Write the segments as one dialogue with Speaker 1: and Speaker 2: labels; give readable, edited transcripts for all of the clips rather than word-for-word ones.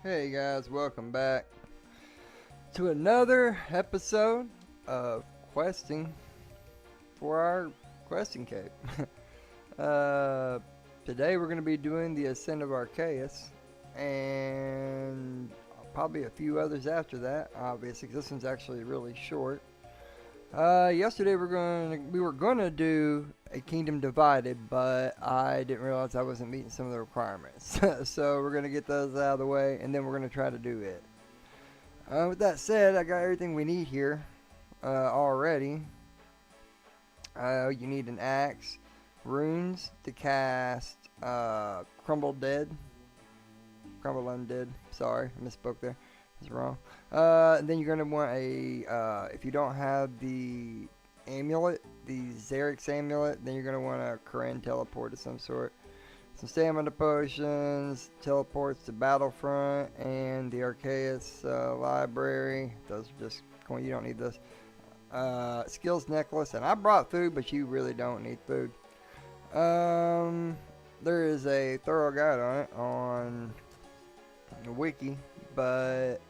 Speaker 1: Hey guys, welcome back to another episode of questing for our questing cape. uh, Today we're going to be doing the Ascent of Arceuus and probably a few others after that, obviously, 'cause this one's actually really short. Yesterday we were gonna do a Kingdom Divided, but I didn't realize I wasn't meeting some of the requirements. So we're gonna get those out of the way, and then we're gonna try to do it. With that said, I got everything we need here already. You need an axe, runes to cast Crumble Undead. Sorry, I misspoke there. That's wrong. Then you're gonna want if you don't have the amulet, the Xerix amulet, then you're gonna want a Karen teleport of some sort. Some stamina potions, teleports to Battlefront, and the Arceuus library. Those are just coin. You don't need this. Skills necklace, and I brought food, but you really don't need food. There is a thorough guide on it on the wiki, but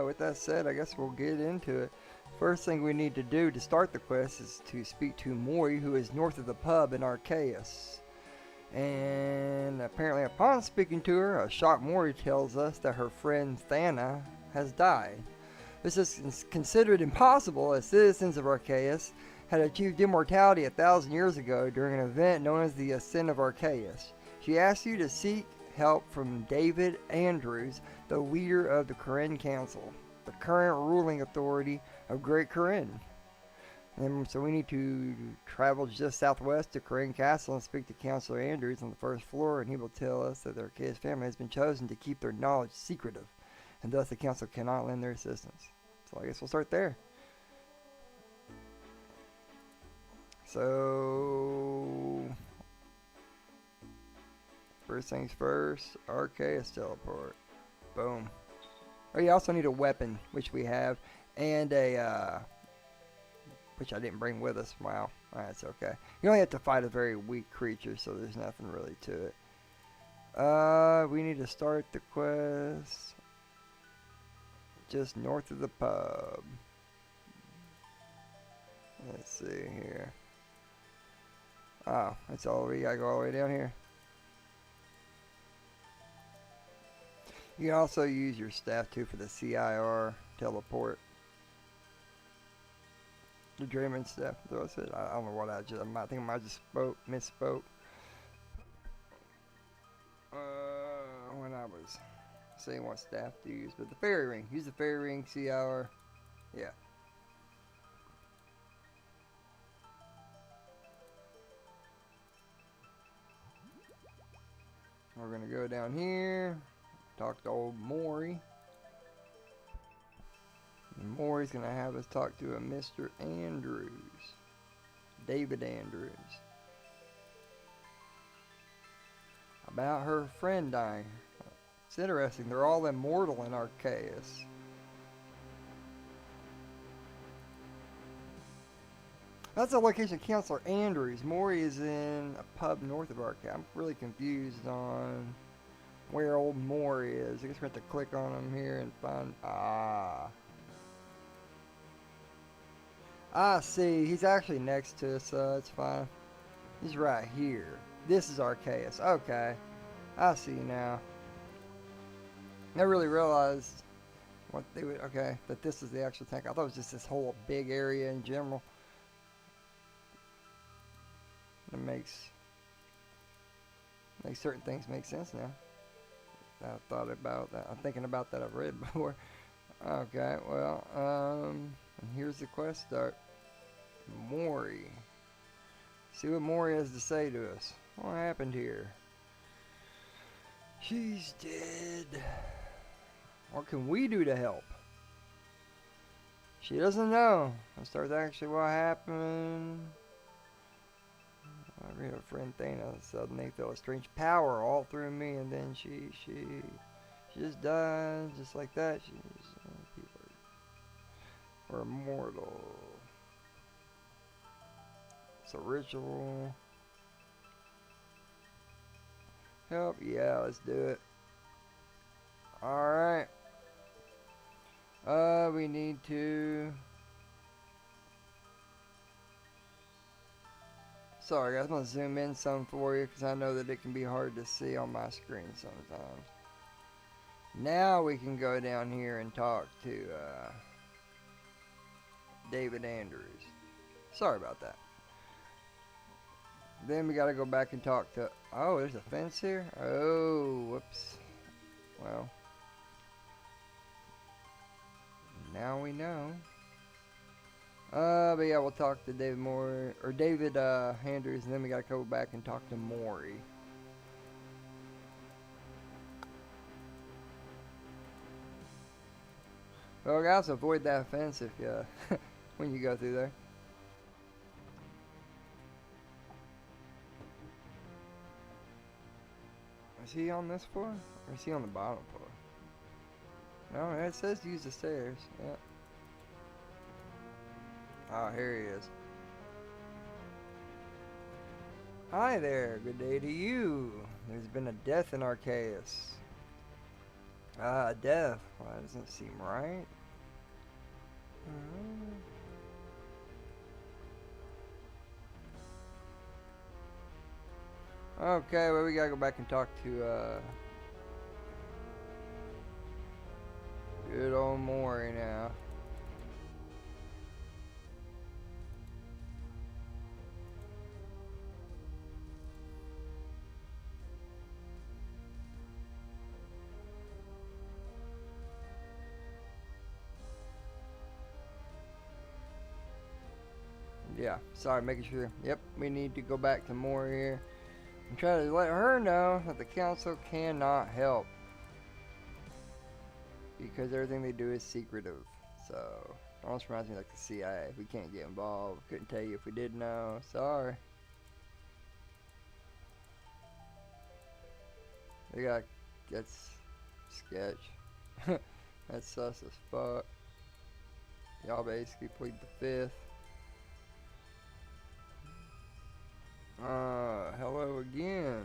Speaker 1: with that said, I guess we'll get into it. First thing we need to do to start the quest is to speak to Mori, who is north of the pub in Arceuus. And apparently upon speaking to her, a shocked Mori tells us that her friend Thana has died. This is considered impossible, as citizens of Arceuus had achieved immortality 1,000 years ago during an event known as the Ascent of Arceuus. She asks you to seek help from David Andrews, the leader of the Karen Council, the current ruling authority of Great Karen. And so we need to travel just southwest to Karen Castle and speak to Counselor Andrews on the first floor, and he will tell us that the Arceuus family has been chosen to keep their knowledge secretive, and thus the council cannot lend their assistance. So I guess we'll start there. So first things first, Arceuus teleport. Boom. Oh, you also need a weapon, which we have, and a which I didn't bring with us. Wow, that's okay. You only have to fight a very weak creature, so there's nothing really to it. We need to start the quest just north of the pub. Let's see here. Oh, that's all we gotta go all the way down here. You can also use your staff too for the CIR teleport. The Draymond staff. That's it. I don't know what I just. I think I just misspoke. When I was saying what staff to use, but the fairy ring. Use the fairy ring. CIR. Yeah. We're gonna go down here. Talk to old Mori. And Mori's gonna have us talk to a Mr. Andrews. David Andrews. About her friend dying. It's interesting, they're all immortal in Arceuus. That's the location of Counselor Andrews. Mori is in a pub north of Arceuus. I'm really confused on where old Mori is. I guess we're going to have to click on him here and find... I see. He's actually next to us, so it's fine. He's right here. This is Arceuus. Okay. I see now. I really realized what they would... Okay, that this is the actual tank. I thought it was just this whole big area in general. It makes certain things make sense now. I thought about that. I'm thinking about that. I've read before. Okay, well, and here's the quest start. Mori. See what Mori has to say to us. What happened here? She's dead. What can we do to help? She doesn't know. Let's start actually what happened. I read her friend Thana suddenly felt a strange power all through me, and then she just died just like that. People are immortal. It's a ritual. Help? Yeah, let's do it. Alright. We need to... Sorry guys, I'm going to zoom in some for you because I know that it can be hard to see on my screen sometimes. Now we can go down here and talk to David Andrews. Sorry about that. Then we got to go back and talk to... Oh, there's a fence here? Oh, whoops. Well. Now we know. But yeah, we'll talk to David Andrews, and then we gotta go back and talk to Maury. Well, guys, avoid that fence if you when you go through there. Is he on this floor, or is he on the bottom floor? No, it says use the stairs. Yeah. Oh, here he is. Hi there, good day to you. There's been a death in Arceus. A death? Well, that doesn't seem right. Okay, well, we gotta go back and talk to, good old Maury now. Yeah, sorry, making sure. Yep, we need to go back to Maury here and try to let her know that the council cannot help because everything they do is secretive. So, almost reminds me like the CIA. We can't get involved. Couldn't tell you if we did know. Sorry. They got... That's sketch. That's sus as fuck. Y'all basically plead the fifth. Hello again.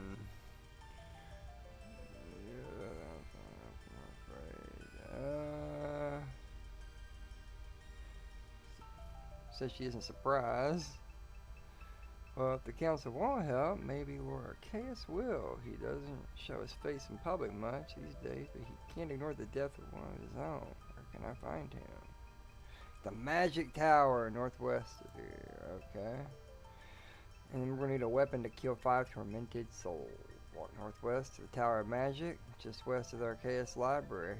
Speaker 1: Says she isn't surprised. Well, if the council won't help, maybe Arceuus will. He doesn't show his face in public much these days, but he can't ignore the death of one of his own. Where can I find him? The Magic Tower, northwest of here. Okay. And we're going to need a weapon to kill 5 tormented souls. Walk northwest to the Tower of Magic, just west of the Arceuus Library.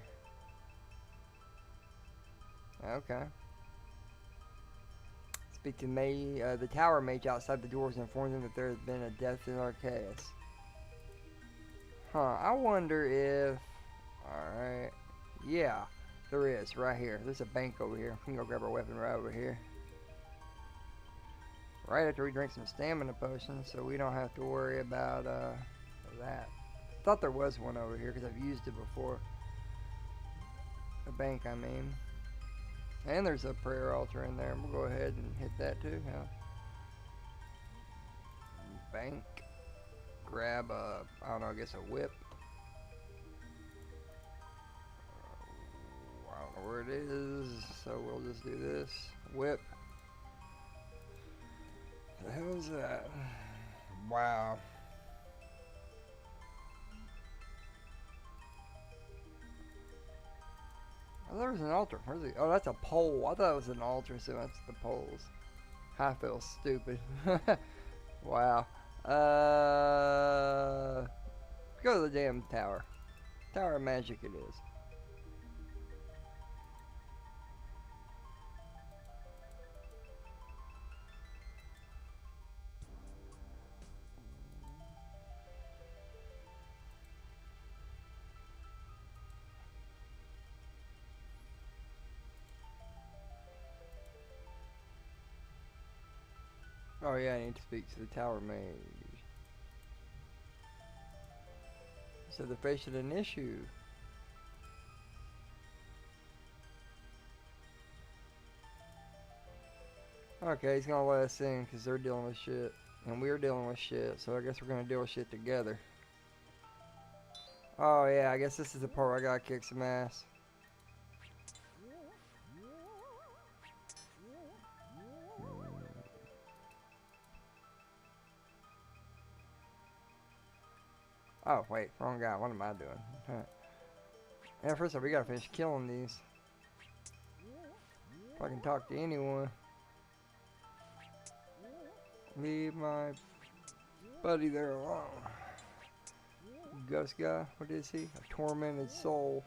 Speaker 1: Okay. Speak to the Tower Mage outside the doors and inform them that there has been a death in Arceuus. Huh, I wonder if... Alright. Yeah, there is, right here. There's a bank over here. We can go grab our weapon right over here. Right after we drink some stamina potions, so we don't have to worry about that. Thought there was one over here because I've used it before. The bank, I mean. And there's a prayer altar in there. We'll go ahead and hit that too. Yeah. Bank. Grab a, I don't know, I guess a whip. I don't know where it is, so we'll just do this. Whip. The hell is that? Wow. Oh, there was an altar. Where's it? Oh, that's a pole. I thought it was an altar, so that's the poles. I feel stupid. Wow. Go to the damn tower. Tower of Magic it is. Oh yeah, I need to speak to the Tower Mage. So they're facing an issue. Okay, he's gonna let us in because they're dealing with shit. And we're dealing with shit, so I guess we're gonna deal with shit together. Oh yeah, I guess this is the part where I gotta kick some ass. Oh wait, wrong guy. What am I doing? Yeah, first off, we gotta finish killing these. If I can talk to anyone. Leave my buddy there alone. Ghost guy, what is he? A tormented soul.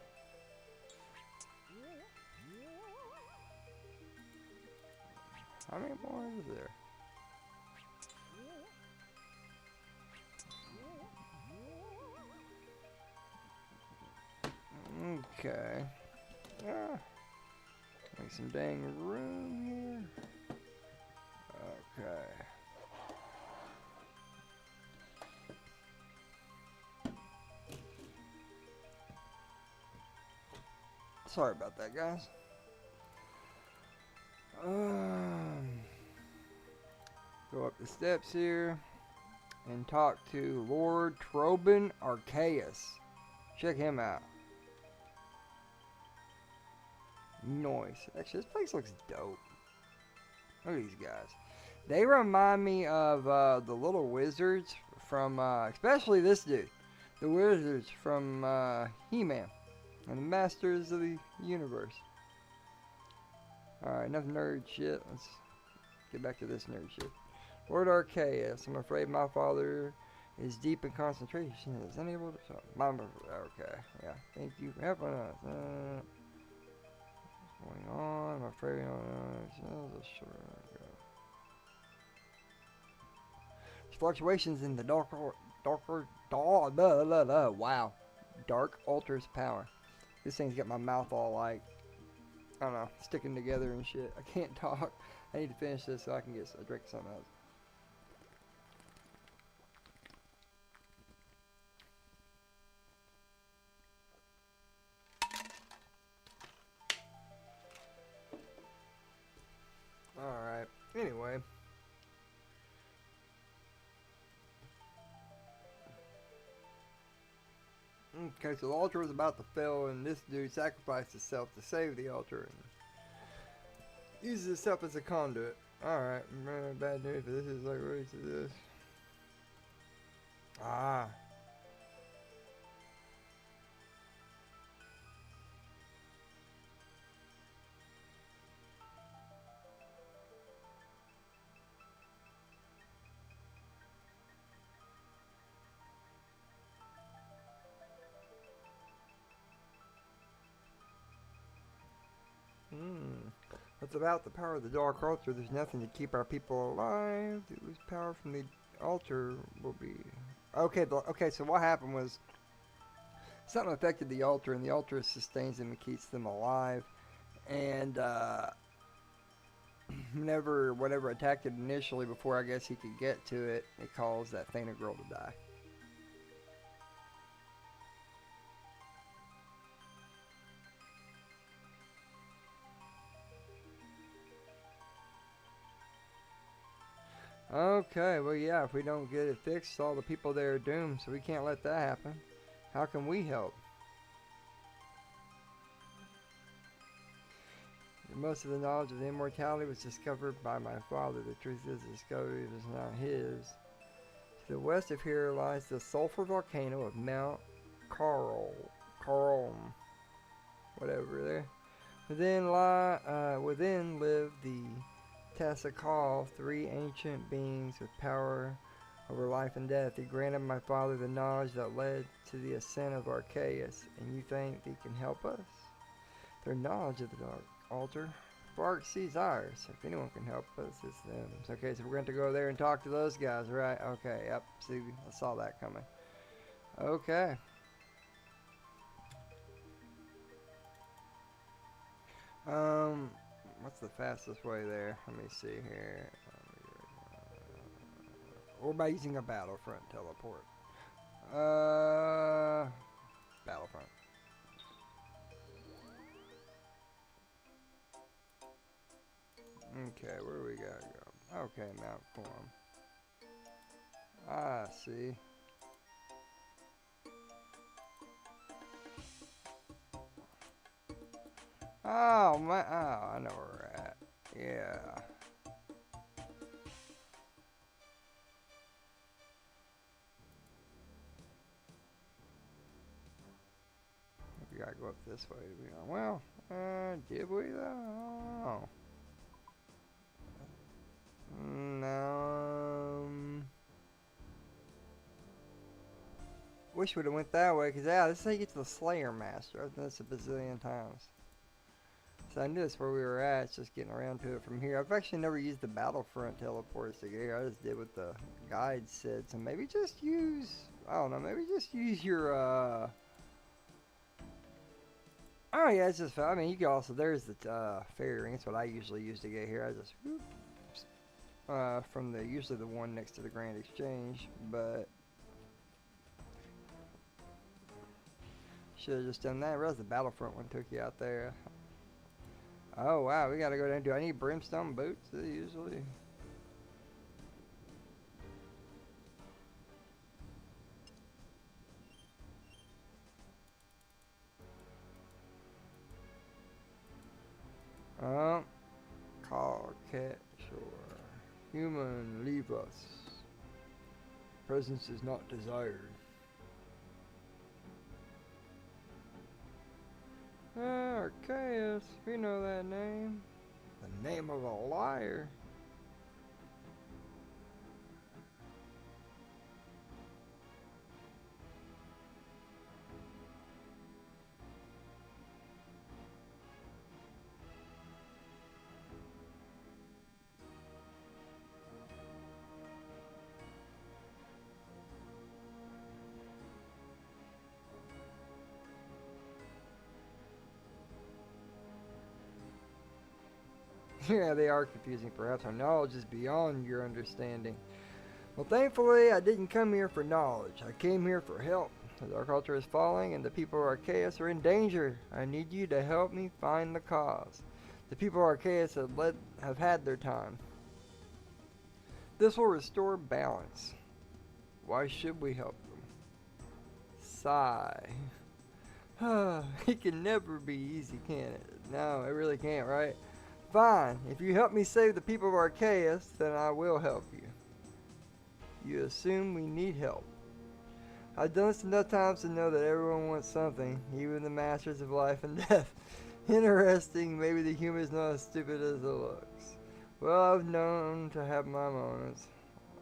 Speaker 1: How many more is there? Okay. Make some dang room here. Okay. Sorry about that, guys. Go up the steps here and talk to Lord Trobin Arceuus. Check him out. Noise. Actually, this place looks dope. Look at these guys. They remind me of the little wizards from, especially this dude. The wizards from He-Man and the Masters of the Universe. Alright, enough nerd shit. Let's get back to this nerd shit. Lord Arceuus, I'm afraid my father is deep in concentration and is unable to talk. Okay, yeah. Thank you for helping us. What's going on? I'm afraid we don't know. There's fluctuations in the wow. Dark Altar's power. This thing's got my mouth all like, I don't know, sticking together and shit. I can't talk. I need to finish this so I can get a drink of something else. Alright, anyway. Okay, so the altar was about to fail, and this dude sacrificed himself to save the altar and uses himself as a conduit. Alright, bad news, but this is like race to this. Ah. What's about the power of the Dark Altar? There's nothing to keep our people alive. To lose power from the altar will be... Okay, okay, so what happened was something affected the altar, and the altar sustains them and keeps them alive. And whatever attacked it initially, before I guess he could get to it, it caused that Thana girl to die. Okay, well yeah, if we don't get it fixed, all the people there are doomed, so we can't let that happen. How can we help? Most of the knowledge of the immortality was discovered by my father. The truth is, the discovery was not his. To the west of here lies the sulfur volcano of Mount Carl, whatever there. Within live the Tasakal, three ancient beings with power over life and death. He granted my father the knowledge that led to the ascent of Arceuus, and you think he can help us? Their knowledge of the Dark Altar. For arceuus ours. If anyone can help us, it's them. Okay, so we're going to go there and talk to those guys, right? Okay, yep. See, I saw that coming. Okay. What's the fastest way there? Let me see here. Or by using a battlefront teleport. Battlefront. Okay, where do we gotta go? Okay, Mount Forum. Ah, see. Oh, my. Oh, I know where we're at. Yeah. We gotta go up this way. Well, did we though? Oh. No. Wish we'd have went that way, cause yeah, this is how you get to the Slayer Master. I've done this a bazillion times. So I knew that's where we were at. It's just getting around to it from here. I've actually never used the Battlefront teleports to get here. I just did what the guide said. So maybe just use, I don't know, maybe just use your, oh yeah, it's just, I mean, you can also, there's the fairy ring. That's what I usually use to get here. I just, whoop, from the, usually the one next to the Grand Exchange, but should have just done that. I realized the Battlefront one took you out there. Oh wow, we gotta go down. Do I need brimstone boots usually? Call cat shore. Human, leave us. Presence is not desired. Arceuus, we know that name. The name of a liar. Yeah, they are confusing. Perhaps our knowledge is beyond your understanding. Well, thankfully, I didn't come here for knowledge. I came here for help. As our culture is falling and the people of Arceuus are in danger, I need you to help me find the cause. The people of Arceuus have had their time. This will restore balance. Why should we help them? Sigh. It can never be easy, can it? No, it really can't, right? Fine. If you help me save the people of Arceuus, then I will help you. You assume we need help. I've done this enough times to know that everyone wants something, even the masters of life and death. Interesting, maybe the human is not as stupid as it looks. Well, I've known to have my moments.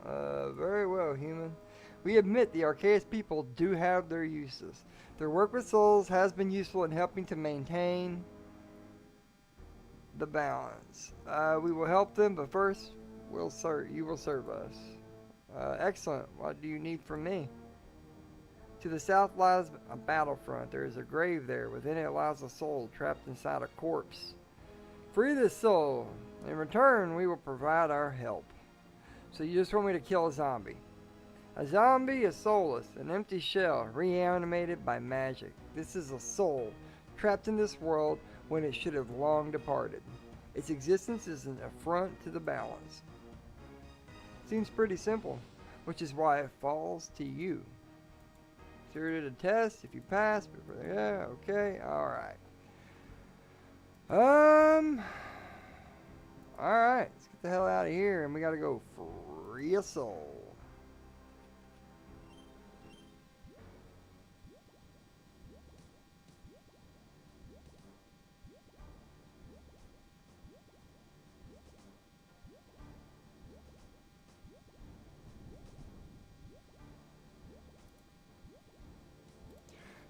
Speaker 1: Very well, human. We admit the Arceuus people do have their uses. Their work with souls has been useful in helping to maintain the balance. We will help them, but first, you will serve us. Excellent. What do you need from me? To the south lies a battlefront. There is a grave there. Within it lies a soul trapped inside a corpse. Free this soul. In return, we will provide our help. So you just want me to kill a zombie. A zombie is soulless, an empty shell, reanimated by magic. This is a soul, trapped in this world when it should have long departed. Its existence is an affront to the balance. Seems pretty simple, which is why it falls to you. Here to the test. If you pass, yeah, okay, alright. Alright, let's get the hell out of here and we gotta go free a soul.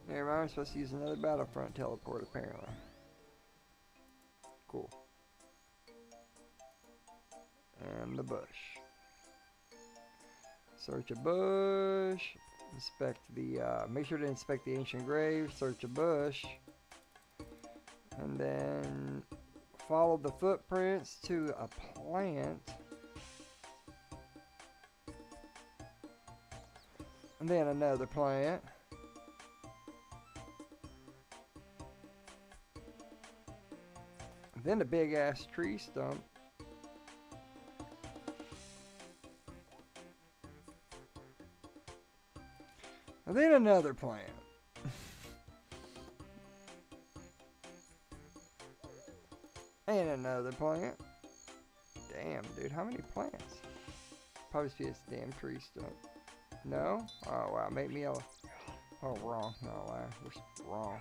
Speaker 1: Never mind, I'm supposed to use another battlefront teleport apparently. Cool. And the bush. Search a bush. Inspect the, make sure to inspect the ancient grave. Search a bush. And then follow the footprints to a plant. And then another plant. Then a big ass tree stump. And then another plant. And another plant. Damn, dude, how many plants? Probably see this damn tree stump. No? Oh, wow, make me a... Oh, wrong. No, we're wrong.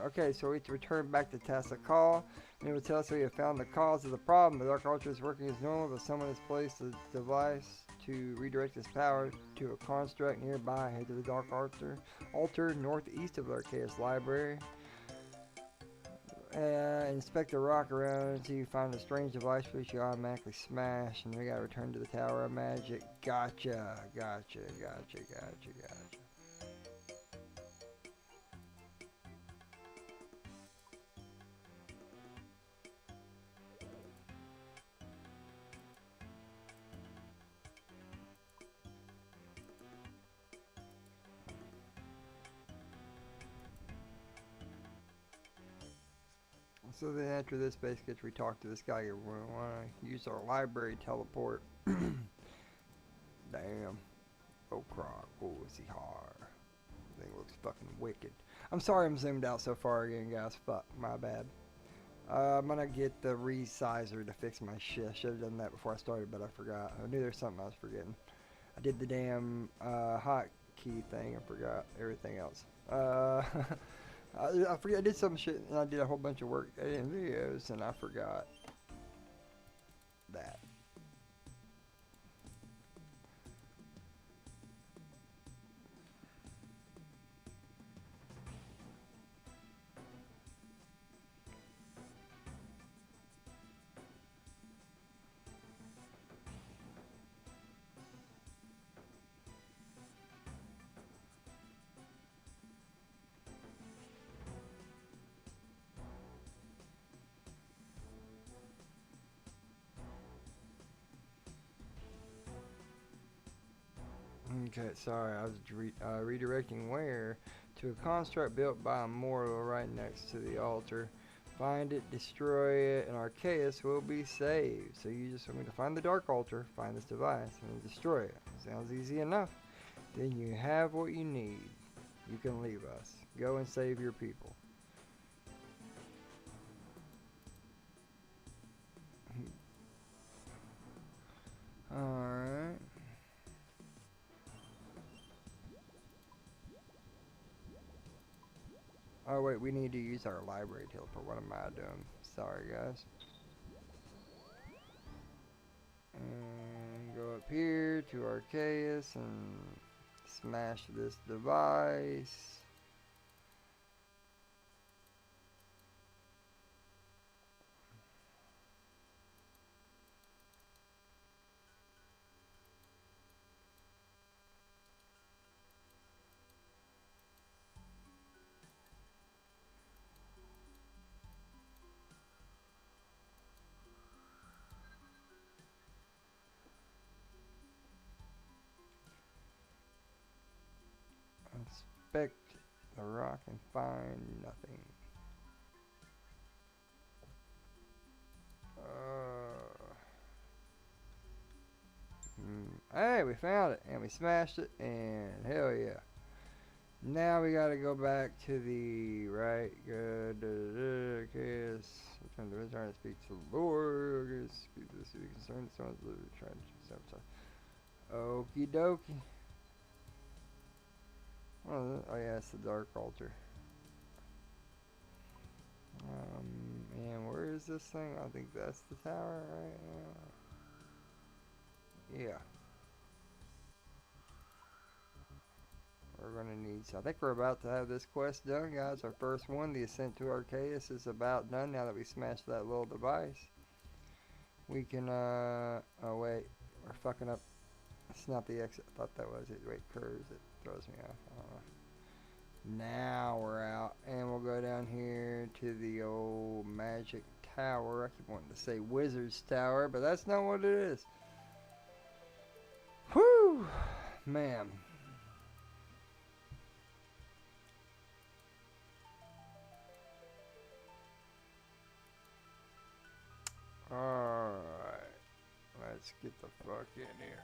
Speaker 1: Okay, so we have to return back to Tassa Call, and it will tell us we have found the cause of the problem. The Dark Altar is working as normal, but someone has placed a device to redirect its power to a construct nearby. Head to the Dark Altar northeast of the Arceuus Library. Inspect the rock around until you find a strange device which you automatically smash, and we gotta return to the Tower of Magic. Gotcha. So then after this base gets we talk to this guy, we want to use our library teleport. Damn. Oh croc. Oh, is he hard? Thing looks fucking wicked. I'm sorry I'm zoomed out so far again, guys. Fuck, my bad. I'm gonna get the resizer to fix my shit. I should have done that before I started, but I forgot. I knew there was something I was forgetting. I did the damn hotkey thing. I forgot everything else. I forget, I did some shit and I did a whole bunch of work editing videos and I forgot that. Okay, sorry, I was redirecting where to a construct built by a mortal right next to the altar. Find it, destroy it, and Arceuus will be saved. So you just want me to find the Dark Altar, find this device, and then destroy it. Sounds easy enough. Then you have what you need. You can leave us. Go and save your people. Alright. Oh wait, we need to use our library teleport. What am I doing? Sorry guys. And go up here to Arceuus and smash this device. Inspect the rock and find nothing. Hey, we found it and we smashed it and hell yeah. Now we gotta go back to the right. Good. Okay, return to speak to the Lord. Okay, speak to the city concerned. Someone's literally trying to sabotage. Okie dokie. Oh yeah, it's the Dark Altar. And where is this thing? I think that's the tower, right? Yeah. We're gonna need, so I think we're about to have this quest done, guys. Our first one, the ascent to Arceuus, is about done now that we smashed that little device. We can, oh wait, we're fucking up. It's not the exit. I thought that was it. Wait, curves. It throws me off. I don't know. Now we're out, and we'll go down here to the old magic tower. I keep wanting to say Wizard's Tower, but that's not what it is. Whew, man. Let's get the fuck in here.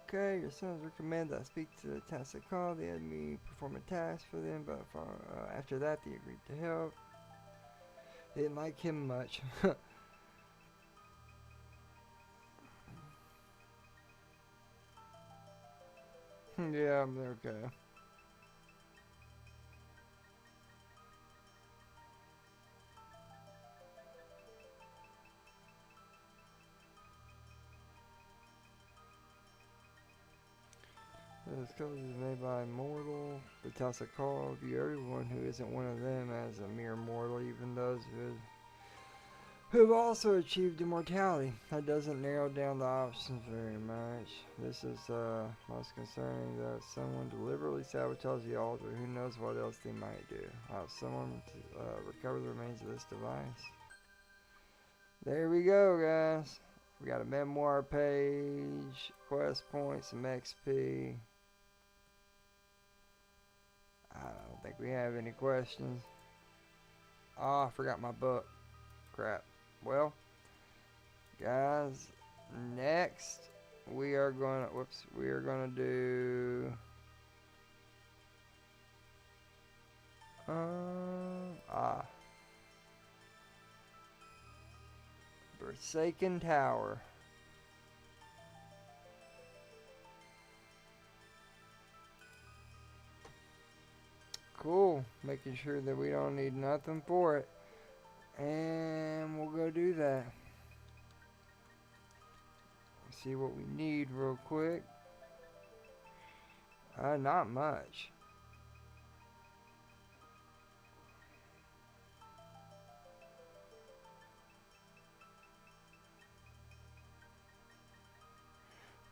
Speaker 1: Okay, your sons recommend that I speak to the task they call. They had me perform a task for them, but after that they agreed to help. They didn't like him much. Yeah, I'm okay. This code is made by mortal. The task I call view everyone who isn't one of them as a mere mortal, even those who have also achieved immortality. That doesn't narrow down the options very much. This is most concerning that someone deliberately sabotages the altar. Who knows what else they might do? Someone to recover the remains of this device. There we go, guys. We got a memoir page, quest points, some XP. I don't think we have any questions. Oh, I forgot my book. Crap. Well, guys, next we are gonna do Forsaken Tower. Cool. Making sure that we don't need nothing for it. And we'll go do that. See what we need real quick. Not much.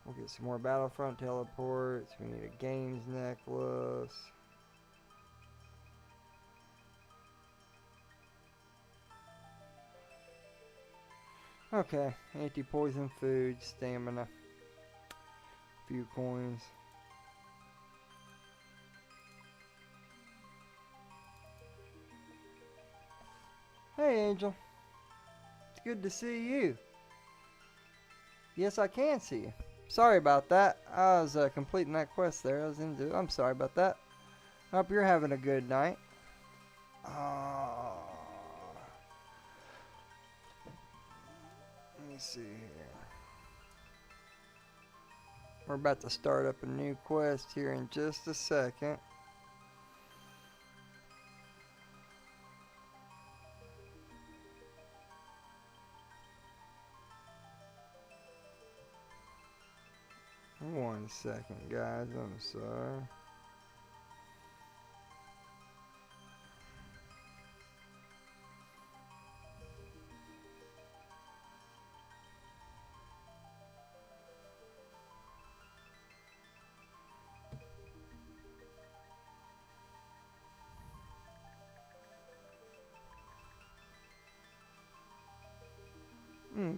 Speaker 1: We'll get some more Battlefront teleports. We need a games necklace. Okay, anti-poison food, stamina, few coins. Hey Angel, it's good to see you. Yes, I can see you. Sorry about that. I was completing that quest there. I'm sorry about that. Hope you're having a good night. Let me see here. We're about to start up a new quest here in just a second. One second, guys. I'm sorry.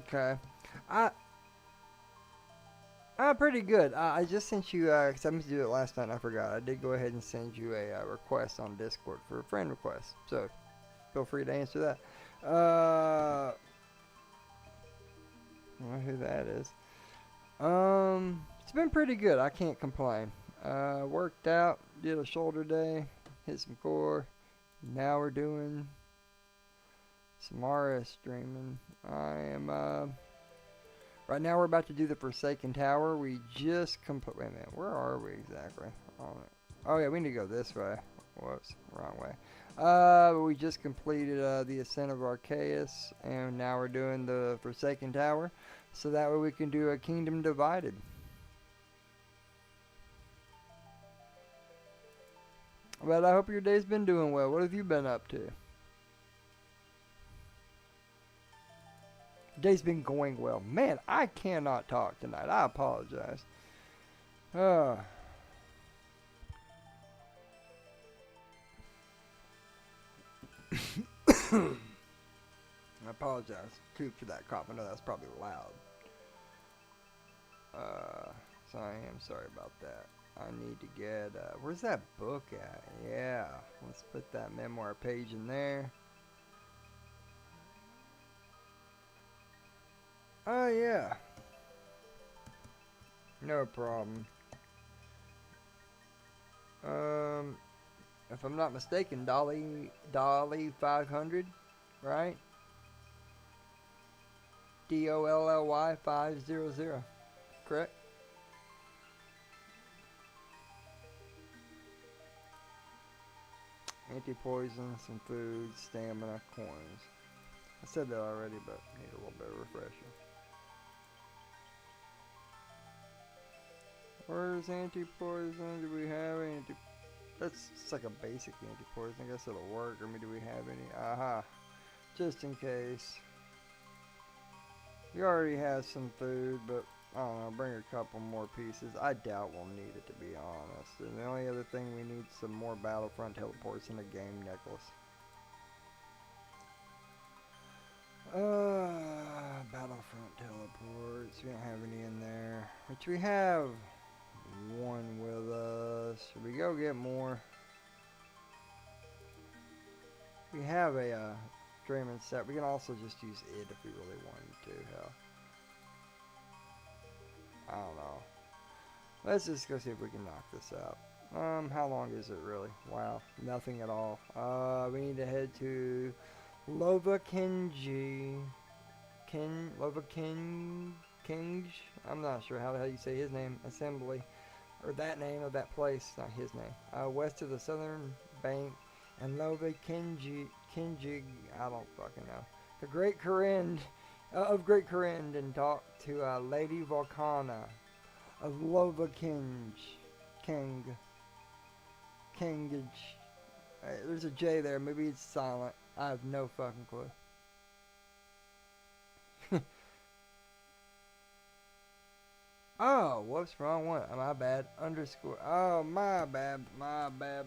Speaker 1: Okay. Pretty good. I just sent you, because I meant to do it last night and I forgot. I did go ahead and send you a request on Discord for a friend request. So, feel free to answer that. I don't know who that is. It's been pretty good. I can't complain. Worked out, did a shoulder day, hit some core. Now we're doing some RS streaming. Right now we're about to do the Forsaken Tower. We just wait a minute, where are we exactly? Oh yeah, we need to go this way. Whoops, wrong way. We just completed the Ascent of Arceuus, and now we're doing the Forsaken Tower, so that way we can do a Kingdom Divided. But I hope your day's been doing well. What have you been up to? Day's been going well. Man, I cannot talk tonight. I apologize. I apologize too for that cough. I know that's probably loud. So I am sorry about that. I need to get, where's that book at? Yeah, let's put that memoir page in there. Oh, yeah. No problem. If I'm not mistaken, Dolly 500, right? DOLLY 500, correct? Anti-poison, some food, stamina, coins. I said that already, but need a little bit of refresher. Where's anti-poison? Do we have anti? That's just like a basic anti-poison. I guess it'll work. Or do we have any? Aha. Just in case. We already have some food, but I don't know. Bring a couple more pieces. I doubt we'll need it, to be honest. And the only other thing we need some more Battlefront teleports and a game necklace. Battlefront teleports. We don't have any in there. Which we have one with us. Should we go get more? We have a Draymond set. We can also just use it if we really wanted to. Hell. I don't know. Let's just go see if we can knock this out. How long is it really? Wow, nothing at all. We need to head to Lova Kenji. Lova Kinge? I'm not sure how the hell you say his name. Assembly. Or that name of that place. Not his name. West of the southern bank. And Lova Kenji. I don't fucking know. The Great Corinne. Of Great Corinne. And talk to Lady Volcana. Of Lova Kengage. There's a J there. Maybe it's silent. I have no fucking clue. Oh, whoops, wrong one. My bad. Underscore. Oh, my bad. My bad.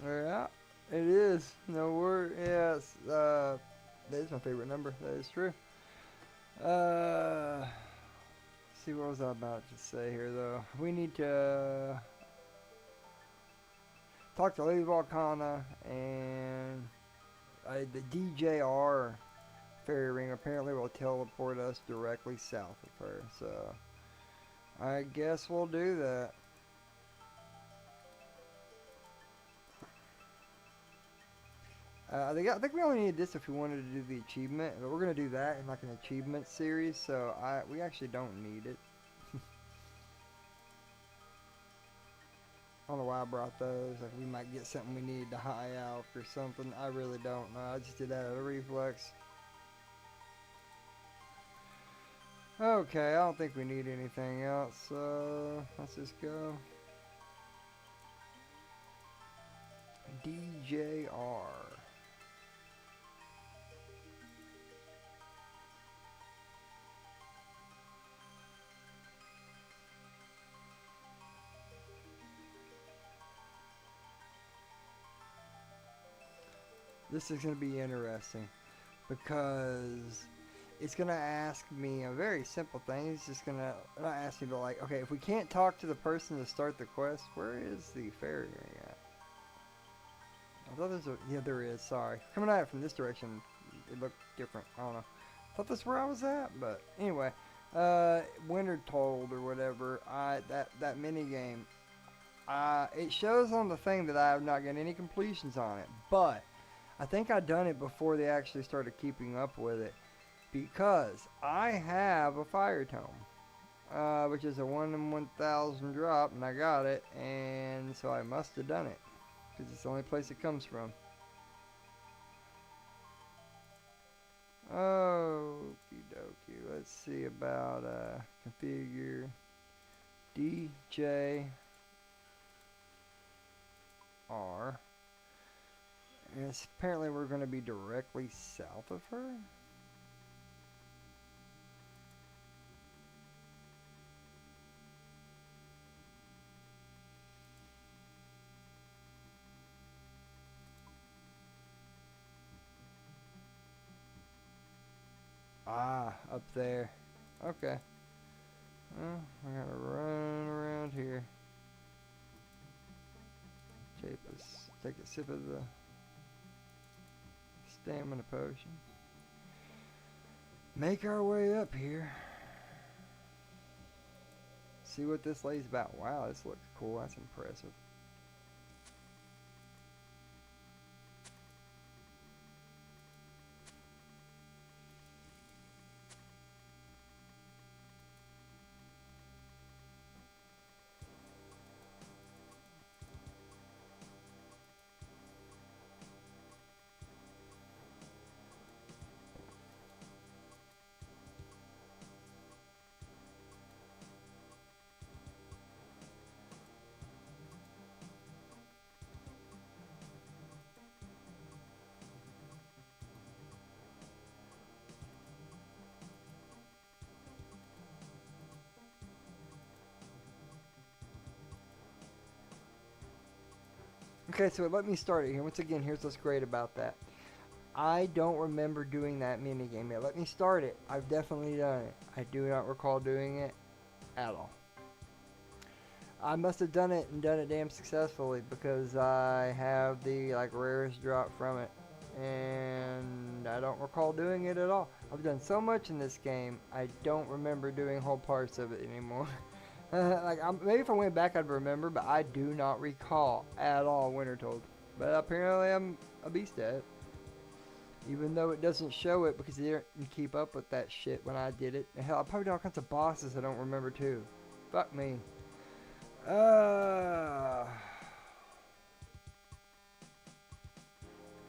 Speaker 1: Yeah, it is. No word. Yes. That is my favorite number. That is true. See, what was I about to say here, though? We need to talk to Lady Volcana and the DJR fairy ring apparently will teleport us directly south of her. So I guess we'll do that. I think we only need this if we wanted to do the achievement, but we're gonna do that in like an achievement series. So we actually don't need it. I don't know why I brought those. Like we might get something we need to high out or something. I really don't know. I just did that out of reflex. Okay, I don't think we need anything else. So let's just go. DJR. This is going to be interesting because it's going to ask me a very simple thing. It's just going to not ask me, but like, okay, if we can't talk to the person to start the quest, where is the fairy ring at? I thought there's yeah, there is. Sorry, coming at it from this direction, it looked different. I don't know. I thought that's where I was at, but anyway, Winter Told or whatever. That mini game. It shows on the thing that I have not gotten any completions on it, but I think I done it before they actually started keeping up with it, because I have a fire tome, which is a 1 in 1,000 drop, and I got it, and so I must have done it, because it's the only place it comes from. Okie dokie. Let's see about configure DJR. And apparently we're going to be directly south of her. up there. Okay. Well, I gotta run around here. Take a sip of the stamina potion. Make our way up here. See what this lays about. Wow, this looks cool. That's impressive. Okay, so let me start it here. Once again, here's what's great about that. I don't remember doing that minigame yet. Let me start it. I've definitely done it. I do not recall doing it at all. I must have done it and done it damn successfully because I have the rarest drop from it. And I don't recall doing it at all. I've done so much in this game, I don't remember doing whole parts of it anymore. Maybe if I went back I'd remember, but I do not recall at all Wintertold. But apparently I'm a beast at it. Even though it doesn't show it because it didn't keep up with that shit when I did it. And hell, I probably did all kinds of bosses I don't remember too. Fuck me.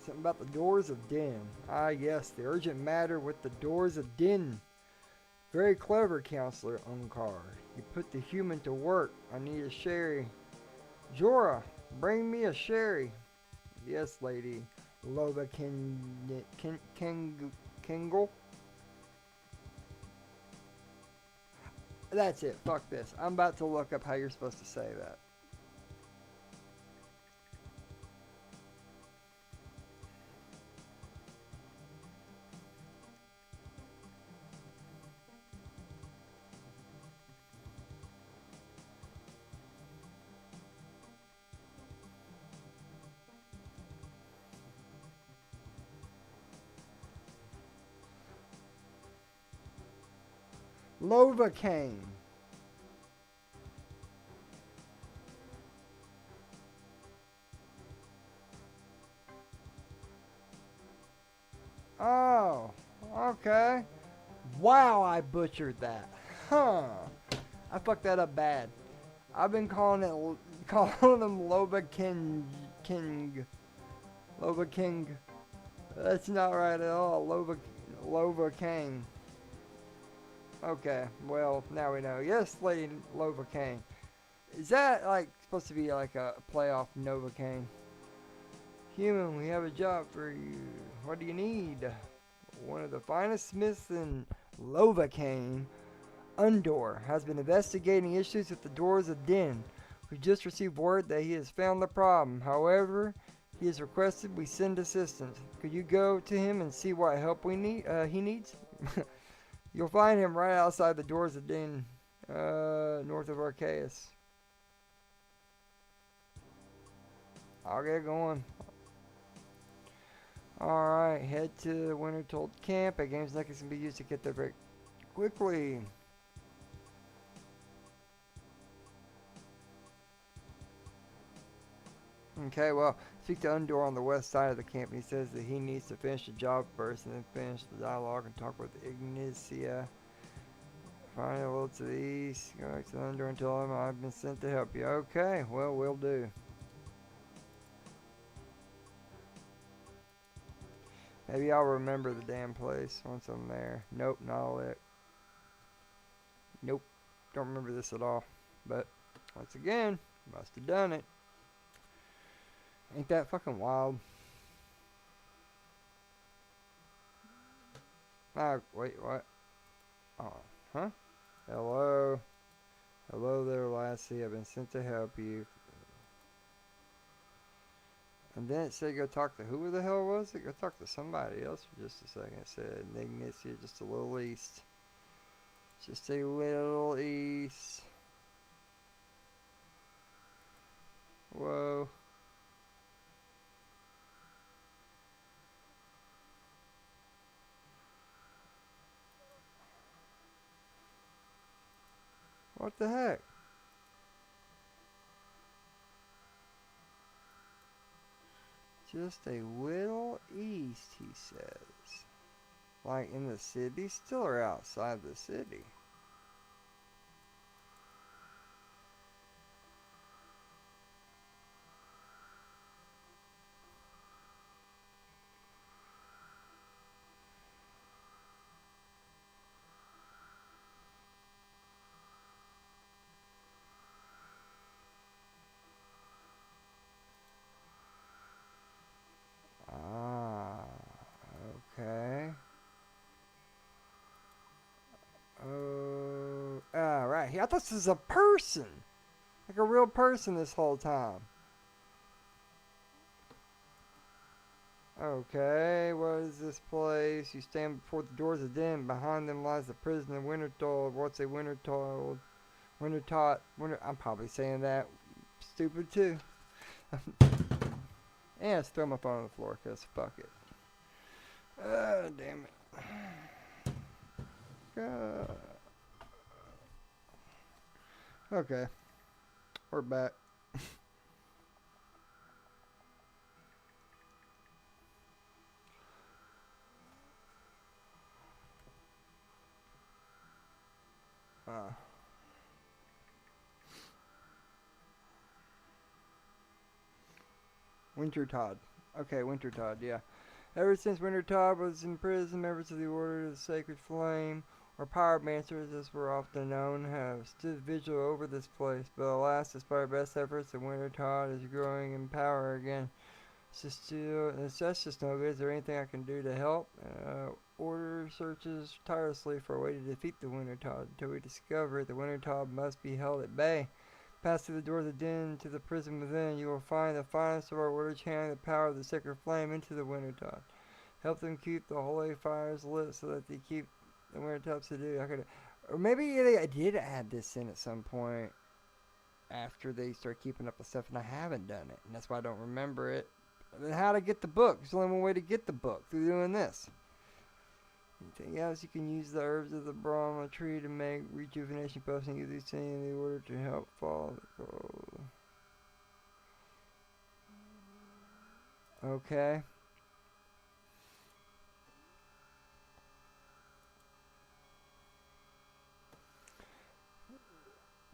Speaker 1: Something about the Doors of Din. Ah yes, the urgent matter with the Doors of Din. Very clever, Counselor Unkar. You put the human to work. I need a sherry. Jorah, bring me a sherry. Yes, lady. Lova Kingle. That's it. Fuck this. I'm about to look up how you're supposed to say that. Lovacaine. Oh, okay. Wow, I butchered that. Huh. I fucked that up bad. I've been calling them Lovaking. Lovaking. That's not right at all. Lovacaine. Okay, well, now we know. Yes, Lady Lovacaine. Is that, supposed to be like a play off Novocaine? Human, we have a job for you. What do you need? One of the finest smiths in Lovacaine, Undor, has been investigating issues with the Doors of Din. We just received word that he has found the problem. However, he has requested we send assistance. Could you go to him and see what help he needs? You'll find him right outside the Doors of Din, north of Arceuus. I'll get going. Alright, head to the Wintertold camp. A game's necklace can be used to get there very quickly. Okay, well, speak to Undor on the west side of the camp. He says that he needs to finish the job first and then finish the dialogue and talk with Ignicia. Find a little to the east. Go back to Undor and tell him I've been sent to help you. Okay, well, we'll do. Maybe I'll remember the damn place once I'm there. Nope, not all that. Nope, don't remember this at all. But, once again, must have done it. Ain't that fucking wild? Ah, wait, what? Oh, huh? Hello? Hello there, lassie. I've been sent to help you. And then it said go talk to who the hell was it? Go talk to somebody else for just a second. It said Ignitia, just a little east. Just a little east. Whoa. What the heck? Just a little east, he says. Like in the city? Still or outside the city? Ah, okay. Oh, right. I thought this was a person. Like a real person this whole time. Okay, what is this place? You stand before the doors of the den. Behind them lies the prison of Wintertold. What's a Wintertold? Wintertot. I'm probably saying that stupid too. And let's throw my phone on the floor because fuck it. Damn it. Okay, we're back. Uh, Wintertod. Okay, Wintertod, yeah. Ever since Wintertod was in prison, members of the Order of the Sacred Flame, or Pyromancers as we're often known, have stood vigil over this place. But alas, despite our best efforts, the Wintertod is growing in power again. That's just no good. Is there anything I can do to help? Order searches tirelessly for a way to defeat the Wintertod. Until we discover it, the Wintertod must be held at bay. Pass through the doors of the den to the prison within. You will find the finest of our order channeling the power of the sacred flame into the Wintertod. Help them keep the holy fires lit so that they keep the Wintertod subdued. Or maybe they did add this in at some point after they start keeping up with stuff, and I haven't done it, and that's why I don't remember it. And then how to get the book? There's only one way to get the book, through doing this. Anything else? You can use the herbs of the Brahma tree to make rejuvenation potions and use these things in the order to help follow the goal. Okay.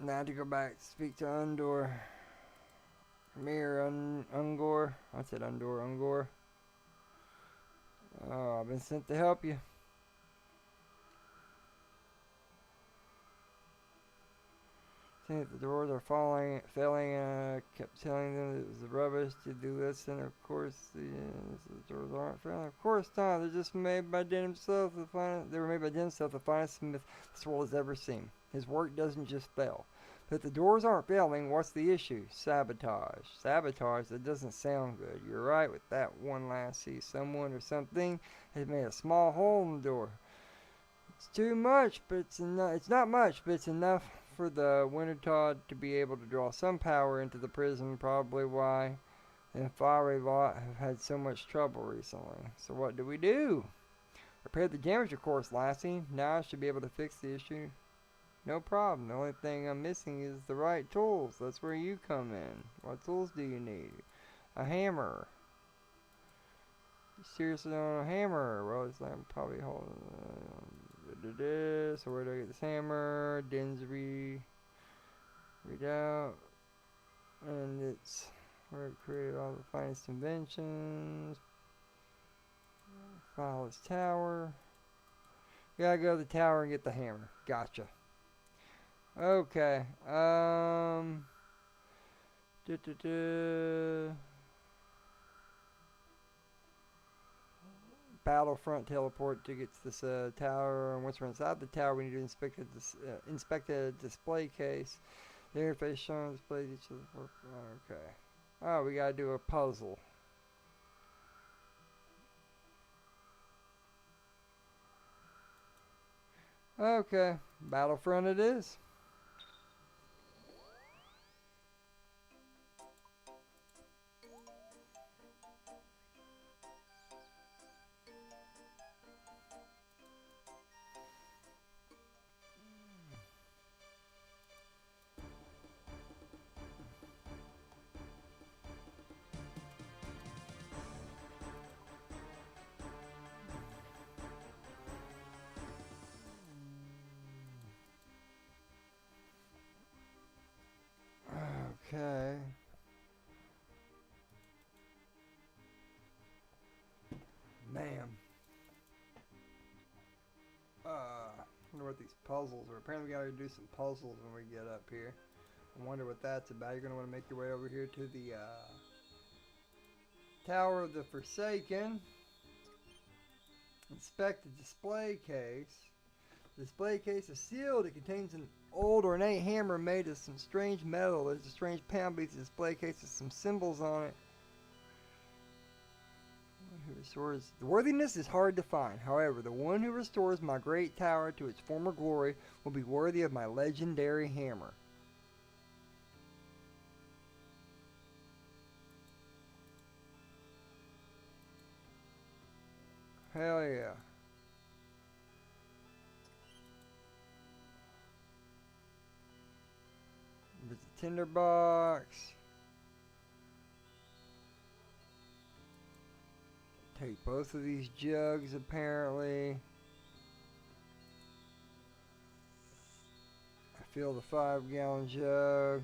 Speaker 1: Now to go back, speak to Undor. Mir Ungor. I said Undor, Ungor. Oh, I've been sent to help you. Saying that the doors are failing, kept telling them it was rubbish to do this, and of course the doors aren't failing. Of course not. They're just made by Den himself. They were made by Den himself, the finest smith this world has ever seen. His work doesn't just fail. But if the doors aren't failing, what's the issue? Sabotage. Sabotage, that doesn't sound good. You're right with that one last C. Someone or something has made a small hole in the door. It's too much, but it's enough. It's not much, but it's enough for the Wintertod to be able to draw some power into the prison. Probably why the fiery lot have had so much trouble recently. So what do we do? Repair the damage, of course, Lassie. Now I should be able to fix the issue. No problem. The only thing I'm missing is the right tools. That's where you come in. What tools do you need? A hammer. You seriously don't a hammer? Well, it's like I'm probably holding. So where do I get this hammer? Dinsbury. Read out. And it's where it created all the finest inventions. File this tower. Gotta go to the tower and get the hammer. Gotcha. Okay. Battlefront teleport to get to this tower, and once we're inside the tower, we need to inspect a display case. The interface showing displays each of the. Okay. Oh, we gotta do a puzzle. Okay, Battlefront it is. Okay. Man. Wonder what these puzzles are. Apparently we gotta do some puzzles when we get up here. I wonder what that's about. You're gonna want to make your way over here to the Tower of the Forsaken. Inspect the display case. The display case is sealed. It contains an old ornate hammer made of some strange metal. There's a strange pound piece. The display case with some symbols on it. Who restores the worthiness is hard to find. However, the one who restores my great tower to its former glory will be worthy of my legendary hammer. Hell yeah. There's a tinderbox. Take both of these jugs apparently. I fill the 5-gallon jug.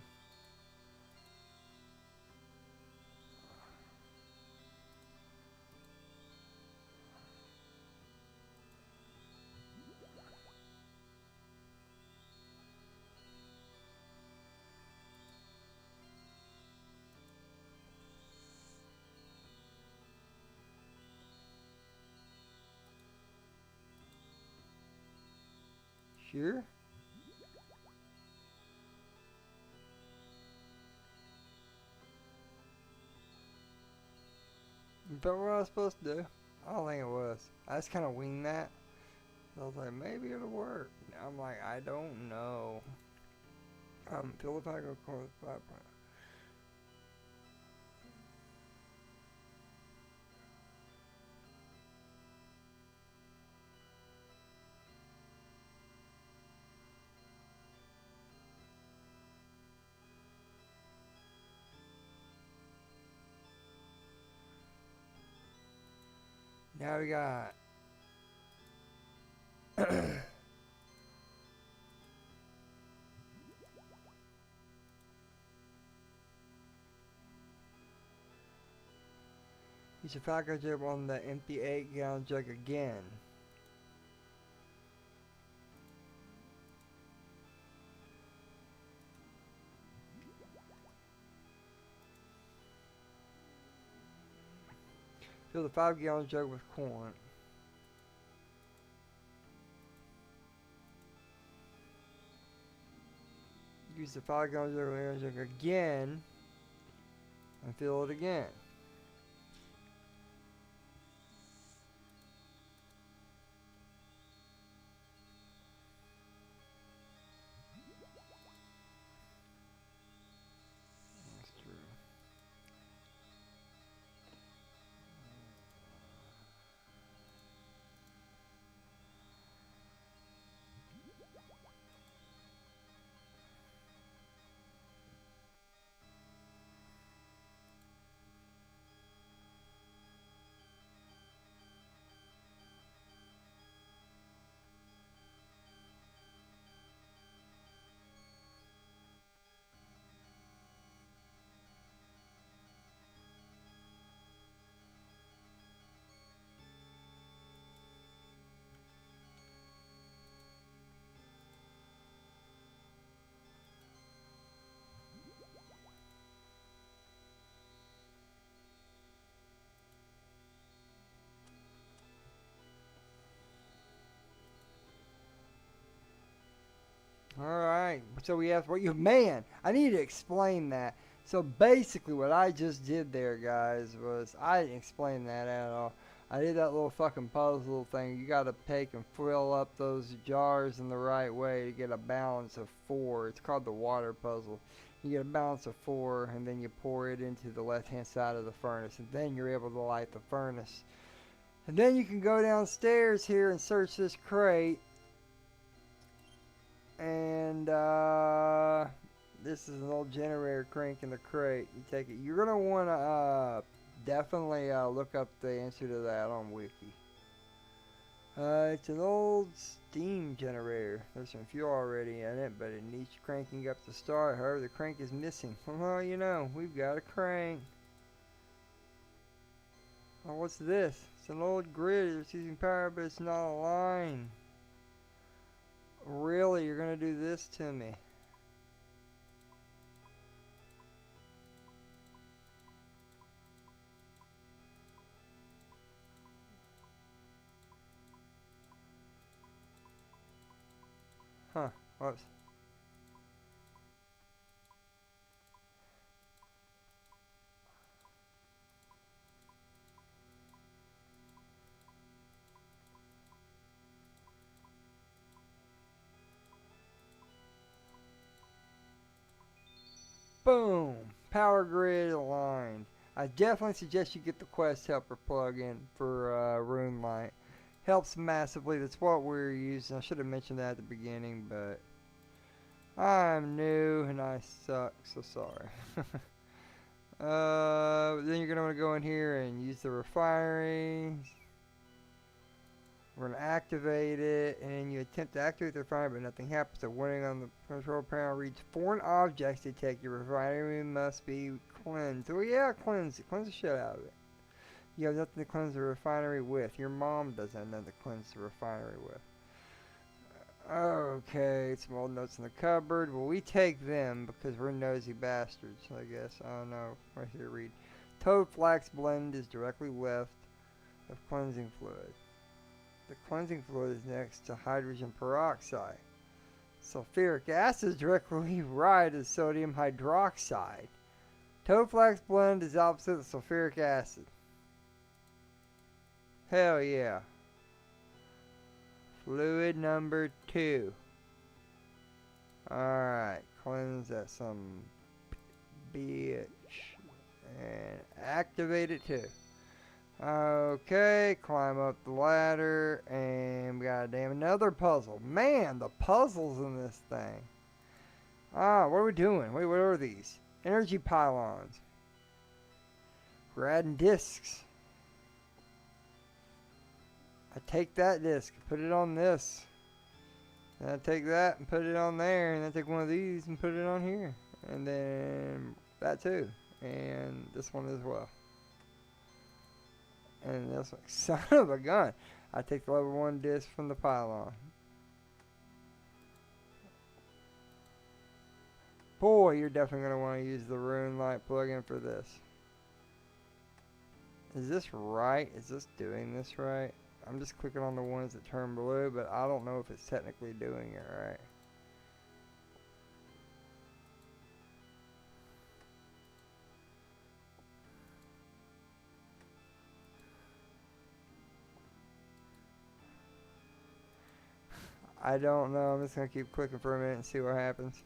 Speaker 1: Sure. Is that what I was supposed to do? I don't think it was. I just kind of winged that. I was like, maybe it'll work. I'm like, I don't know. Fill the pack of corn with 5 pounds. Now we got use a factor jug on the empty 8-gallon jug again. Fill the 5-gallon jug with corn. Use the 5-gallon jug again and fill it again. That's true. Alright, so we have what you man, I need to explain that. So basically what I just did there guys was I didn't explain that at all. I did that little fucking puzzle thing. You gotta take and fill up those jars in the right way to get a balance of 4. It's called the water puzzle. You get a balance of 4, and then you pour it into the left-hand side of the furnace, and then you're able to light the furnace. And then you can go downstairs here and search this crate. And this is an old generator crank in the crate. You take it. You're gonna wanna definitely look up the answer to that on Wiki. It's an old steam generator. There's some fuel already in it, but it needs cranking up to start. However, the crank is missing. Well, you know, we've got a crank. Oh, what's this? It's an old grid. It's using power, but it's not a line. Really? You're gonna do this to me? Huh. Whoops. Boom! Power grid aligned. I definitely suggest you get the Quest Helper plugin for Room Light. Helps massively. That's what we're using. I should have mentioned that at the beginning, but I'm new and I suck, so sorry. Then you're going to want to go in here and use the refinery. We're going to activate it, and you attempt to activate the refinery, but nothing happens. The warning on the control panel reads, foreign objects detected. Your refinery must be cleansed. Oh yeah, cleanse it. Cleanse the shit out of it. You have nothing to cleanse the refinery with. Your mom doesn't have nothing to cleanse the refinery with. Okay, some old notes in the cupboard. Well, we take them because we're nosy bastards, I guess. Oh no, right here read. Toad flax blend is directly left of cleansing fluid. The cleansing fluid is next to hydrogen peroxide. Sulfuric acid is directly right of sodium hydroxide. Toad flax blend is opposite of sulfuric acid. Hell yeah. Fluid number 2. Alright, cleanse that some bitch. And activate it too. Okay, climb up the ladder, and we got another puzzle. Man, the puzzles in this thing. Ah, what are we doing? Wait, what are these? Energy pylons. We're adding discs. I take that disc, put it on this. And I take that and put it on there, and I take one of these and put it on here. And then that too. And this one as well. And this one, son of a gun. I take the level 1 disc from the pylon. Boy, you're definitely going to want to use the Room Light plugin for this. Is this right? Is this doing this right? I'm just clicking on the ones that turn blue, but I don't know if it's technically doing it right. I don't know. I'm just going to keep clicking for a minute and see what happens.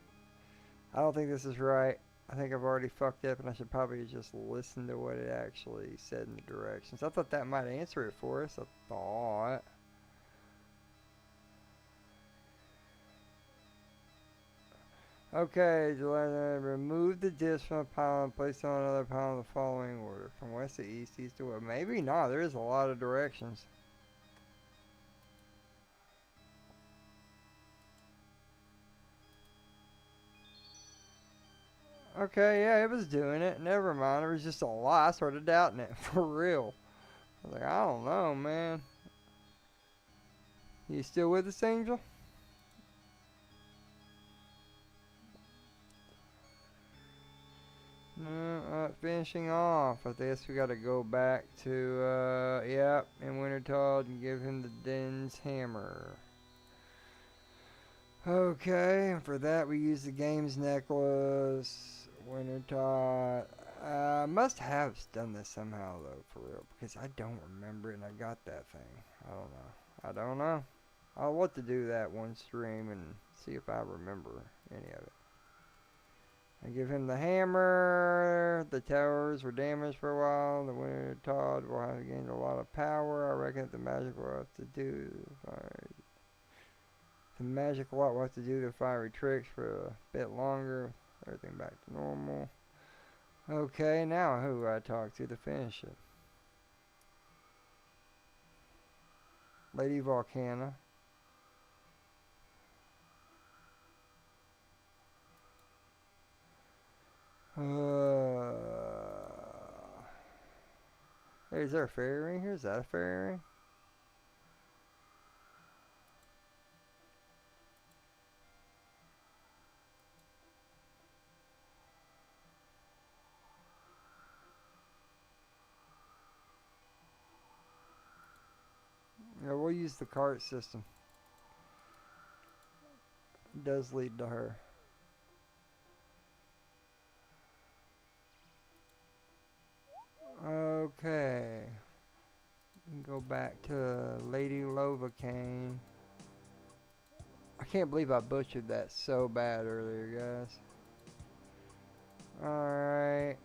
Speaker 1: I don't think this is right. I think I've already fucked up, and I should probably just listen to what it actually said in the directions. I thought that might answer it for us. I thought. Okay, remove the disc from the pylon, place it on another pylon in the following order. From west to east, east to west. Maybe not. There is a lot of directions. Okay, yeah, it was doing it. Never mind. It was just a lie. I started doubting it. For real. I was like, I don't know, man. You still with us, Angel? No, finishing off. I guess we gotta go back to, yep, in Wintertodd and give him the Den's hammer. Okay, and for that we use the games necklace. Wintertodd. Must have done this somehow though, for real, because I don't remember it and I got that thing. I don't know. I don't know. I'll want to do that one stream and see if I remember any of it. I give him the hammer. The towers were damaged for a while. The winter Todd will have gained a lot of power. I reckon the magic will have to do the magic a lot will have to do the fiery tricks for a bit longer. Everything back to normal. Okay, now who do I talk to finish it? Lady Volcana. Hey, is there a fairy ring here? Is that a fairy ring? Yeah, we'll use the cart system. It does lead to her. Okay. Go back to Lady Lovacaine. I can't believe I butchered that so bad earlier, guys. Alright.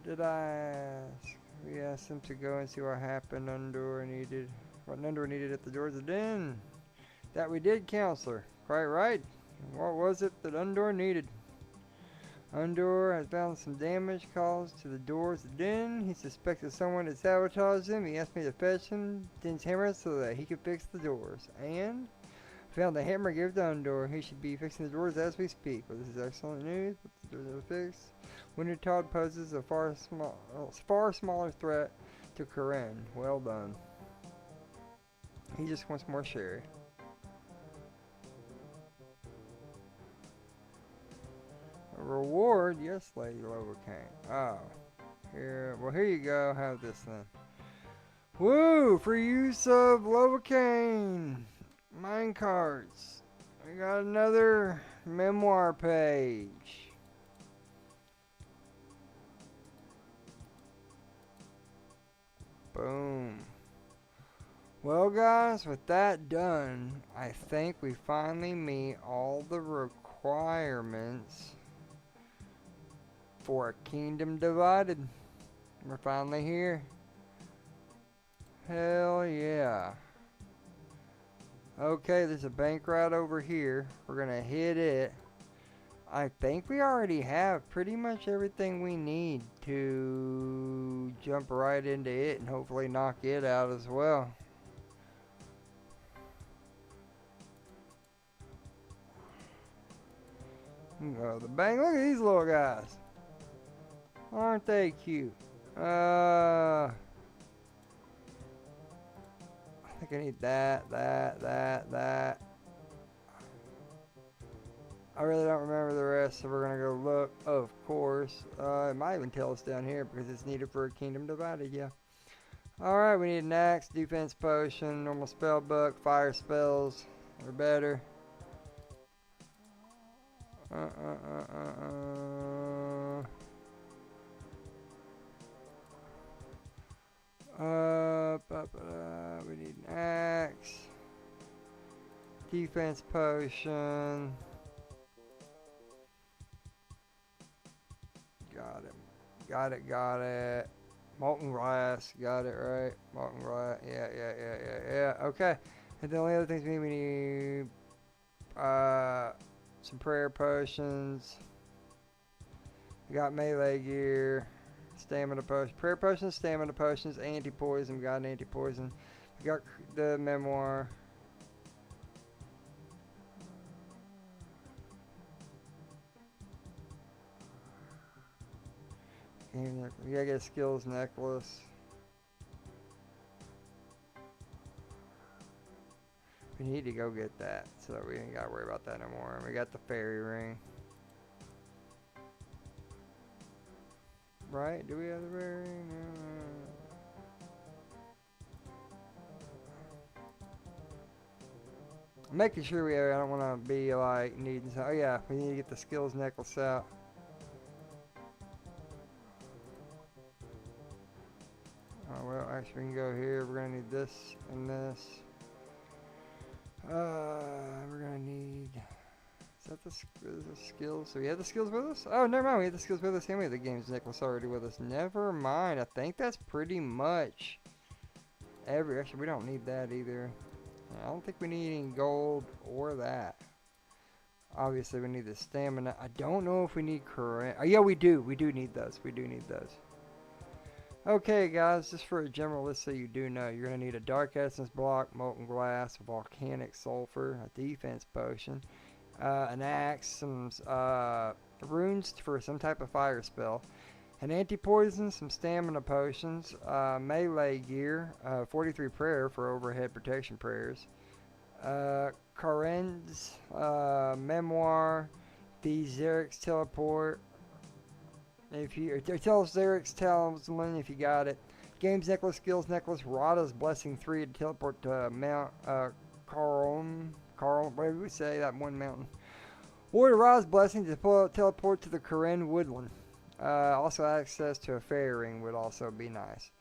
Speaker 1: Did I ask? We asked him to go and see what happened Undor needed. What Undor needed at the doors of the den. That we did, counselor. Quite right. What was it that Undor needed? Undor has found some damage caused to the doors of the den. He suspected someone had sabotaged them. He asked me to fetch him Den's hammer so that he could fix the doors. And found the hammer, gave it to Undor. He should be fixing the doors as we speak. Well, this is excellent news, but the doors are fixed. Winter Todd poses a far smaller threat to Corinne. Well done. He just wants more sherry. A reward? Yes, Lady Lovacaine. Oh. Here, well, here you go. Have this then. Woo! Free use of Lovacaine. Mine cards. We got another memoir page. Boom. Well, guys, with that done, I think we finally meet all the requirements for a Kingdom Divided. We're finally here. Hell yeah. Okay, there's a bank right over here. We're gonna hit it. I think we already have pretty much everything we need to jump right into it and hopefully knock it out as well. Go to the bank. Look at these little guys. Aren't they cute? I think I need that. I really don't remember the rest, so we're gonna go look. Of course, it might even tell us down here because it's needed for a Kingdom Divided. Yeah. All right, we need an axe, defense potion, normal spell book, fire spells or better. We need an axe, defense potion. Got it. Molten glass, got it right. Molten glass, yeah. Okay. And the only other things we need, some prayer potions. We got melee gear, stamina potions, prayer potions, stamina potions, anti-poison. We got an anti-poison. We got the memoir. We gotta get a skills necklace. We need to go get that, so we ain't gotta worry about that no more. And we got the fairy ring. Right? Do we have the fairy ring? Making sure I don't want to be like needing. Oh yeah, we need to get the skills necklace out. Oh well, actually we can go here. We're gonna need this and this. We're gonna need. Is that the skills? So we have the skills with us? Oh, never mind. We have the skills with us and we have the games necklace already with us. Never mind. I think that's pretty much actually, we don't need that either. I don't think we need any gold or that. Obviously, we need the stamina. I don't know if we need current. Oh, yeah, we do. We do need those. We do need those. Okay, guys, just for a general list so you do know, you're going to need a dark essence block, molten glass, volcanic sulfur, a defense potion, an axe, some runes for some type of fire spell, an anti-poison, some stamina potions, melee gear, 43 prayer for overhead protection prayers, Karen's memoir, the Xerix teleport. If you tell Xerix talisman if you got it. Games necklace, skills necklace, Rada's blessing 3 to teleport to Mount Carl, whatever we say, that one mountain. Or Rada's blessing to teleport to the Karen woodland. Also access to a fairy ring would also be nice.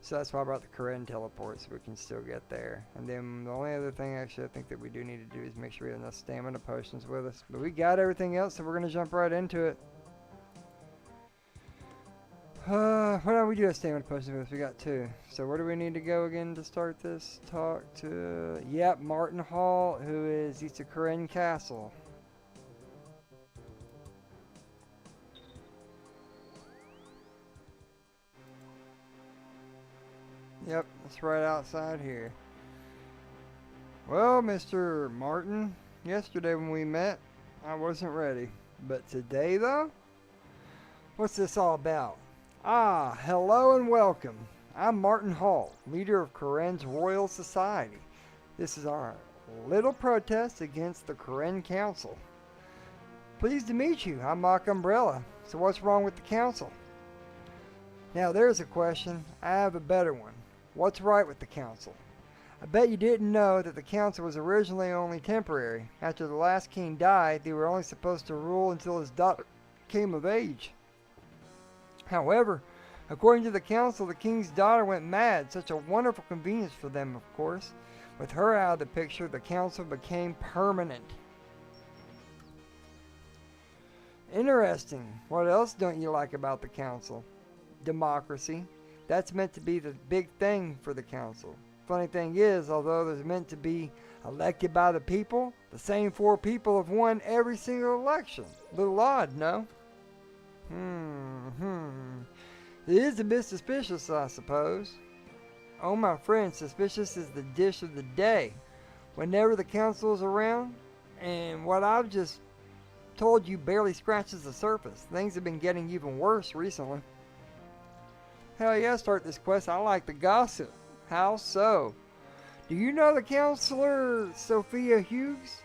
Speaker 1: So that's why I brought the Karen teleport so we can still get there. And then the only other thing actually I think that we do need to do is make sure we have enough stamina potions with us. But we got everything else, so we're going to jump right into it. What do we do have stamina potions with us? We got 2. So where do we need to go again to start this? Talk to, yep, Martin Hall, who is east of Karen Castle. Yep, it's right outside here. Well, Mr. Martin, yesterday when we met, I wasn't ready. But today, though? What's this all about? Ah, hello and welcome. I'm Martin Hall, leader of Karen's Royal Society. This is our little protest against the Karen Council. Pleased to meet you. I'm Mock Umbrella. So what's wrong with the council? Now there's a question. I have a better one. What's right with the council? I bet you didn't know that the council was originally only temporary. After the last king died, they were only supposed to rule until his daughter came of age. However, according to the council, the king's daughter went mad. Such a wonderful convenience for them, of course. With her out of the picture, the council became permanent. Interesting. What else don't you like about the council? Democracy. That's meant to be the big thing for the council. Funny thing is, although there's meant to be elected by the people, the same 4 people have won every single election. Little odd, no? It is a bit suspicious, I suppose. Oh, my friend, suspicious is the dish of the day. Whenever the council is around, and what I've just told you barely scratches the surface. Things have been getting even worse recently. Hell yeah, start this quest. I like the gossip. How so? Do you know the counselor Sophia Hughes?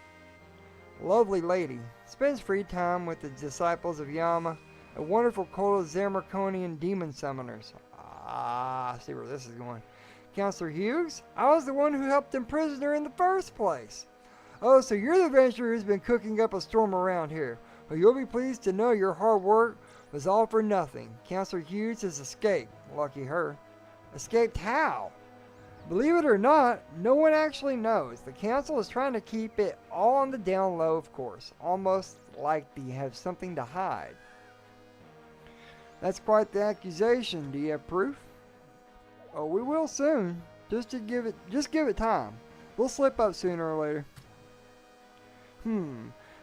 Speaker 1: Lovely lady. Spends free time with the disciples of Yama, a wonderful cult of Zamarconian demon summoners. Ah, I see where this is going. Counselor Hughes? I was the one who helped imprison her in the first place. Oh, so you're the adventurer who's been cooking up a storm around here. Well, you'll be pleased to know your hard work was all for nothing. Counselor Hughes has escaped. Lucky her. Escaped how? Believe it or not, no one actually knows. The council is trying to keep it all on the down low, of course. Almost like they have something to hide. That's quite the accusation. Do you have proof? Oh, we will soon. Just give it time. We'll slip up sooner or later.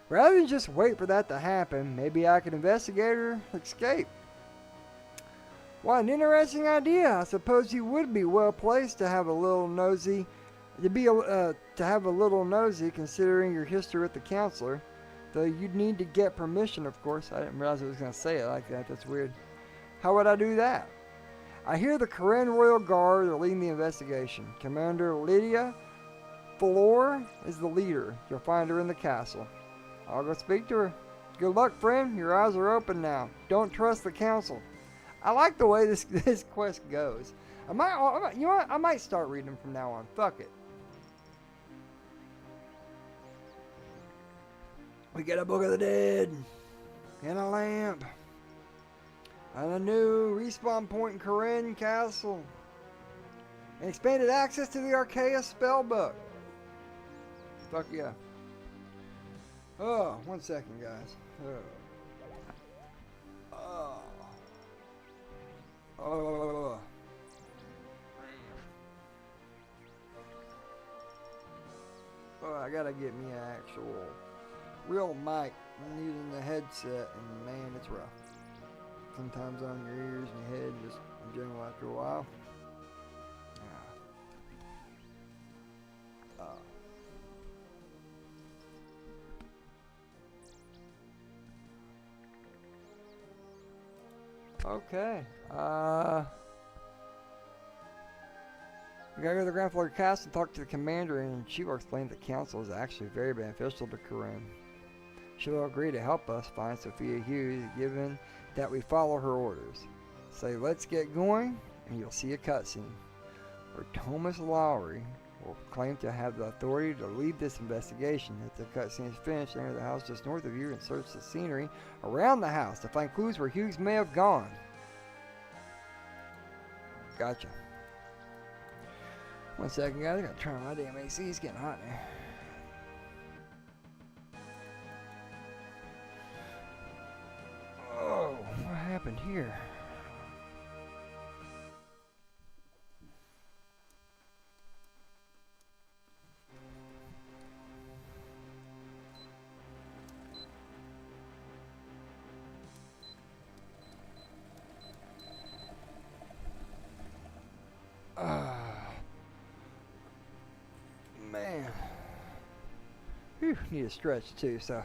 Speaker 1: Rather than just wait for that to happen, maybe I could investigate her escape. What an interesting idea. I suppose you would be well placed to have a little nosy, considering your history with the counselor. Though you'd need to get permission, of course. I didn't realize I was going to say it like that. That's weird. How would I do that? I hear the Karen Royal Guard are leading the investigation. Commander Lydia Flor is the leader. You'll find her in the castle. I'll go speak to her. Good luck, friend. Your eyes are open now. Don't trust the council. I like the way this quest goes. You know what? I might start reading them from now on. Fuck it. We get a Book of the Dead, and a lamp, and a new respawn point in Corinne Castle, and expanded access to the arceuus spellbook. Fuck yeah. Oh, 1 second, guys. Oh. Oh, I gotta get me an actual real mic. I'm using the headset, and man, it's rough. Sometimes on your ears and your head, just in general after a while. Okay. We gotta go to the ground floor castle and talk to the commander, and she will explain that the council is actually very beneficial to Corinne. She will agree to help us find Sophia Hughes, given that we follow her orders. Say, let's get going, and you'll see a cutscene where Thomas Lowry will claim to have the authority to lead this investigation. If the cutscene is finished, enter the house just north of you and search the scenery around the house to find clues where Hughes may have gone. Gotcha. 1 second, guys. I gotta turn on my damn AC. It's getting hot now. Oh, what happened here? Man. Whew, need a stretch too, so.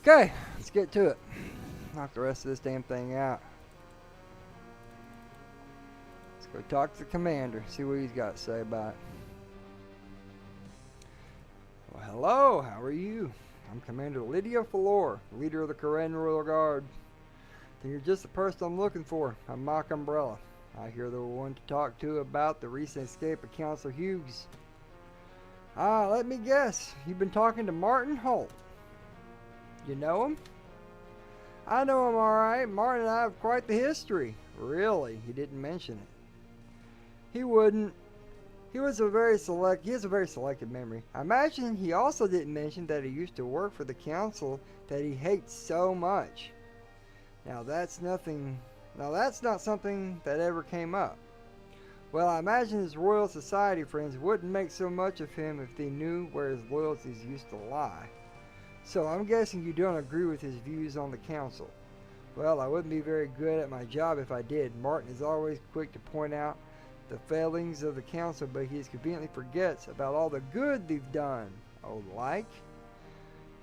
Speaker 1: Okay, let's get to it. Knock the rest of this damn thing out. Let's go talk to the commander, see what he's got to say about it. Well, hello, how are you? I'm Commander Lydia Falor, leader of the Corinne Royal Guard. Then you're just the person I'm looking for. I'm Mock Umbrella. I hear the one to talk to about the recent escape of Counselor Hughes. Let me guess. You've been talking to Martin Holt. You know him? I know him alright. Martin and I have quite the history. Really? He didn't mention it. He wouldn't. He has a very selective memory. I imagine he also didn't mention that he used to work for the council that he hates so much. Now that's not something that ever came up. Well, I imagine his Royal Society friends wouldn't make so much of him if they knew where his loyalties used to lie. So I'm guessing you don't agree with his views on the council. Well, I wouldn't be very good at my job if I did. Martin is always quick to point out the failings of the council, but he conveniently forgets about all the good they've done. Oh, like?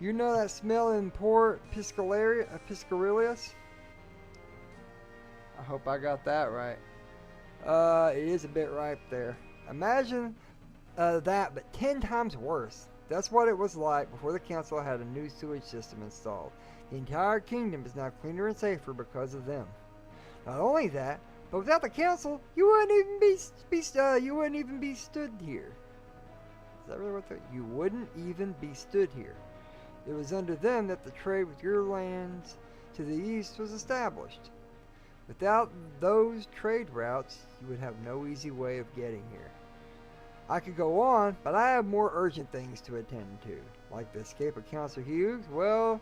Speaker 1: You know that smelling poor Piscarius? I hope I got that right. It is a bit right there. Imagine that, but 10 times worse. That's what it was like before the council had a new sewage system installed. The entire kingdom is now cleaner and safer because of them. Not only that, but without the council, you wouldn't even be stood here. Is that really what you wouldn't even be stood here? It was under them that the trade with your lands to the east was established. Without those trade routes, you would have no easy way of getting here. I could go on, but I have more urgent things to attend to, like the escape of Counselor Hughes. Well,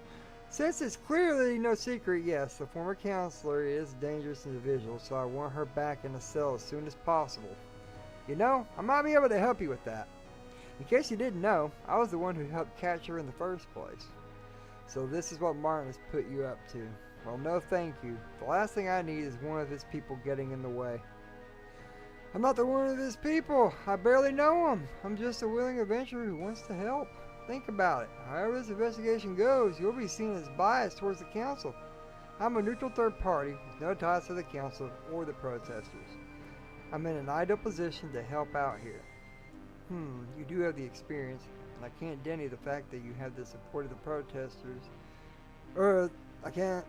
Speaker 1: since it's clearly no secret, yes, the former counselor is a dangerous individual, so I want her back in the cell as soon as possible. You know, I might be able to help you with that. In case you didn't know, I was the one who helped catch her in the first place. So this is what Martin has put you up to. Well, no thank you. The last thing I need is one of his people getting in the way. I'm not the one of his people. I barely know him. I'm just a willing adventurer who wants to help. Think about it. However this investigation goes, you'll be seen as biased towards the council. I'm a neutral third party with no ties to the council or the protesters. I'm in an ideal position to help out here. You do have the experience, and I can't deny the fact that you have the support of the protesters. I can't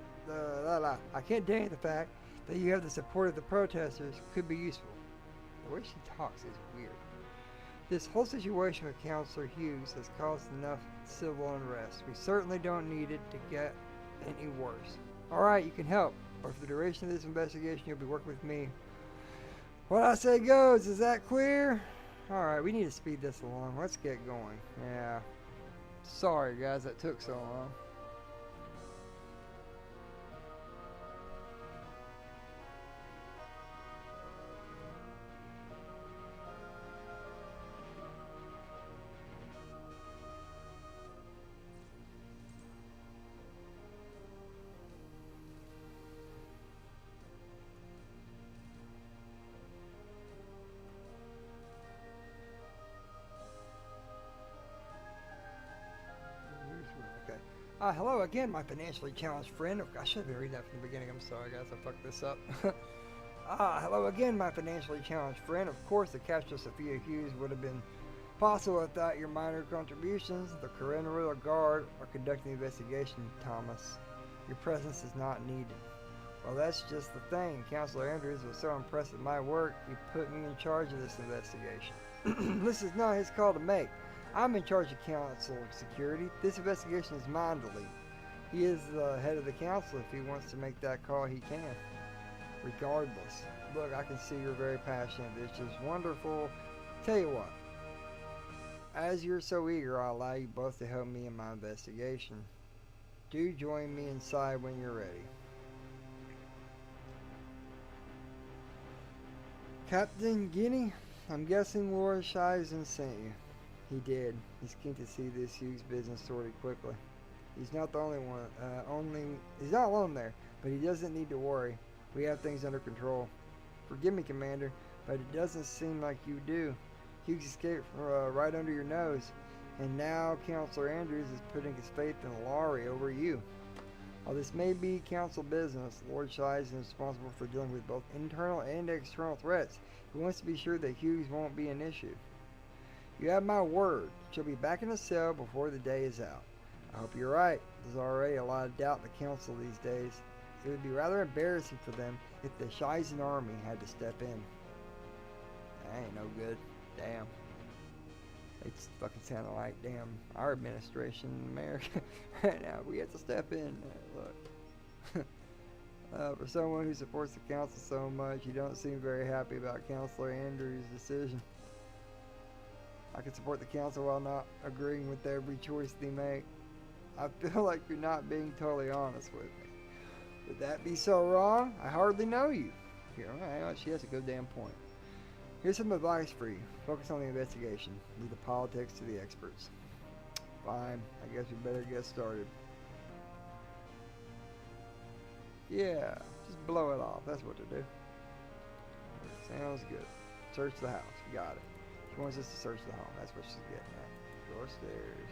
Speaker 1: deny the fact that you have the support of the protesters could be useful. The way she talks is weird. This whole situation with Counselor Hughes has caused enough civil unrest. We certainly don't need it to get any worse. Alright, you can help, but for the duration of this investigation, you'll be working with me. What I say goes, is that clear? Alright, we need to speed this along. Let's get going. Yeah. Sorry guys, that took so long. Hello again, my financially challenged friend. I should have been reading that from the beginning. I'm sorry, guys. I fucked this up. Hello again, my financially challenged friend. Of course, the capture of Sophia Hughes would have been possible without your minor contributions. The Coronel Guard are conducting the investigation, Thomas. Your presence is not needed. Well, that's just the thing. Counselor Andrews was so impressed with my work, he put me in charge of this investigation. This is not his call to make. I'm in charge of council security. This investigation is mine to lead. He is the head of the council. If he wants to make that call, he can. Regardless. Look, I can see you're very passionate. It's just wonderful. Tell you what. As you're so eager, I'll allow you both to help me in my investigation. Do join me inside when you're ready. Captain Guinea, I'm guessing Lord Shizen sent you. He did. He's keen to see this Hughes business sorted quickly. He's not the only one. He's not alone there, but he doesn't need to worry. We have things under control. Forgive me, Commander, but it doesn't seem like you do. Hughes escaped from right under your nose, and now Counselor Andrews is putting his faith in Laurie over you. While this may be council business, Lord Shizen is responsible for dealing with both internal and external threats. He wants to be sure that Hughes won't be an issue. You have my word. She'll be back in the cell before the day is out. I hope you're right. There's already a lot of doubt in the council these days. It would be rather embarrassing for them if the Shizen army had to step in. That ain't no good. Damn. It's fucking sounding like damn our administration in America right now. We have to step in. Look. For someone who supports the council so much, you don't seem very happy about Counselor Andrews' decision. I can support the council while not agreeing with every choice they make. I feel like you're not being totally honest with me. Would that be so wrong? I hardly know you. Here, hang on, she has a good damn point. Here's some advice for you. Focus on the investigation. Leave the politics to the experts. Fine, I guess we better get started. Yeah, just blow it off. That's what to do. Sounds good. Search the house. Got it. She wants us to search the home. That's what she's getting at. Go upstairs.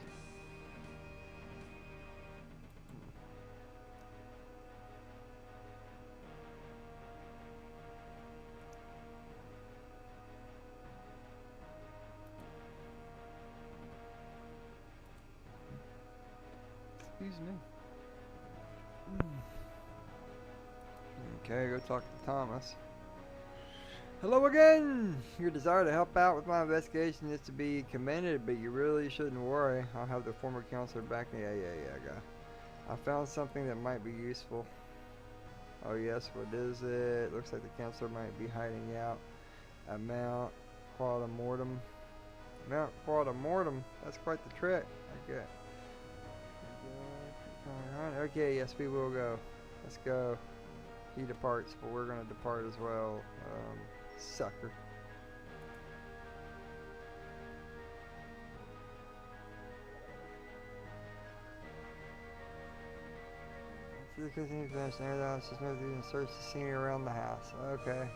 Speaker 1: Excuse me. Okay, go talk to Thomas. Hello again! Your desire to help out with my investigation is to be commended, but you really shouldn't worry. I'll have the former counselor back. Yeah, guy. I found something that might be useful. Oh yes, what is it? Looks like the counselor might be hiding out at Mount Quatamortem. Mount Quatamortem? That's quite the trek. Okay. Okay, yes, we will go. Let's go. He departs, but we're going to depart as well. Sucker. To the continued finish, and everything else, just move through and search the scenery around the house. Okay.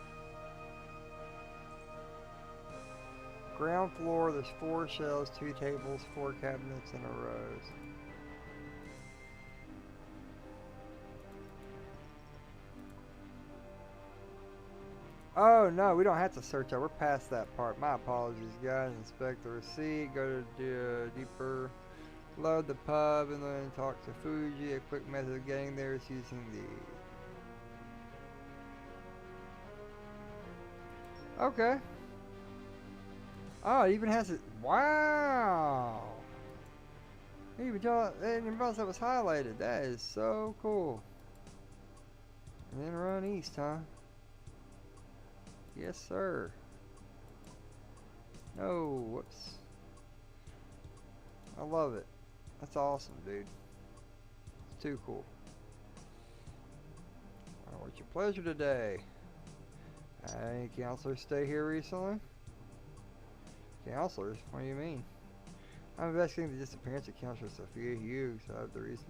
Speaker 1: Ground floor, there's 4 shelves, 2 tables, 4 cabinets, and a rows. Oh no, we don't have to search that. We're past that part. My apologies, guys. Inspect the receipt. Go to deeper. Load the pub and then talk to Fuji. A quick method of getting there is using the. Okay. Oh, it even has it. Wow. You even tell it didn't realize that was highlighted. That is so cool. And then run east, huh? Yes, sir. No, whoops. I love it. That's awesome, dude. It's too cool. What's your pleasure today? Any counselors stay here recently? Counselors? What do you mean? I'm investigating the disappearance of Counselor Sophia Hughes.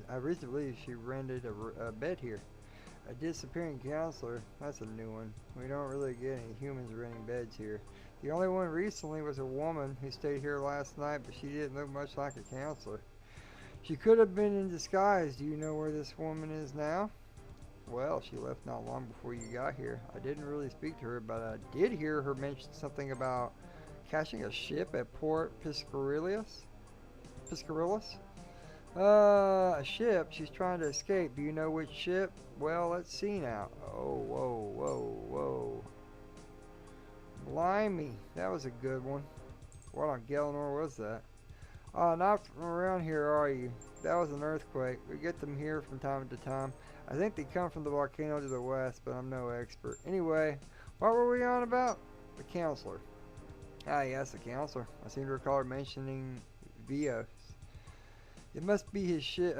Speaker 1: I recently believe she rented a bed here. A disappearing counselor? That's a new one. We don't really get any humans renting beds here. The only one recently was a woman who stayed here last night, but she didn't look much like a counselor. She could have been in disguise. Do you know where this woman is now? Well, she left not long before you got here. I didn't really speak to her, but I did hear her mention something about catching a ship at Port Piscarillas? A ship? She's trying to escape. Do you know which ship? Well, let's see now. Oh, whoa, whoa, whoa. Blimey, that was a good one. What on Galenor was that? Not from around here, are you? That was an earthquake. We get them here from time to time. I think they come from the volcano to the west, but I'm no expert. Anyway, what were we on about? The counselor. Ah, yes, the counselor. I seem to recall her mentioning Vios. It must be his ship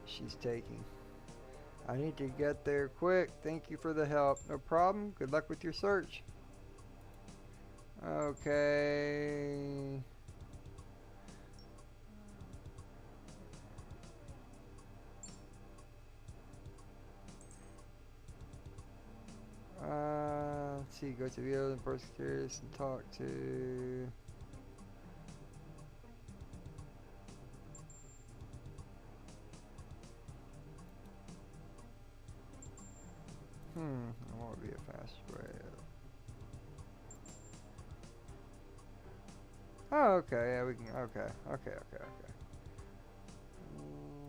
Speaker 1: she's taking. I need to get there quick. Thank you for the help. No problem. Good luck with your search. Okay. Let's see. Go to the other prosecutors and talk to. What would be a fast way? Oh, okay. Yeah, we can. Okay.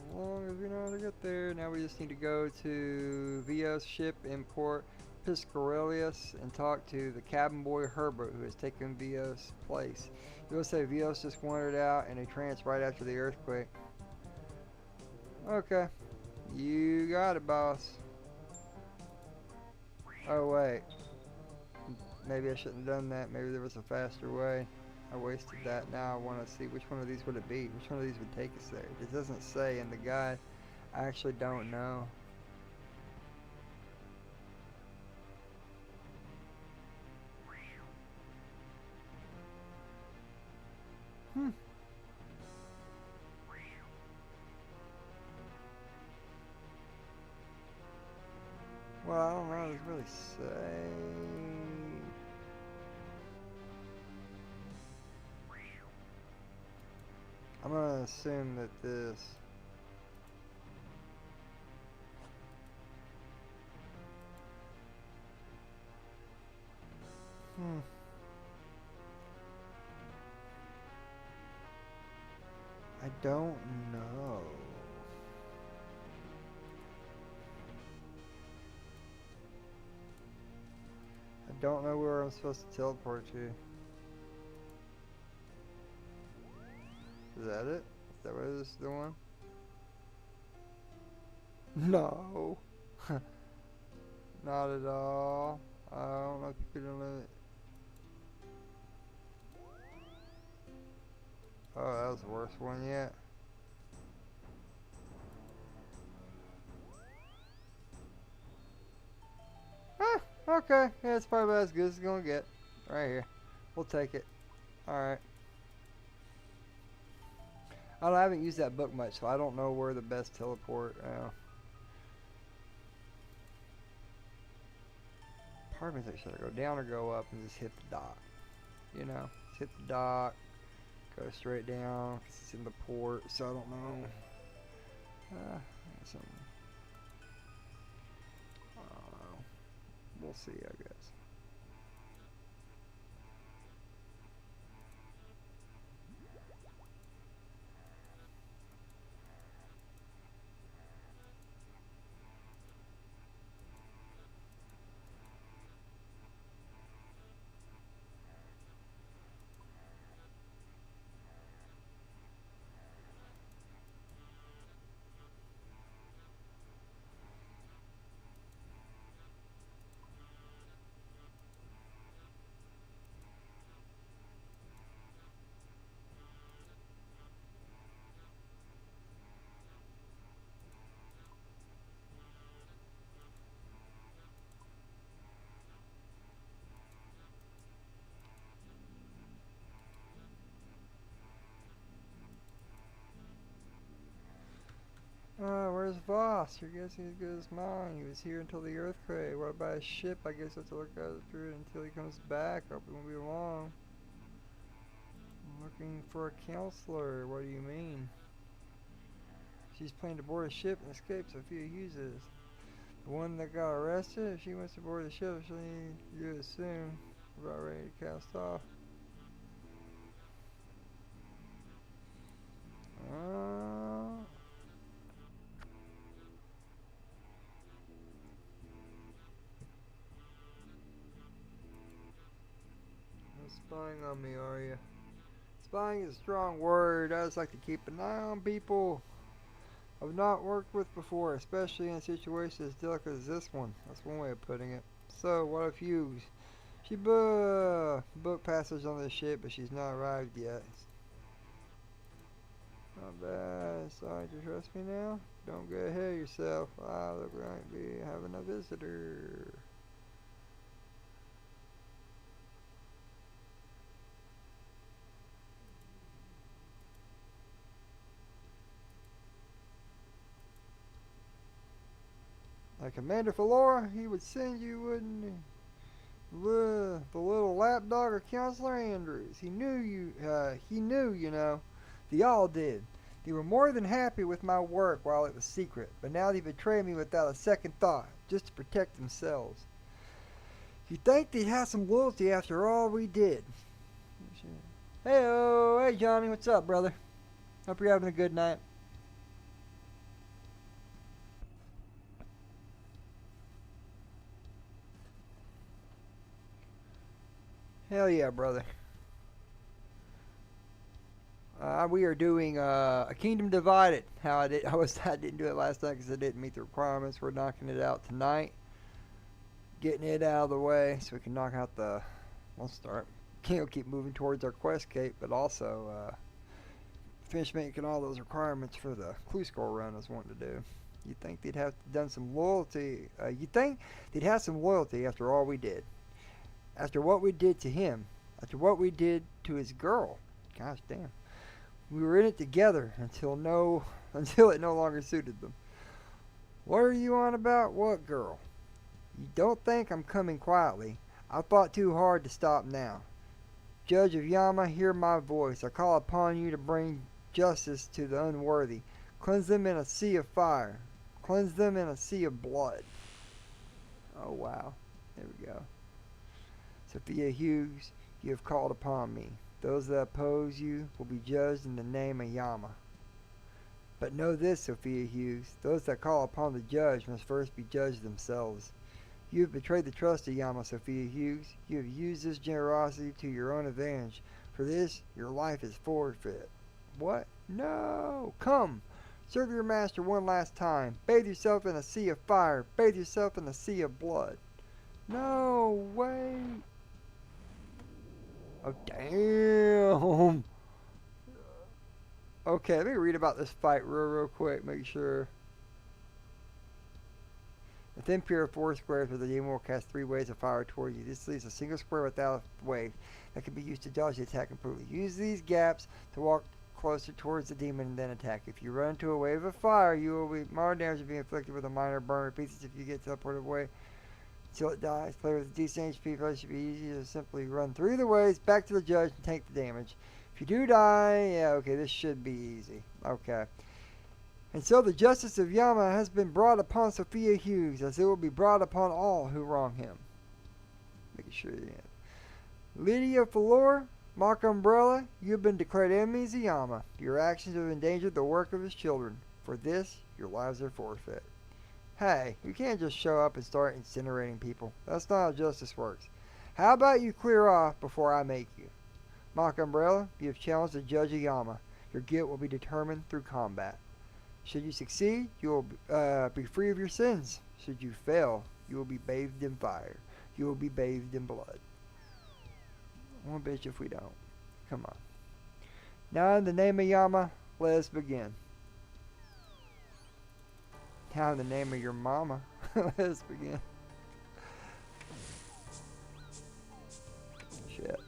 Speaker 1: As long as we know how to get there. Now we just need to go to Vios ship in Port Piscarillas and talk to the cabin boy Herbert, who has taken Vios' place. He will say Vios just wandered out in a trance right after the earthquake. Okay. You got it, boss. Oh, wait. Maybe I shouldn't have done that. Maybe there was a faster way. I wasted that. Now I want to see which one of these would it be. Which one of these would take us there? It doesn't say in the guide. I actually don't know. Well, I don't know what to really say. I'm gonna assume that this. I don't know. I don't know where I'm supposed to teleport to. Is that it? Is that what this is the one? No. Not at all. I don't know if you could limit. Oh, that was the worst one yet. Okay. Yeah, it's probably about as good as it's gonna get. Right here. We'll take it. Alright. I haven't used that book much, so I don't know where the best teleport. Part of me thinks, should I go down or go up and just hit the dock? You know, just hit the dock, go straight down, 'cause it's in the port, so I don't know. We'll see, I guess. lost. Your guess is as good as mine. He was here until the earthquake. What about his ship? I guess I have to look out through it until he comes back. Hope it won't be long. I'm looking for a counselor. What do you mean? She's planning to board a ship and escape, Sophia Hughes is. The one that got arrested? If she wants to board the ship, she'll need to do it soon. We're about ready to cast off. No spying on me, are you? Spying is a strong word. I just like to keep an eye on people I've not worked with before, especially in situations as delicate as this one. That's one way of putting it. So, what if she booked passage on this ship, but she's not arrived yet. Not bad. Sorry to trust me now. Don't get ahead of yourself. I look like we having a visitor. Like Commander Falora, he would send you, wouldn't he? The little lapdog or Counselor Andrews. He knew, you know. They all did. They were more than happy with my work while it was secret, but now they betrayed me without a second thought, just to protect themselves. You'd think they'd have some loyalty after all we did. Hey Johnny, what's up, brother? Hope you're having a good night. Hell yeah, brother. We are doing a Kingdom Divided. I didn't do it last night because I didn't meet the requirements. We're knocking it out tonight, getting it out of the way so we can knock out the. We'll start. Can't keep moving towards our quest cape, but also finish making all those requirements for the clue score run I was wanting to do. You'd think they'd have done some loyalty. You'd think they'd have some loyalty after all we did, after what we did to him, after what we did to his girl. Gosh damn. We were in it together until it no longer suited them. What are you on about? What girl? You don't think I'm coming quietly. I fought too hard to stop now. Judge of Yama, hear my voice. I call upon you to bring justice to the unworthy. Cleanse them in a sea of fire. Cleanse them in a sea of blood. Oh wow. There we go. Sophia Hughes, you have called upon me. Those that oppose you will be judged in the name of Yama. But know this, Sophia Hughes, those that call upon the judge must first be judged themselves. You have betrayed the trust of Yama, Sophia Hughes. You have used this generosity to your own advantage. For this, your life is forfeit. What? No! Come! Serve your master one last time. Bathe yourself in a sea of fire. Bathe yourself in a sea of blood. No! Wait! Oh, damn. Okay, let me read about this fight real quick, make sure. Within pure 4 squares where the demon will cast 3 waves of fire toward you. This leaves a single square without a wave that can be used to dodge the attack completely. Use these gaps to walk closer towards the demon and then attack. If you run into a wave of fire, you will be more damage will be inflicted with a minor burn. Repeats if you get teleported away until it dies. Player with a decent HP probably should be easy to simply run through the waves, back to the judge, and take the damage. If you do die, yeah, okay, this should be easy. Okay. And so the justice of Yama has been brought upon Sophia Hughes, as it will be brought upon all who wrong him. Making sure you Lydia Falor, Mock Umbrella, you have been declared enemies of Yama. Your actions have endangered the work of his children. For this, your lives are forfeit. Hey, you can't just show up and start incinerating people. That's not how justice works. How about you clear off before I make you? Mock Umbrella, you have challenged the judge of Yama. Your guilt will be determined through combat. Should you succeed, you will be free of your sins. Should you fail, you will be bathed in fire. You will be bathed in blood. One bitch if we don't. Come on. Now in the name of Yama, let us begin. Now in the name of your mama, let us begin. Shit.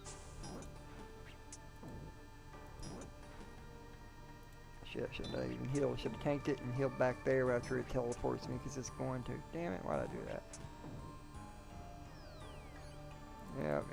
Speaker 1: Shit, shouldn't have even healed. Should have tanked it and healed back there after it teleports me because it's going to. Damn it, why'd I do that? Yep.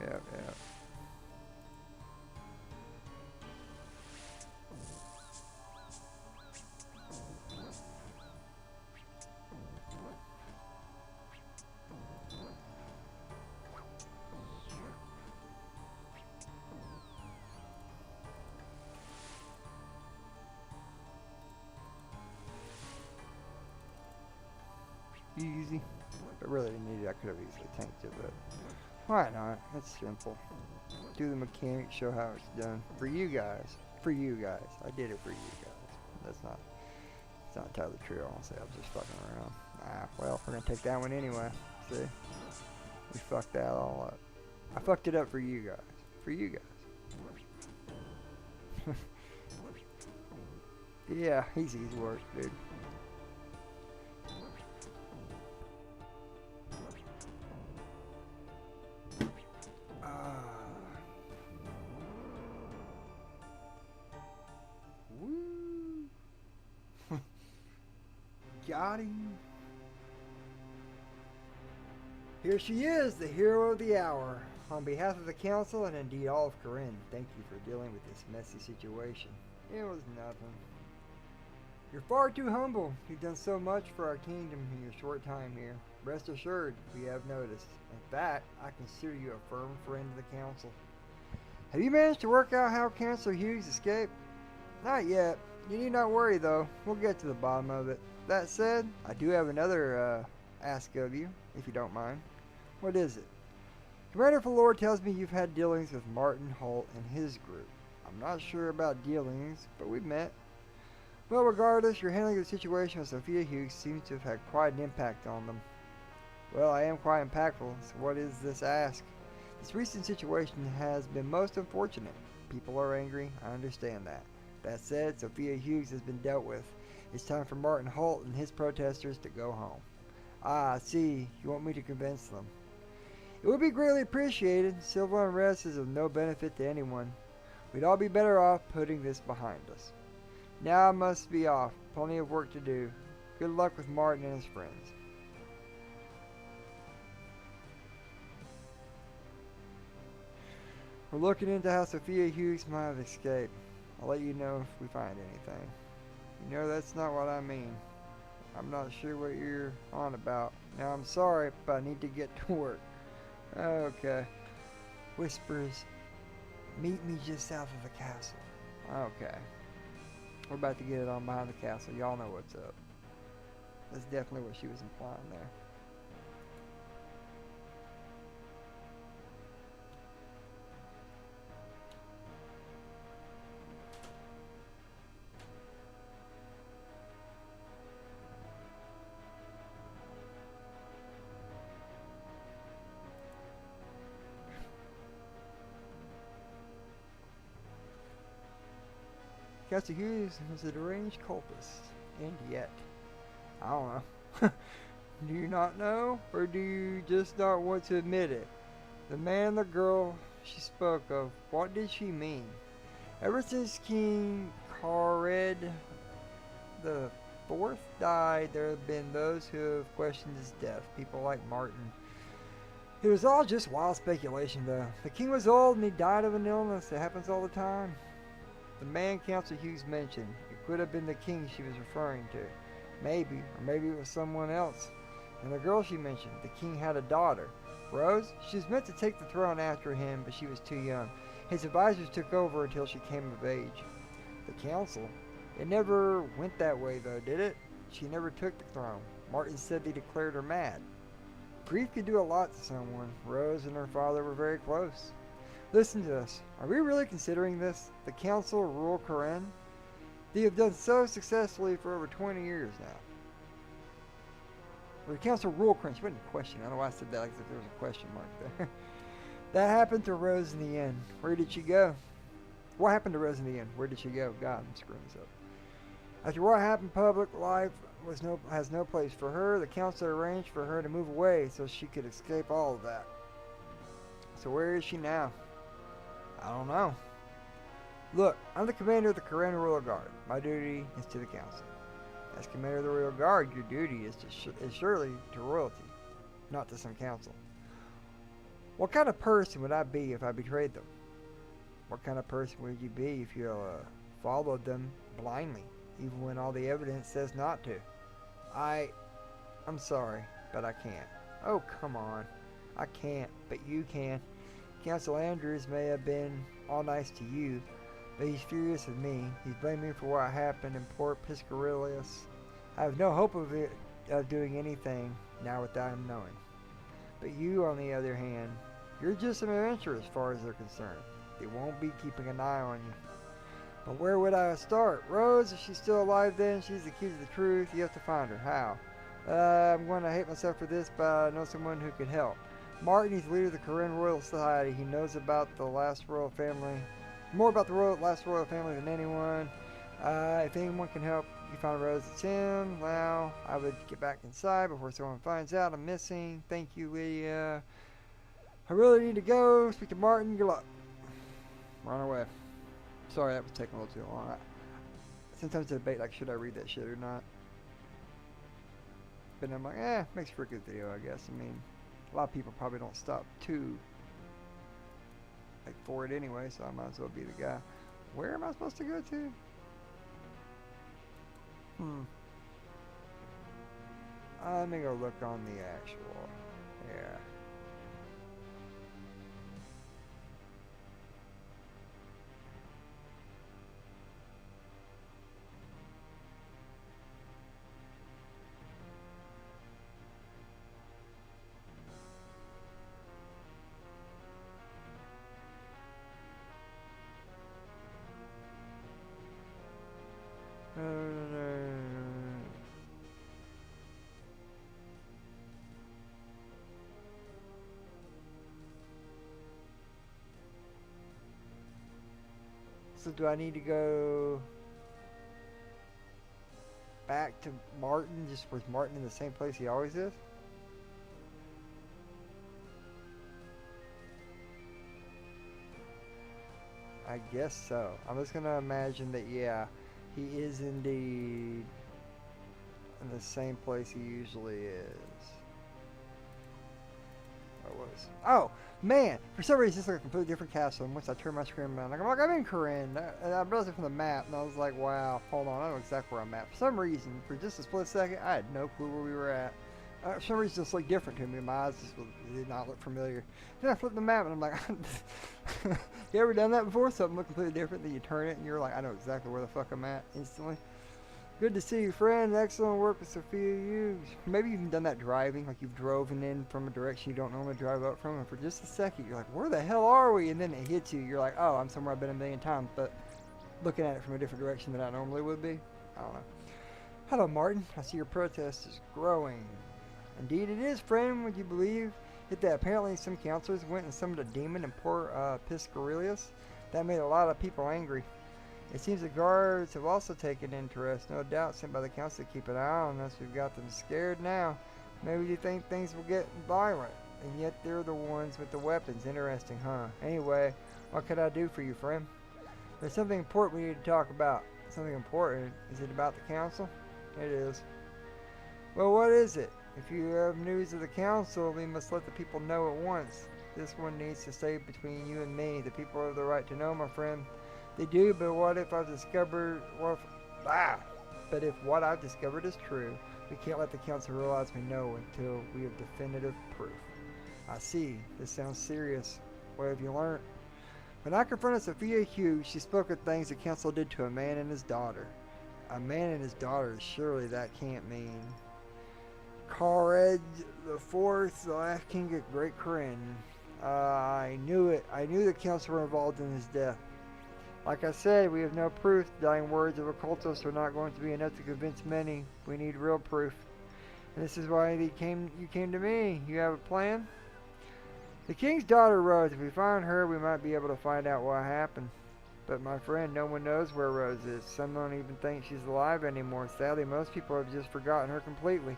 Speaker 1: Easy. But really didn't need it. I could have easily tanked it, but why not? It's simple. Do the mechanics, show how it's done. For you guys. For you guys. I did it for you guys. It's not entirely true, honestly. I was just fucking around. Well, we're gonna take that one anyway. See? We fucked that all up. I fucked it up for you guys. For you guys. Yeah, he's easy work, dude. Woo! Got him. Here she is, the hero of the hour. On behalf of the council and indeed all of Corinne, thank you for dealing with this messy situation. It was nothing. You're far too humble. You've done so much for our kingdom in your short time here. Rest assured, we have noticed. In fact, I consider you a firm friend of the council. Have you managed to work out how Councilor Hughes escaped? Not yet. You need not worry though. We'll get to the bottom of it. That said, I do have another ask of you, if you don't mind. What is it? Commander Falor tells me you've had dealings with Martin Holt and his group. I'm not sure about dealings, but we've met. Well, regardless, your handling of the situation with Sophia Hughes seems to have had quite an impact on them. Well, I am quite impactful, so what is this ask? This recent situation has been most unfortunate. People are angry, I understand that. That said, Sophia Hughes has been dealt with. It's time for Martin Holt and his protesters to go home. Ah, I see. You want me to convince them. It would be greatly appreciated. Civil unrest is of no benefit to anyone. We'd all be better off putting this behind us. Now I must be off. Plenty of work to do. Good luck with Martin and his friends. We're looking into how Sophia Hughes might have escaped. I'll let you know if we find anything. You know that's not what I mean. I'm not sure what you're on about. Now I'm sorry, but I need to get to work. Okay. Whispers. Meet me just south of the castle. Okay. We're about to get it on behind the castle. Y'all know what's up. That's definitely what she was implying there. Councilor Hughes was a deranged cultist, and yet, I don't know. Do you not know, or do you just not want to admit it? The man and the girl she spoke of, what did she mean? Ever since King Kared the Fourth died, there have been those who have questioned his death, people like Martin. It was all just wild speculation, though. The king was old and he died of an illness. It happens all the time. The man Councilor Hughes mentioned, it could have been the king she was referring to. Maybe, or maybe it was someone else. And the girl she mentioned, the king had a daughter. Rose, she was meant to take the throne after him, but she was too young. His advisors took over until she came of age. The council, it never went that way though, did it? She never took the throne. Martin said they declared her mad. Grief could do a lot to someone. Rose and her father were very close. Listen to us. Are we really considering this? The council rule Corinne? They have done so successfully for over 20 years now. Or the council rule Corinne. She wasn't a question. I don't know why I said that like if there was a question mark there. That happened to Rose in the end. Where did she go? What happened to Rose in the end? Where did she go? God, I'm screwing this up. After what happened, public life has no place for her. The council arranged for her to move away so she could escape all of that. So where is she now? I don't know. Look, I'm the commander of the Koran Royal Guard. My duty is to the council. As commander of the Royal Guard, your duty is surely to royalty, not to some council. What kind of person would I be if I betrayed them? What kind of person would you be if you followed them blindly, even when all the evidence says not to? I'm sorry, but I can't. Oh, come on. I can't, but you can. Council Andrews may have been all nice to you, but he's furious with me. He's blaming me for what happened in Port Piscarius. I have no hope of doing anything now without him knowing. But you, on the other hand, you're just an adventurer as far as they're concerned. They won't be keeping an eye on you. But where would I start? Rose, if she's still alive then, she's the key to the truth. You have to find her. How? I'm going to hate myself for this, but I know someone who could help. Martin, he's the leader of the Korean Royal Society. He knows about the last royal family, more about the last royal family than anyone. If anyone can help you find Rose, it's him. Well, I would get back inside before someone finds out I'm missing. Thank you, Lydia. I really need to go. Speak to Martin. Good luck. Run away. Sorry, that was taking a little too long. Sometimes I debate, like, should I read that shit or not? But I'm like, makes for a good video, I guess. I mean, a lot of people probably don't stop for it anyway, so I might as well be the guy. Where am I supposed to go to? Let me go look on the actual. Yeah. So do I need to go back to Martin? Just was Martin in the same place he always is? I guess so. I'm just gonna imagine that, yeah, he is indeed in the same place he usually is. Oh, man! For some reason, it's like a completely different castle. And once I turned my screen around, I'm in Corinne. And I realized it from the map, and I was like, wow, hold on, I know exactly where I'm at. For some reason, for just a split second, I had no clue where we were at. For some reason, it's looked different to me. My eyes just did not look familiar. Then I flipped the map, and I'm like, you ever done that before? Something looked completely different, then you turn it, and you're like, I know exactly where the fuck I'm at instantly. Good to see you, friend. Excellent work with Sophia Hughes. Maybe you've done that driving, like you've driven in from a direction you don't normally drive up from, and for just a second, you're like, where the hell are we? And then it hits you. You're like, oh, I'm somewhere I've been a million times, but looking at it from a different direction than I normally would be. I don't know. Hello, Martin. I see your protest is growing. Indeed it is, friend. Would you believe it that apparently some counselors went and summoned a demon in poor Piscarius? That made a lot of people angry. It seems the guards have also taken interest, no doubt sent by the council to keep an eye on us. We've got them scared now. Maybe you think things will get violent, and yet they're the ones with the weapons. Interesting, huh? Anyway, what could I do for you, friend? There's something important we need to talk about. Something important? Is it about the council? It is. Well, what is it? If you have news of the council, we must let the people know at once. This one needs to stay between you and me. The people have the right to know, my friend. They do, but what if I've discovered... But if what I've discovered is true, we can't let the council realize we know until we have definitive proof. I see. This sounds serious. What have you learned? When I confronted Sophia Hughes, she spoke of things the council did to a man and his daughter. A man and his daughter, surely that can't mean... Khared IV, the last king of Great Corinne. I knew it. I knew the council were involved in his death. Like I said, we have no proof. The dying words of occultists are not going to be enough to convince many. We need real proof. And this is why you came to me. You have a plan? The king's daughter Rose. If we find her, we might be able to find out what happened. But my friend, no one knows where Rose is. Some don't even think she's alive anymore. Sadly, most people have just forgotten her completely.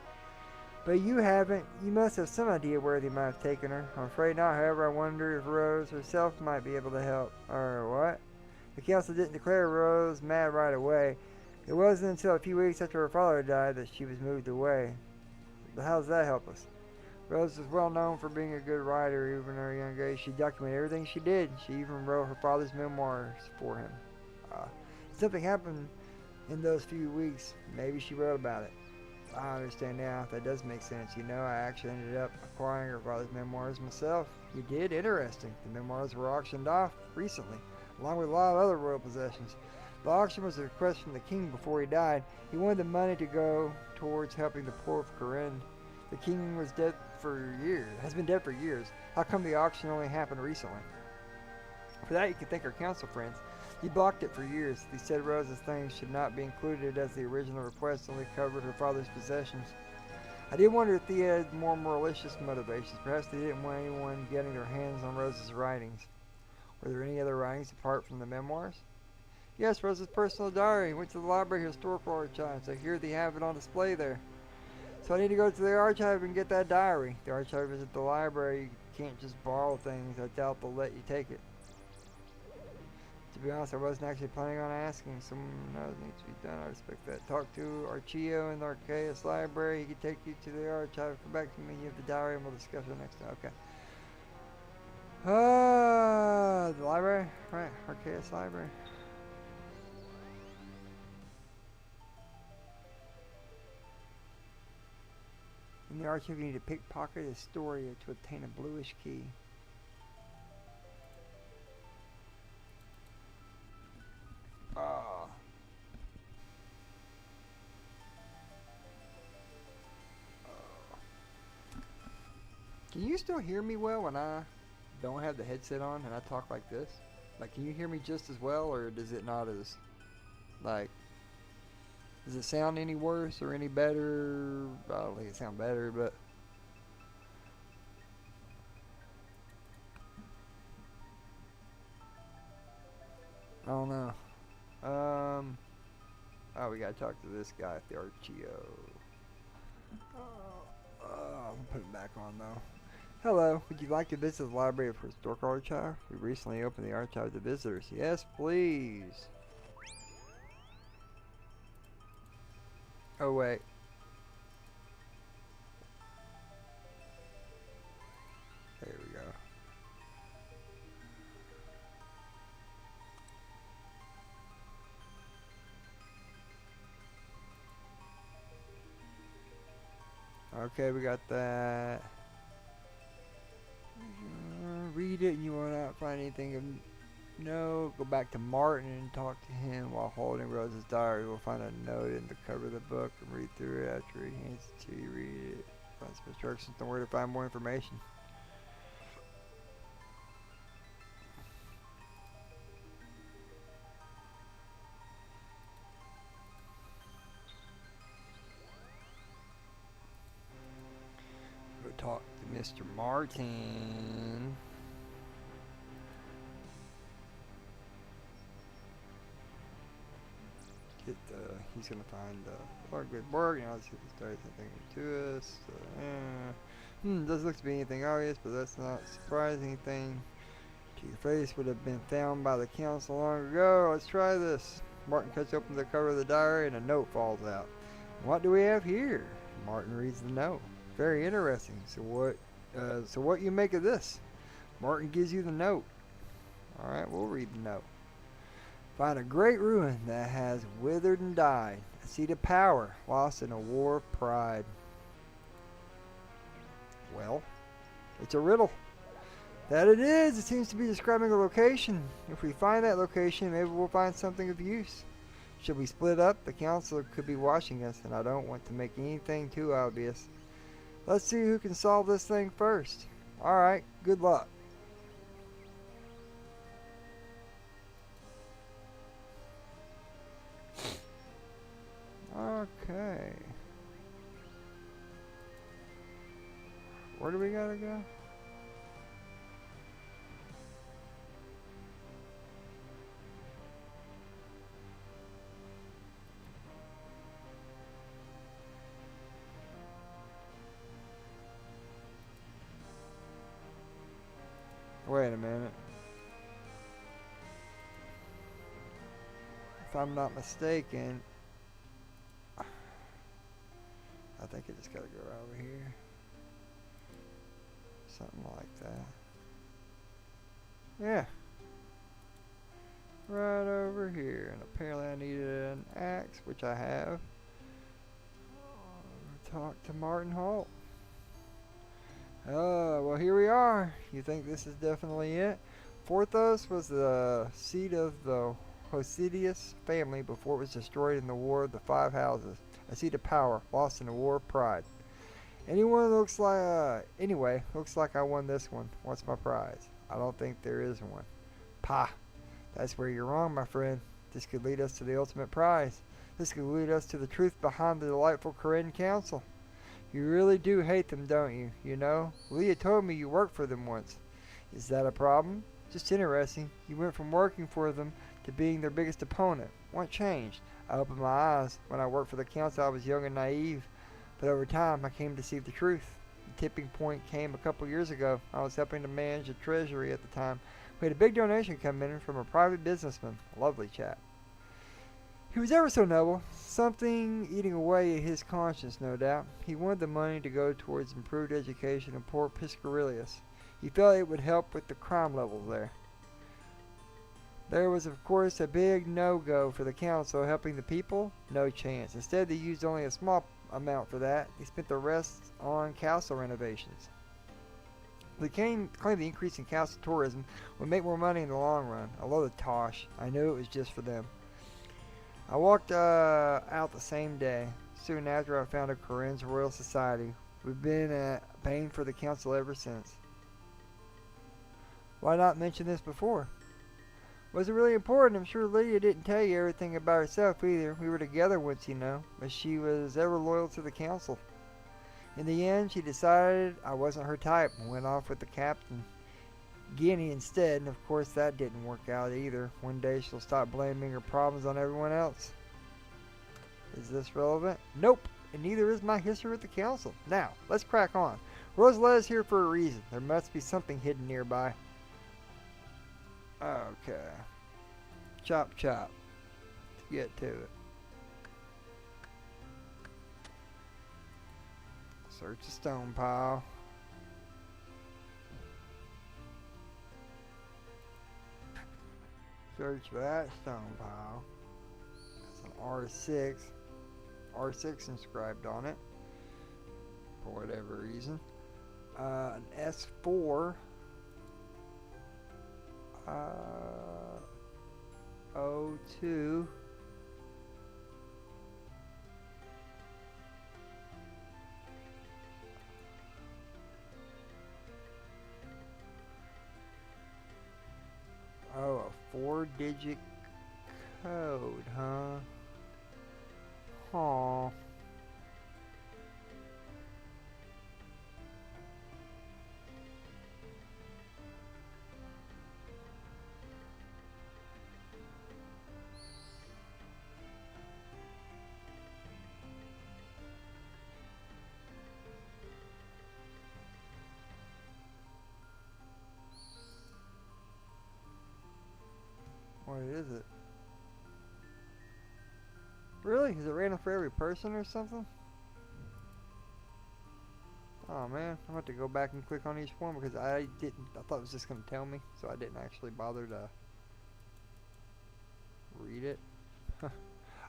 Speaker 1: But you haven't. You must have some idea where they might have taken her. I'm afraid not, however. I wonder if Rose herself might be able to help. Or what? The council didn't declare Rose mad right away. It wasn't until a few weeks after her father died that she was moved away. But how does that help us? Rose was well known for being a good writer even in her young age. She documented everything she did. She even wrote her father's memoirs for him. Something happened in those few weeks. Maybe she wrote about it. I understand now. That does make sense. You know, I actually ended up acquiring her father's memoirs myself. You did? Interesting. The memoirs were auctioned off recently, along with a lot of other royal possessions. The auction was a request from the king before he died. He wanted the money to go towards helping the poor of Corinne. The king was dead for years. Has been dead for years. How come the auction only happened recently? For that, you can thank our council friends. He blocked it for years. They said Rose's things should not be included as the original request only covered her father's possessions. I did wonder if they had more malicious motivations. Perhaps they didn't want anyone getting their hands on Rose's writings. Were there any other writings apart from the memoirs? Yes, Rose's personal diary. Went to the library historical archives. I hear they have it on display there. So I need to go to the archive and get that diary. The archive is at the library. You can't just borrow things. I doubt they'll let you take it. To be honest, I wasn't actually planning on asking. Someone knows needs to be done. I respect that. Talk to Arceuus in the arceuus library. He can take you to the archive. Come back to me. You have the diary, and we'll discuss it next time. Okay. The library? Right. Arceuus library. In the archive, you need to pickpocket Astoria to obtain a bluish key. Oh. Can you still hear me well when I don't have the headset on and I talk like this? Like, can you hear me just as well, or does it not as, like, does it sound any worse or any better? I don't think it sounds better, but I don't know. Oh, we gotta talk to this guy at the Arceuus. I'll put it back on though. Hello, would you like to visit the Library of Historical Archive? We recently opened the archive to visitors. Yes, please. Oh, wait. There we go. Okay, we got that. Read it and you will not find anything of no. Go back to Martin and talk to him while holding Rose's diary. We'll find a note in the cover of the book and read through it after he hands it to you. Read it. Find some instructions on where to find more information. Go talk to Mr. Martin. He's gonna find the good work, you know, let's see if he starts anything to us. Doesn't look to be anything obvious, but that's not surprising thing. Your face would have been found by the council long ago. Let's try this. Martin cuts open the cover of the diary and a note falls out. What do we have here? Martin reads the note. Very interesting. So what you make of this? Martin gives you the note. Alright, we'll read the note. Find a great ruin that has withered and died. A seat of power lost in a war of pride. Well, it's a riddle. That it is. It seems to be describing a location. If we find that location, maybe we'll find something of use. Should we split up? The council could be watching us, and I don't want to make anything too obvious. Let's see who can solve this thing first. Alright, good luck. Okay. Where do we gotta go? Wait a minute. if I'm not mistaken, I think I just gotta go right over here. Something like that. Yeah. Right over here. And apparently I needed an axe, which I have. Talk to Martin Holt. Well, here we are. You think this is definitely it? Porthos was the seat of the Hosidius family before it was destroyed in the War of the Five Houses. A seat of power, lost in the War of Pride. Anyway, looks like I won this one. What's my prize? I don't think there is one. Pah! That's where you're wrong, my friend. This could lead us to the ultimate prize. This could lead us to the truth behind the delightful Corinne Council. You really do hate them, don't you? You know? Leah told me you worked for them once. Is that a problem? Just interesting. You went from working for them to being their biggest opponent. What changed? I opened my eyes. When I worked for the council, I was young and naive. But over time, I came to see the truth. The tipping point came a couple years ago. I was helping to manage the treasury at the time. We had a big donation come in from a private businessman. A lovely chap. He was ever so noble. Something eating away at his conscience, no doubt. He wanted the money to go towards improved education of poor Piscarilius. He felt it would help with the crime levels there. There was, of course, a big no-go for the council helping the people. No chance. Instead, they used only a small amount for that. They spent the rest on castle renovations. They claimed the increase in castle tourism would make more money in the long run. A load of tosh. I knew it was just for them. I walked out the same day. Soon after, I founded Corinne's Royal Society. We've been paying for the council ever since. Why not mention this before? Was it really important? I'm sure Lydia didn't tell you everything about herself either. We were together once, you know, but she was ever loyal to the council. In the end, she decided I wasn't her type and went off with the captain. Guinea instead, and of course that didn't work out either. One day she'll stop blaming her problems on everyone else. Is this relevant? Nope, and neither is my history with the council. Now, let's crack on. Rosalie's here for a reason. There must be something hidden nearby. Okay. Chop chop. Let's get to it. Search the stone pile. Search for that stone pile. That's an R6. R6 inscribed on it. For whatever reason. An S4. O2. Oh, a 4-digit code, huh? Huh. What is it? Really? Is it random for every person or something? Oh man, I'm about to go back and click on each one because I thought it was just going to tell me, so I didn't actually bother to read it.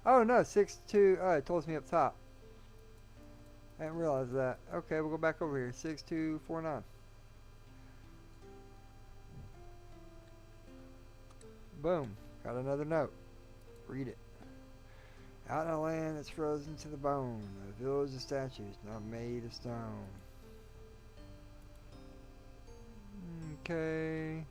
Speaker 1: Oh no, 6-2, oh, it tells me up top. I didn't realize that. Okay, we'll go back over here, 6249. Boom, got another note. Read it. Out in a land that's frozen to the bone, a village of statues not made of stone. Okay.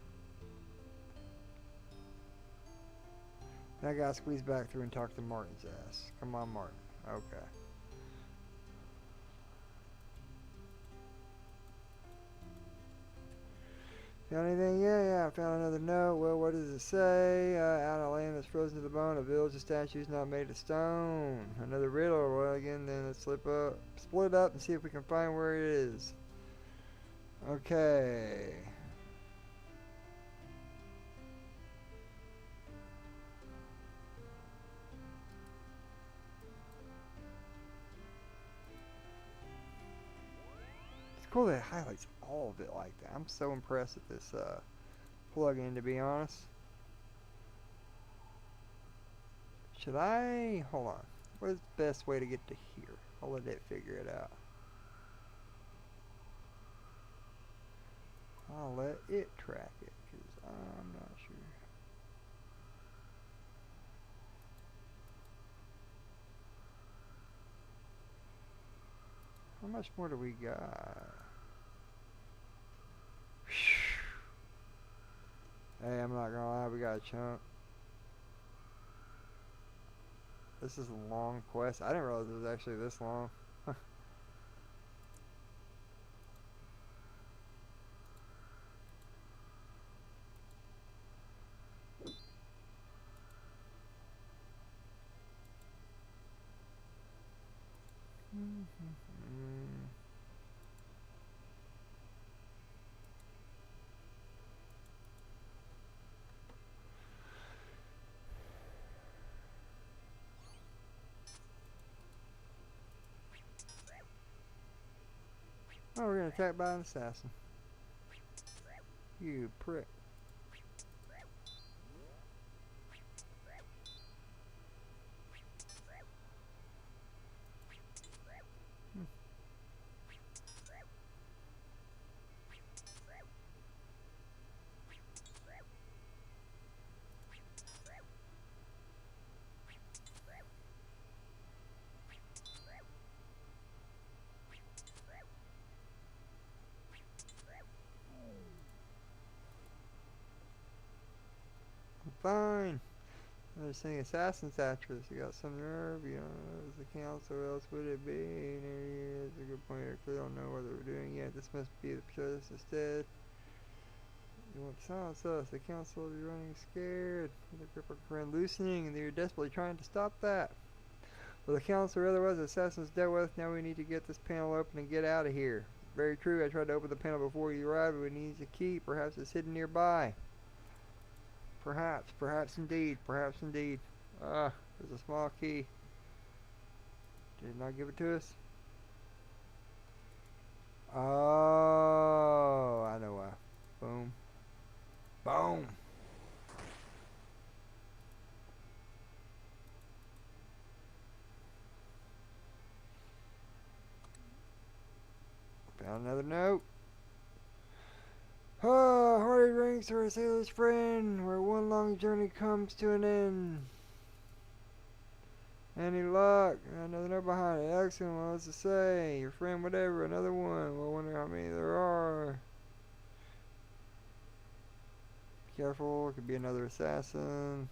Speaker 1: Now I gotta squeeze back through and talk to Martin's ass. Come on, Martin. Okay. Found anything? Yeah, I found another note. Well, what does it say? Out of land that's frozen to the bone, a village of statues not made of stone. Another riddle. Well, again, then let's split it up and see if we can find where it is. Okay. cool that it highlights all of it like that. I'm so impressed with this plugin, to be honest. Should I... hold on. What is the best way to get to here? I'll let it figure it out. I'll let it track it, because I'm not sure. How much more do we got? Hey, I'm not gonna lie, we got a chunk. This is a long quest. I didn't realize it was actually this long. Oh, we're gonna attack by an assassin. You prick. Fine. They're saying assassin's actress. You got some nerve. You know, as the council, who else would it be? That's a good point. I clearly don't know what we're doing yet. This must be the process instead. You want to silence us. The council is running scared. The grip of friend loosening, and they're desperately trying to stop that. Well, the council or otherwise, the assassin's dealt with. Now we need to get this panel open and get out of here. Very true. I tried to open the panel before you arrived, but we need a key. Perhaps it's hidden nearby. Perhaps indeed, there's a small key. Did it not give it to us? Oh, I know why. Boom. Boom! Found another note. Ah, hearty drinks for a sailor's friend, where one long journey comes to an end. Any luck? Another note behind it. Excellent, what else to say? Your friend, whatever, another one. Well, I wonder how many there are. Be careful, it could be another assassin.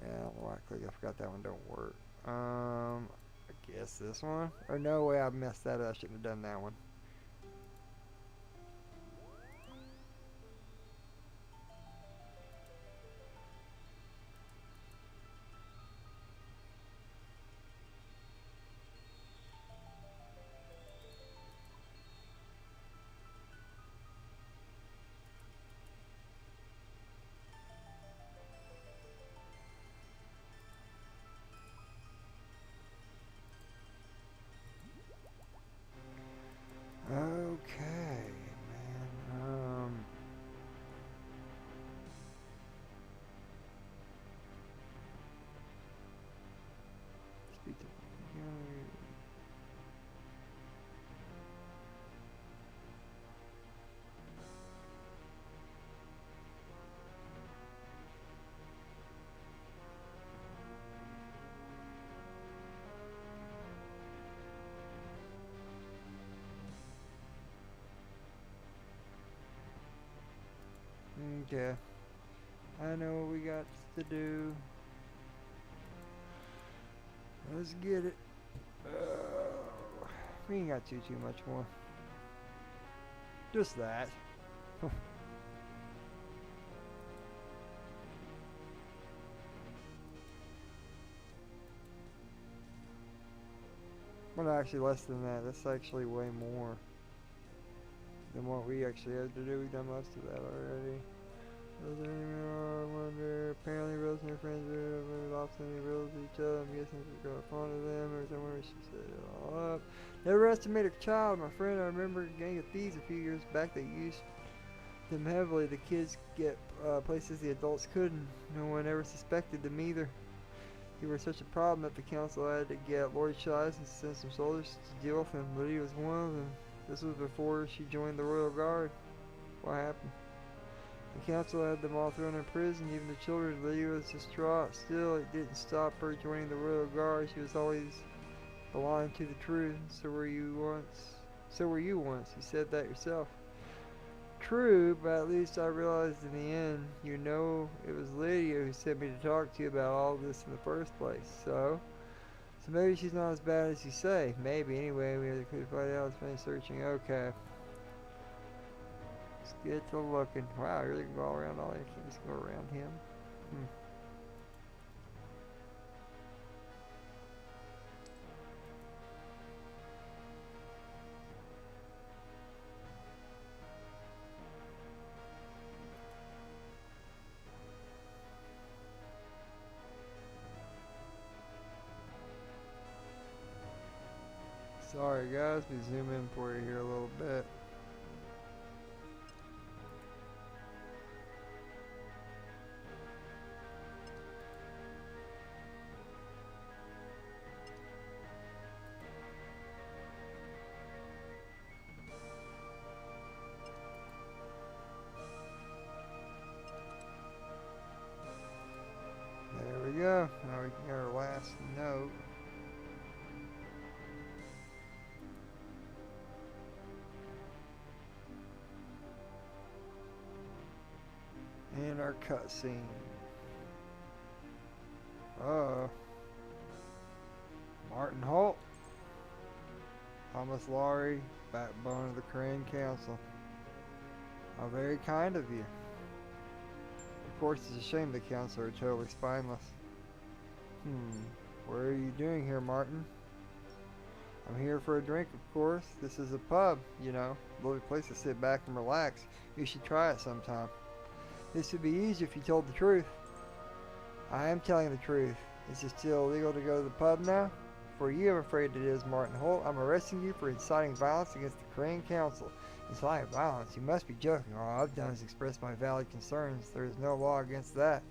Speaker 1: Yeah, right click, I forgot that one don't work. I guess this one? Or no way, I messed that up. I shouldn't have done that one. Okay, man. Speak to okay. I know what we got to do. Let's get it. We ain't got too much more. Just that. Well, actually less than that. That's actually way more than what we actually had to do. We've done most of that already. Was there any I wonder? Apparently, Rose and her friends were lost any riddles to each other. I'm guessing she got fond of them or somewhere she set it all up. Never estimated a child. My friend, I remember a gang of thieves a few years back that used them heavily. The kids get places the adults couldn't. No one ever suspected them either. They were such a problem that the council had to get Lord Shies and send some soldiers to deal with them. Lydia was one of them. This was before she joined the Royal Guard. What happened? The council had them all thrown in prison, even the children. Lydia was distraught. Still, it didn't stop her joining the Royal Guard. She was always belonging to the truth. So were you once. You said that yourself. True, but at least I realized in the end, you know, it was Lydia who sent me to talk to you about all this in the first place. So maybe she's not as bad as you say. Maybe. Anyway, we could find out. It's been searching. Okay. Let's get to looking. Wow, I really can go all around all that. I can't just go around him. Sorry guys, we zoom in for you here a little bit. There we go. Now we can get our last note. And our cutscene. Martin Holt, Thomas Laurie, backbone of the Korean Council. How very kind of you. Of course, it's a shame the Council are totally spineless. What are you doing here, Martin? I'm here for a drink, of course. This is a pub, you know. Lovely place to sit back and relax. You should try it sometime. This would be easy if you told the truth. I am telling the truth. Is it still illegal to go to the pub now? For you, I'm afraid it is, Martin Holt. I'm arresting you for inciting violence against the Korean Council. Inciting violence? You must be joking. All I've done is express my valid concerns. There is no law against that.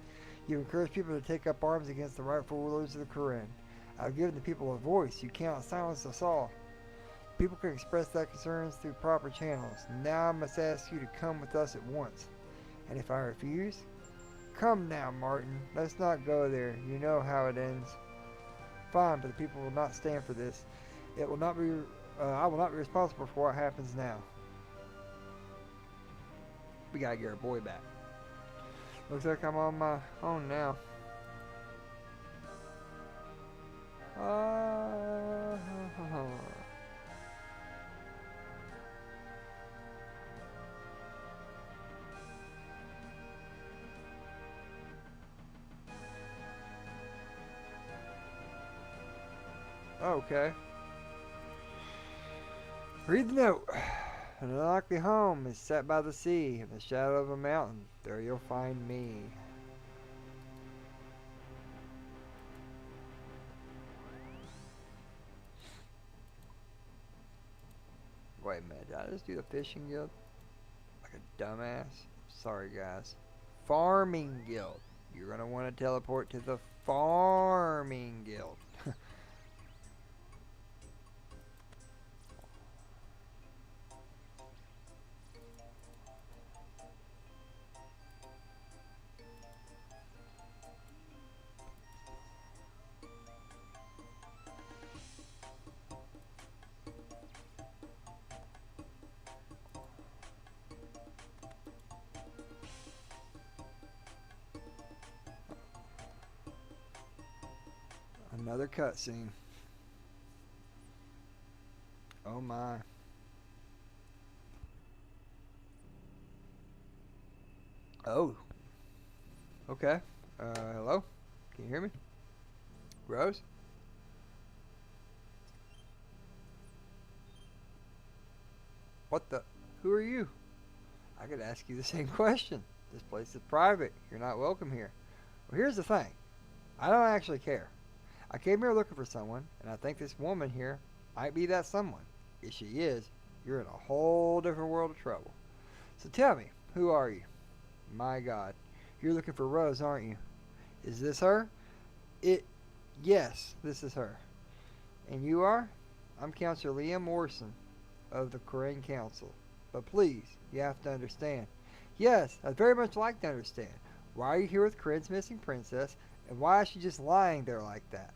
Speaker 1: You encourage people to take up arms against the rightful rulers of the Korean. I've given the people a voice. You cannot silence us all. People can express their concerns through proper channels. Now I must ask you to come with us at once. And if I refuse? Come now, Martin. Let's not go there. You know how it ends. Fine, but the people will not stand for this. It will not be. I will not be responsible for what happens now. We gotta get our boy back. Looks like I'm on my own now. Okay. Read the note. An unlikely home is set by the sea, in the shadow of a mountain. There you'll find me. Wait a minute, did I just do the fishing guild? Like a dumbass? Sorry guys. Farming guild. You're gonna want to teleport to the farming guild. Another cutscene. Oh my. Oh. Okay. Hello? Can you hear me? Rose? What the? Who are you? I could ask you the same question. This place is private. You're not welcome here. Well, here's the thing. I don't actually care. I came here looking for someone, and I think this woman here might be that someone. If she is, you're in a whole different world of trouble. So tell me, who are you? My God. You're looking for Rose, aren't you? Is this her? Yes, this is her. And you are? I'm Counselor Liam Morrison of the Korean Council. But please, you have to understand. Yes, I'd very much like to understand. Why are you here with Korean's missing princess, and why is she just lying there like that?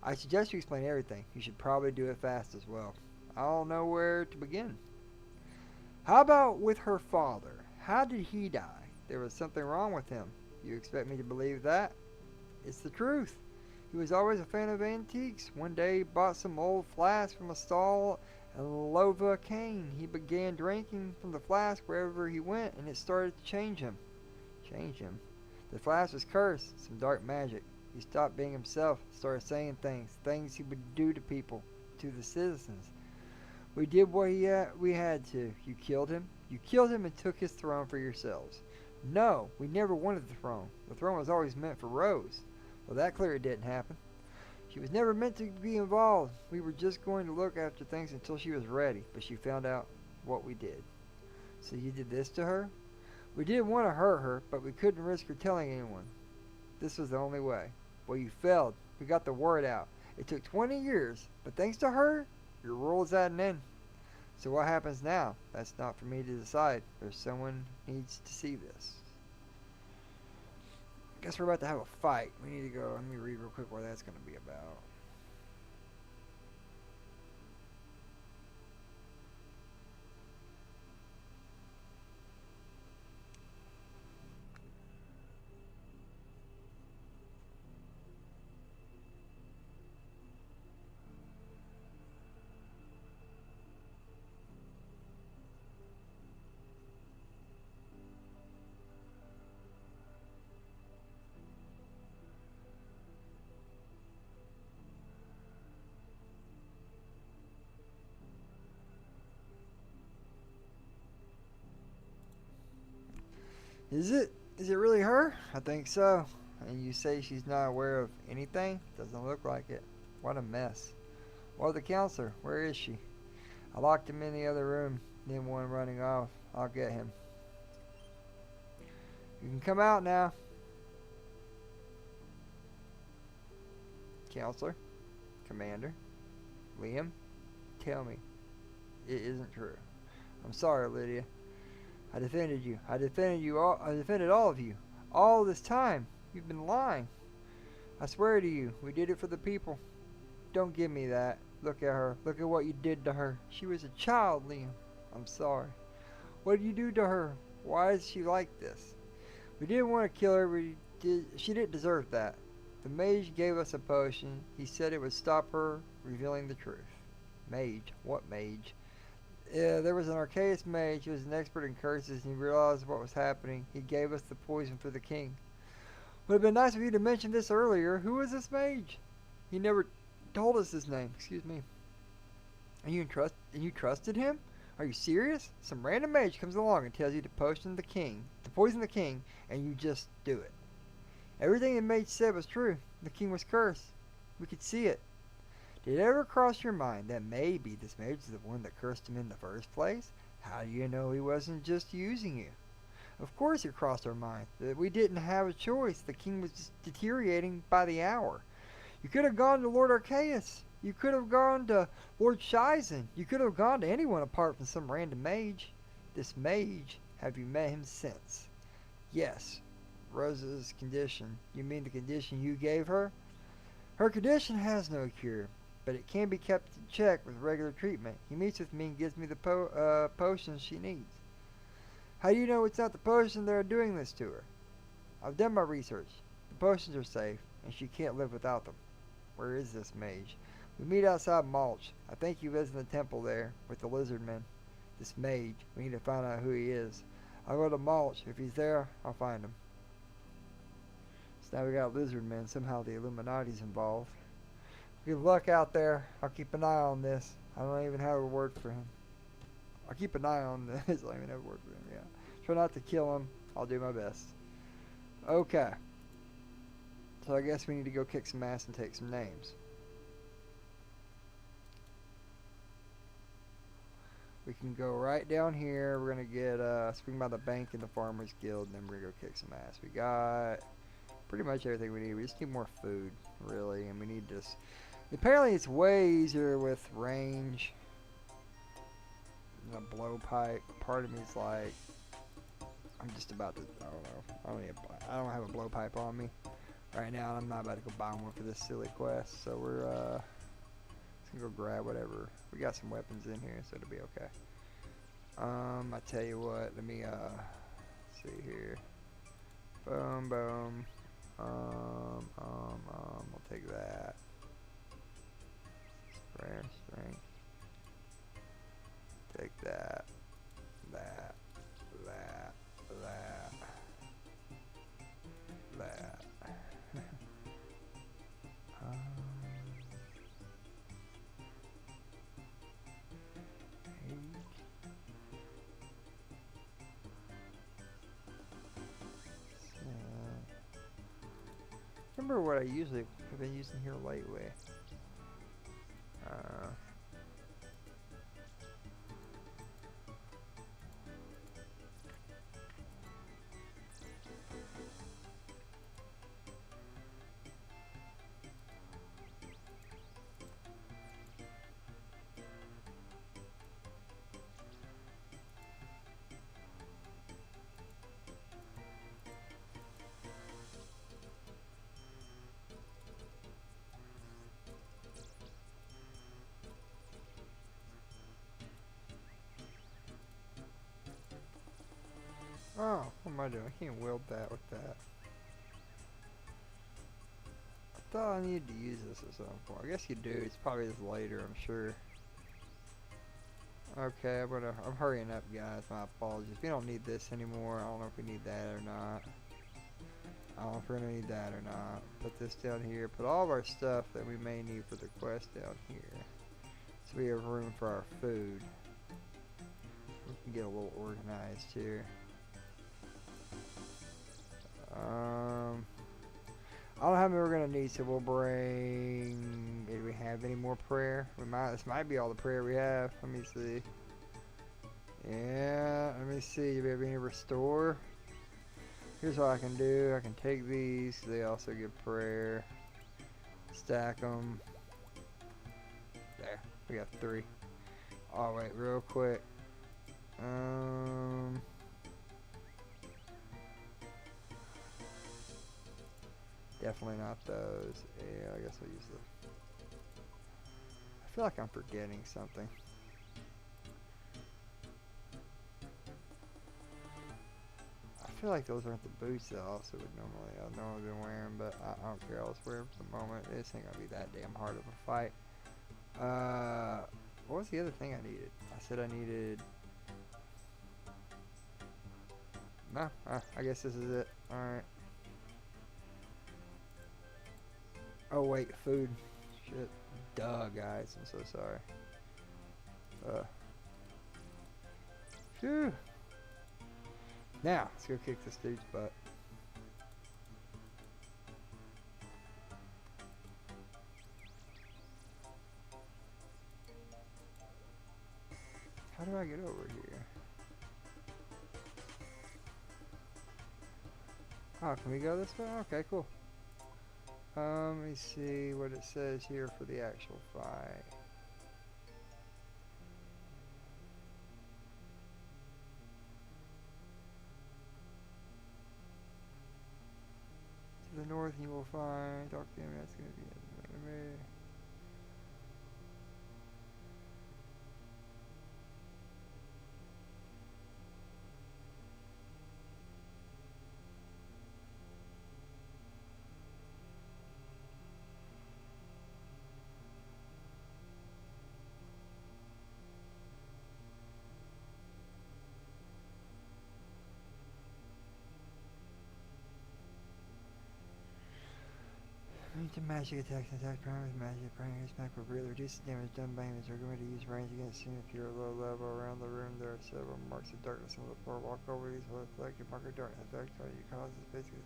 Speaker 1: I suggest you explain everything. You should probably do it fast as well. I don't know where to begin. How about with her father? How did he die? There was something wrong with him. You expect me to believe that? It's the truth. He was always a fan of antiques. One day he bought some old flask from a stall and lova cane. He began drinking from the flask wherever he went, and it started to change him. Change him? The flask was cursed, some dark magic. He stopped being himself, started saying things he would do to people, to the citizens. We did what we had to. You killed him. You killed him and took his throne for yourselves. No, we never wanted the throne. The throne was always meant for Rose. Well, that clearly didn't happen. She was never meant to be involved. We were just going to look after things until she was ready, but she found out what we did. So you did this to her? We didn't want to hurt her, but we couldn't risk her telling anyone. This was the only way. Well, you failed. We got the word out. It took 20 years, but thanks to her, your world's at an end. So what happens now? That's not for me to decide. There's someone who needs to see this. I guess we're about to have a fight. We need to go. Let me read real quick what that's going to be about. Is it really her? I think so. And you say she's not aware of anything? Doesn't look like it. What a mess. Well, the counselor, where is she? I locked him in the other room. Then one running off. I'll get him. You can come out now. Counselor, Commander, Liam, tell me. It isn't true. I'm sorry, Lydia. I defended you. I defended all of you. All this time. You've been lying. I swear to you, we did it for the people. Don't give me that. Look at her. Look at what you did to her. She was a child, Liam. I'm sorry. What did you do to her? Why is she like this? We didn't want to kill her. She didn't deserve that. The mage gave us a potion. He said it would stop her revealing the truth. Mage? What mage? Yeah, there was an arceuus mage. He was an expert in curses, and he realized what was happening. He gave us the poison for the king. Would have been nice of you to mention this earlier. Who was this mage? He never told us his name. Excuse me. And you trusted him? Are you serious? Some random mage comes along and tells you to poison the king, and you just do it. Everything the mage said was true. The king was cursed. We could see it. Did it ever cross your mind that maybe this mage is the one that cursed him in the first place? How do you know he wasn't just using you? Of course it crossed our mind that we didn't have a choice. The king was just deteriorating by the hour. You could have gone to Lord Arceuus. You could have gone to Lord Shizen. You could have gone to anyone apart from some random mage. This mage, have you met him since? Yes. Rosa's condition. You mean the condition you gave her? Her condition has no cure, but it can be kept in check with regular treatment. He meets with me and gives me the potions she needs. How do you know it's not the potion that are doing this to her? I've done my research. The potions are safe, and she can't live without them. Where is this mage? We meet outside Mulch. I think he lives in the temple there with the lizard men. This mage, we need to find out who he is. I'll go to Mulch. If he's there, I'll find him. So now we got lizard men. Somehow the Illuminati's involved. Good luck out there. I'll keep an eye on this. I don't even have a word for him. I'll keep an eye on this. I don't even have a word for him, yeah. Try not to kill him. I'll do my best. Okay. So I guess we need to go kick some ass and take some names. We can go right down here. We're going to get swing by the bank in the Farmers Guild, and then we're going to go kick some ass. We got pretty much everything we need. We just need more food, really, and we need this. Apparently it's way easier with range. A blowpipe. Part of me is like, I'm just about to, I don't know. I don't have a blowpipe on me right now, and I'm not about to go buy one for this silly quest. So we're just gonna go grab whatever. We got some weapons in here, so it'll be okay. I tell you what, let me see here. Boom, boom. We'll take that. Prayer, strength. Take that. That. Remember what I usually have been using here lately. Oh, what am I doing? I can't wield that with that. I thought I needed to use this at some point. I guess you do. It's probably just later, I'm sure. Okay, I'm hurrying up, guys. My apologies. We don't need this anymore. I don't know if we need that or not. I don't know if we're gonna need that or not. Put this down here. Put all of our stuff that we may need for the quest down here. So we have room for our food. We can get a little organized here. I don't know how many we're gonna need, so we'll bring. Do we have any more prayer? This might be all the prayer we have. Let me see. Yeah, let me see. Do we have any restore? Here's what I can do. I can take these. They also give prayer. Stack them. There. We got 3. Oh wait, real quick. Definitely not those. Yeah, I guess I'll use the. I feel like I'm forgetting something. I feel like those aren't the boots that I also would normally been wearing, but I don't care. I'll just wear them for the moment. This ain't gonna be that damn hard of a fight. What was the other thing I needed? I said I needed. No, I guess this is it. All right. Oh wait, food. Shit. Duh, guys. I'm so sorry. Phew. Now, let's go kick this dude's butt. How do I get over here? Oh, can we go this way? Okay, cool. Let me see what it says here for the actual fight. To the north you will find, talk to him, that's going to be an enemy. To magic attacks and attack prime with magic. Primary smack will really reduce the damage done by enemies. Are going to use range against you if you're low level. Around the room there are several marks of darkness on the floor. Walk over these will reflect your mark of darkness effect. All you cause is basically.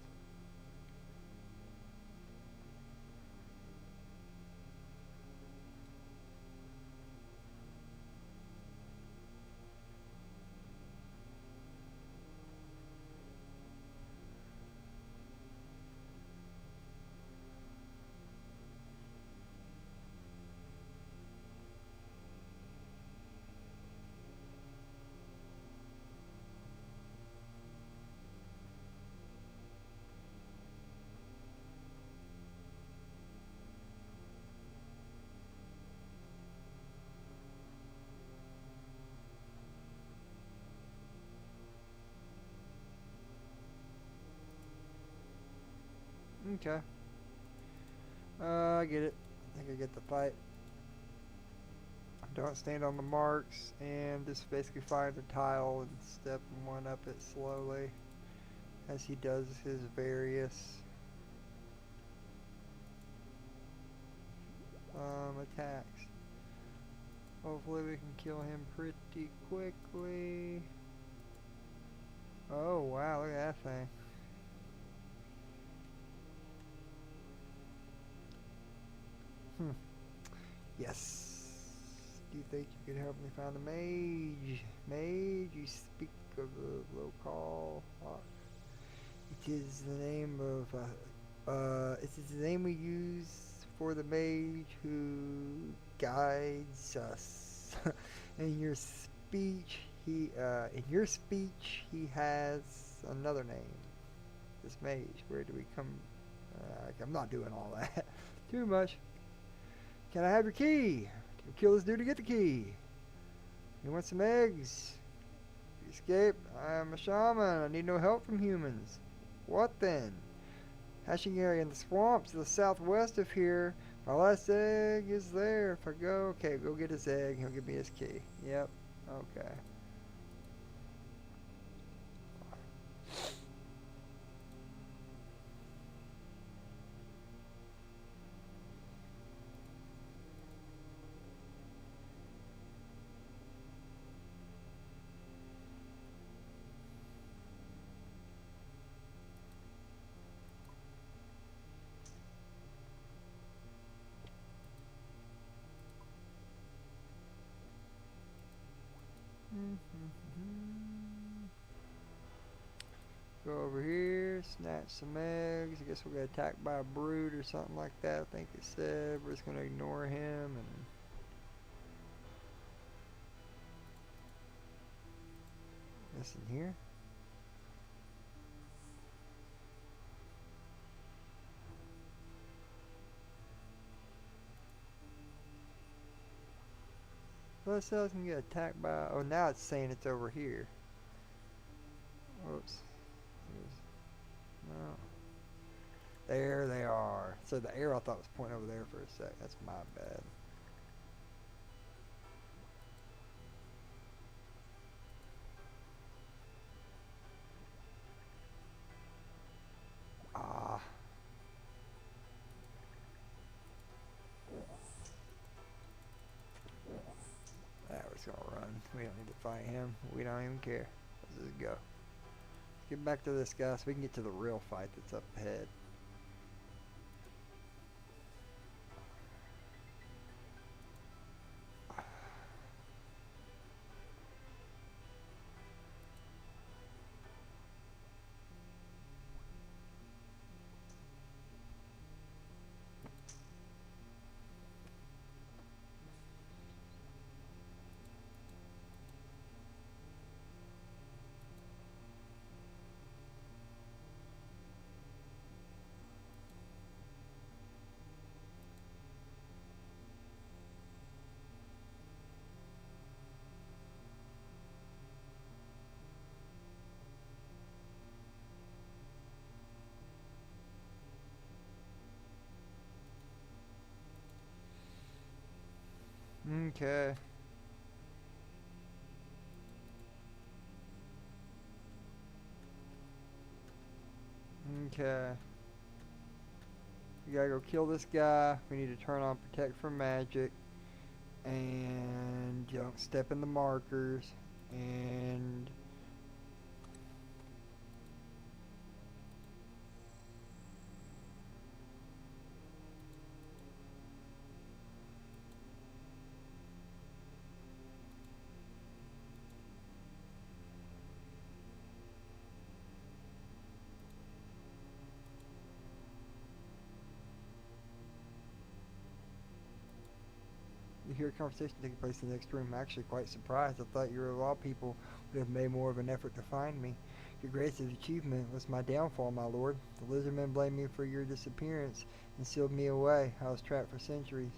Speaker 1: Okay. I get it. I think I get the fight. Don't stand on the marks and just basically find a tile and step one up it slowly as he does his various attacks. Hopefully we can kill him pretty quickly. Oh wow, look at that thing. Yes. Do you think you could help me find a mage? Mage, you speak of the local. It is the name of it is the name we use for the mage who guides us. In your speech, he has another name. This mage. Where do we come? I'm not doing all that. Too much. Can I have your key? Kill this dude to get the key. You want some eggs? Escape. I am a shaman. I need no help from humans. What then? Hatching area in the swamps to the southwest of here. My last egg is there. If I go, okay, go get his egg. He'll give me his key. Yep. Okay. Go over here, snatch some eggs. I guess we'll get attacked by a brood or something like that. I think it said we're just gonna ignore him and this in here. Plus else can get attacked by. Oh, now it's saying it's over here. Whoops. No. There they are. So the arrow I thought was pointing over there for a sec. That's my bad. Ah. That was gonna run. We don't need to fight him. We don't even care. Let's just go. Get back to this guy so we can get to the real fight that's up ahead. Okay. Okay. We gotta go kill this guy. We need to turn on protect from magic. And don't step in the markers. And you hear a conversation taking place in the next room. I'm actually quite surprised. I thought your law people would have made more of an effort to find me. Your greatest achievement was my downfall, my lord. The lizardmen blamed me for your disappearance and sealed me away. I was trapped for centuries.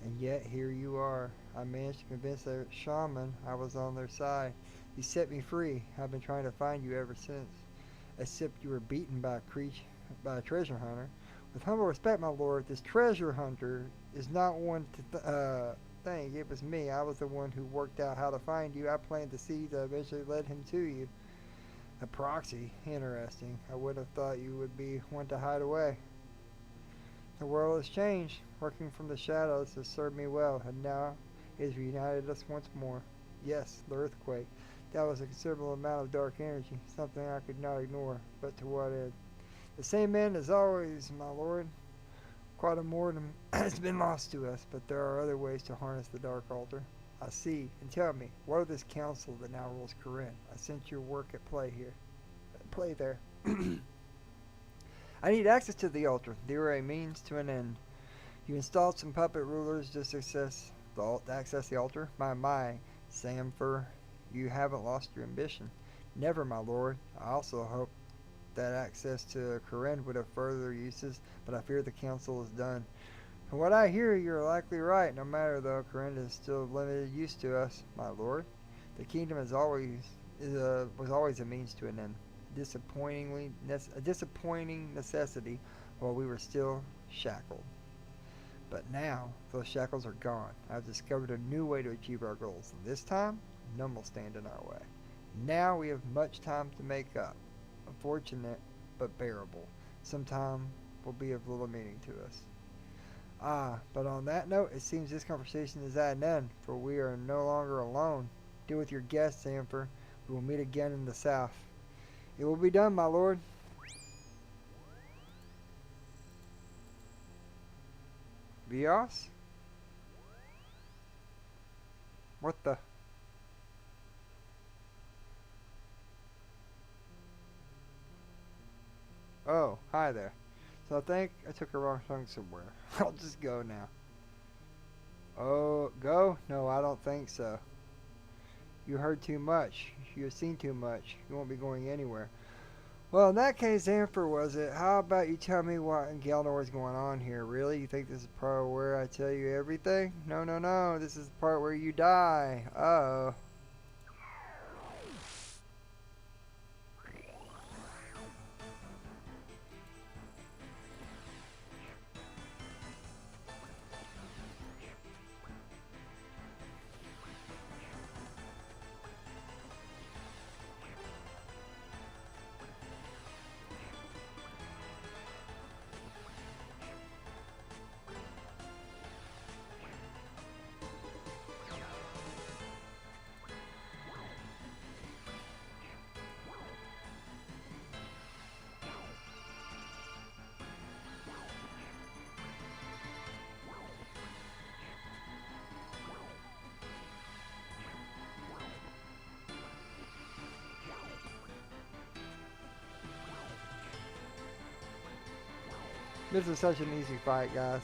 Speaker 1: And yet, here you are. I managed to convince their shaman I was on their side. You set me free. I've been trying to find you ever since. Except you were beaten by a treasure hunter. With humble respect, my lord, this treasure hunter is not one to think. It was me. I was the one who worked out how to find you. I planted the seeds that eventually led him to you. A proxy. Interesting. I would have thought you would be one to hide away. The world has changed. Working from the shadows has served me well, and now it has reunited us once more. Yes, the earthquake. That was a considerable amount of dark energy, something I could not ignore, but to what end? The same end as always, my lord. Quite a mortem has been lost to us, but there are other ways to harness the Dark Altar. I see, and tell me, what of this council that now rules Corinne? I sense your work at play here. Play there. I need access to the altar. There are a means to an end. You installed some puppet rulers to access the altar? My, Samfer, you haven't lost your ambition. Never, my lord. I also hope that access to Corinne would have further uses, but I fear the council is done. From what I hear, you're likely right. No matter though, Corinne is still of limited use to us, my lord. The kingdom was always a means to an end, a disappointing necessity while we were still shackled. But now, those shackles are gone. I've discovered a new way to achieve our goals. And this time, none will stand in our way. Now we have much time to make up. Unfortunate, but bearable. Some time will be of little meaning to us. But on that note, it seems this conversation is at an end, for we are no longer alone. Deal with your guests, Amfer. We will meet again in the south. It will be done, my lord. Vios? What the? Oh, hi there. So I think I took a wrong tongue somewhere. I'll just go now. Oh, go? No, I don't think so. You heard too much. You have seen too much. You won't be going anywhere. Well, in that case, Amfer was it. How about you tell me what in Geldor is going on here? Really? You think this is the part where I tell you everything? No, no, no. This is the part where you die. Uh-oh. This is such an easy fight, guys.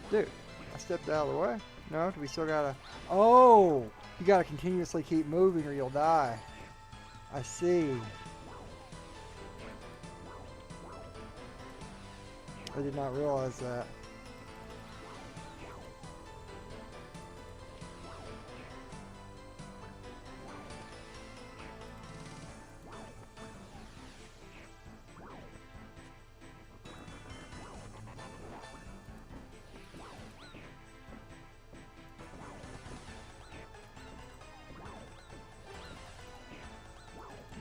Speaker 1: Dude, I stepped out of the way. No, we still gotta... Oh! You gotta continuously keep moving or you'll die. I see. I did not realize that.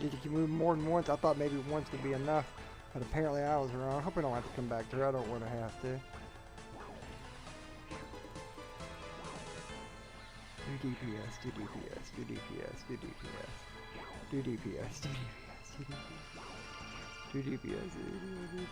Speaker 1: Did you move more than once? I thought maybe once would be enough, but apparently I was wrong. I hope I don't have to come back to her. I don't want to have to. Do DPS, do DPS, do DPS, do DPS. Do DPS, do DPS, do DPS. Do DPS, do DPS.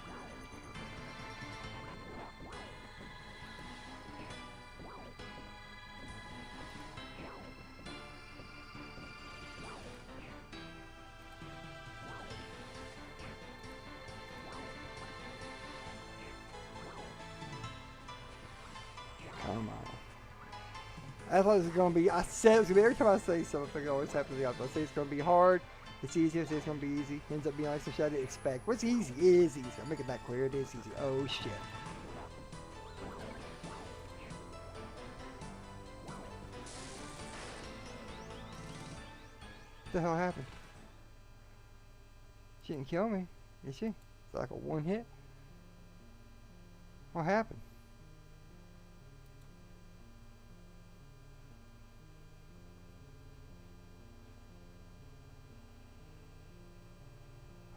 Speaker 1: Come on. I thought it was going to be, I said it was going to be, every time I say something, it always happens to the opposite. I say it's going to be hard, it's easy, I say it's going to be easy. Ends up being like some shit I didn't expect. What's easy? It is easy. I'm making that clear. It is easy. Oh, shit. What the hell happened? She didn't kill me, did she? It's like a one hit. What happened?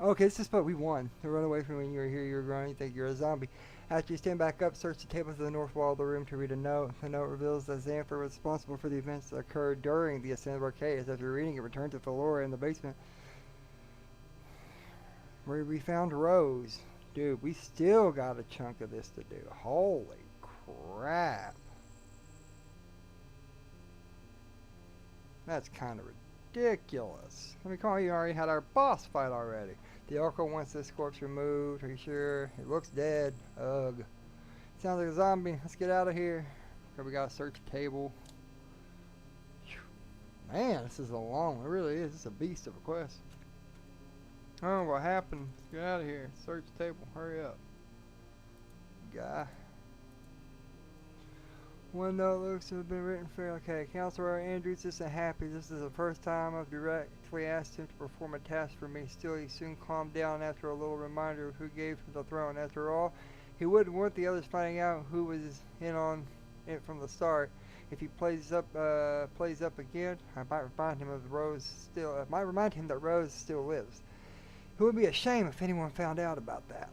Speaker 1: Okay, this is what we won. To run away from when you were here, you were running, you think you're a zombie. After you stand back up, search the table to the north wall of the room to read a note. The note reveals that Xanfer was responsible for the events that occurred during the ascent of Arceuus. After reading it, return to Philora in the basement, where we found Rose. Dude, we still got a chunk of this to do. Holy crap. That's kind of ridiculous. Let me call you, already had our boss fight already. The Oracle wants this corpse removed. Are you sure? It looks dead. Ugh. Sounds like a zombie. Let's get out of here. Okay, we gotta search the table. Man, this is a long one. It really is. It's a beast of a quest. Oh, what happened? Let's get out of here. Search the table. Hurry up. Guy. One note looks to have been written fairly. Okay, Counselor Andrews isn't happy. This is the first time I've directly asked him to perform a task for me. Still, he soon calmed down after a little reminder of who gave him the throne. After all, he wouldn't want the others finding out who was in on it from the start. If he plays up again, I might remind him of that Rose still lives. It would be a shame if anyone found out about that.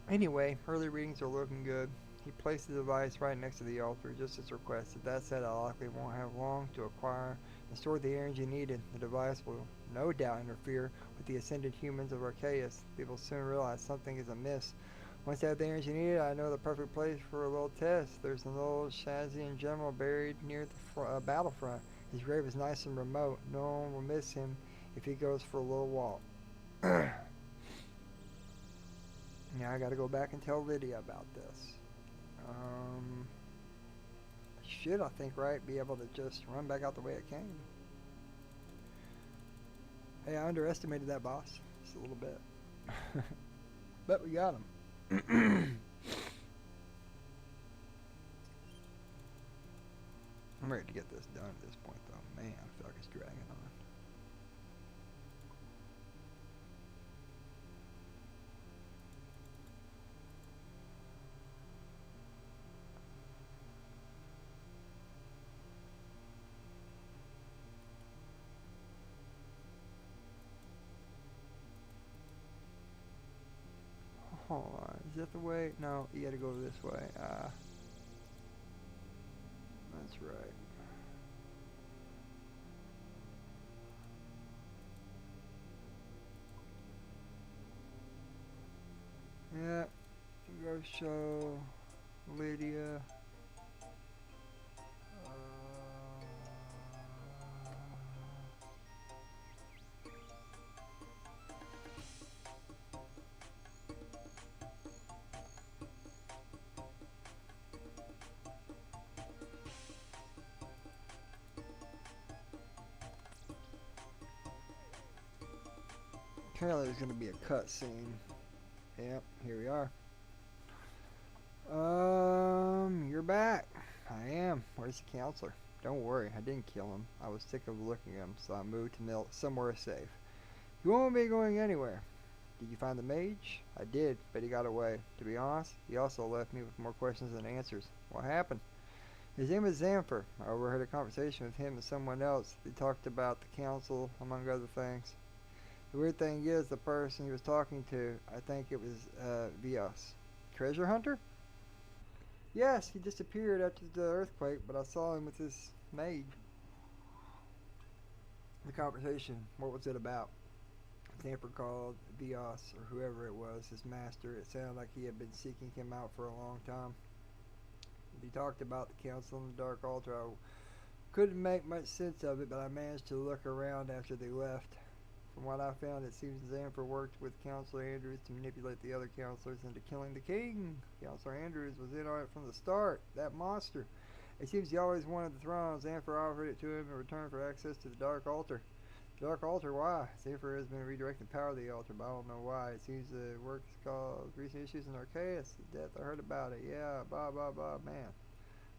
Speaker 1: Anyway, early readings are looking good. He placed the device right next to the altar, just as requested. That said, I likely won't have long to acquire and store the energy needed. The device will no doubt interfere with the ascended humans of Arceuus. People soon realize something is amiss. Once I have the energy needed, I know the perfect place for a little test. There's an old Shazian general buried near the battlefront. His grave is nice and remote. No one will miss him if he goes for a little walk. Now I gotta go back and tell Lydia about this. Should, I think, right, be able to just run back out the way it came. Hey, I underestimated that boss just a little bit. But we got him. I'm ready to get this done at this point, though. Man, I feel like it's dragging on. Hold on, is that the way? No, you gotta go this way. That's right. Yeah, go show Lydia. Apparently there's going to be a cutscene. Yep, here we are. You're back. I am. Where's the counselor? Don't worry, I didn't kill him. I was sick of looking at him, so I moved to somewhere safe. You won't be going anywhere. Did you find the mage? I did, but he got away. To be honest, he also left me with more questions than answers. What happened? His name is Xanfer. I overheard a conversation with him and someone else. They talked about the council, among other things. The weird thing is, the person he was talking to, I think it was Vios. Treasure hunter? Yes, he disappeared after the earthquake, but I saw him with his maid. The conversation, what was it about? Xamper called Vios, or whoever it was, his master. It sounded like he had been seeking him out for a long time. He talked about the council and the Dark Altar. I couldn't make much sense of it, but I managed to look around after they left. From what I found, it seems Xamper worked with Counselor Andrews to manipulate the other counselors into killing the king. Counselor Andrews was in on it from the start. That monster. It seems he always wanted the throne. Xamper offered it to him in return for access to the Dark Altar. Dark Altar, why? Xamper has been redirecting the power of the altar, but I don't know why. It seems the work is called recent issues in Arceus. The death, I heard about it. Yeah, blah, blah, blah, man.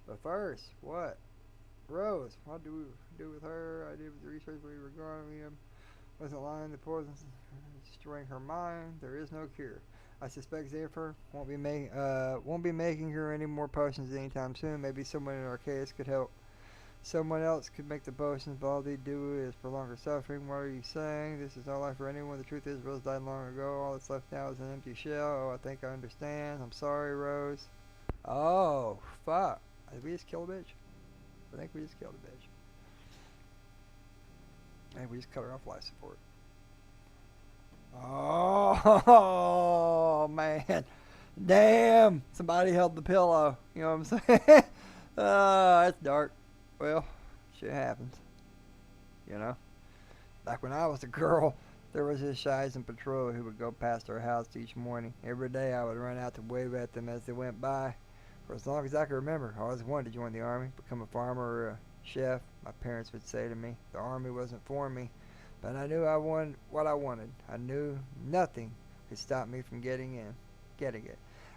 Speaker 1: But first, what? Rose, what do we do with her? I did with the research we were regarding him. Wasn't lying, the poison destroying her mind. There is no cure. I suspect Xamper won't be making her any more potions anytime soon. Maybe someone in Arceus could help. Someone else could make the potions, but all they do is prolong her suffering. What are you saying? This is no life for anyone. The truth is, Rose died long ago. All that's left now is an empty shell. Oh, I think I understand. I'm sorry, Rose. Oh, fuck. Did we just kill a bitch? I think we just killed a bitch. And we just cut her off life support. Oh, man. Damn. Somebody held the pillow. You know what I'm saying? That's dark. Well, shit happens. You know? Back when I was a girl, there was this Shies in patrol who would go past our house each morning. Every day I would run out to wave at them as they went by. For as long as I can remember, I always wanted to join the army, become a farmer or a chef. My parents would say to me, the army wasn't for me, but I knew I wanted what I wanted. I knew nothing could stop me from getting it.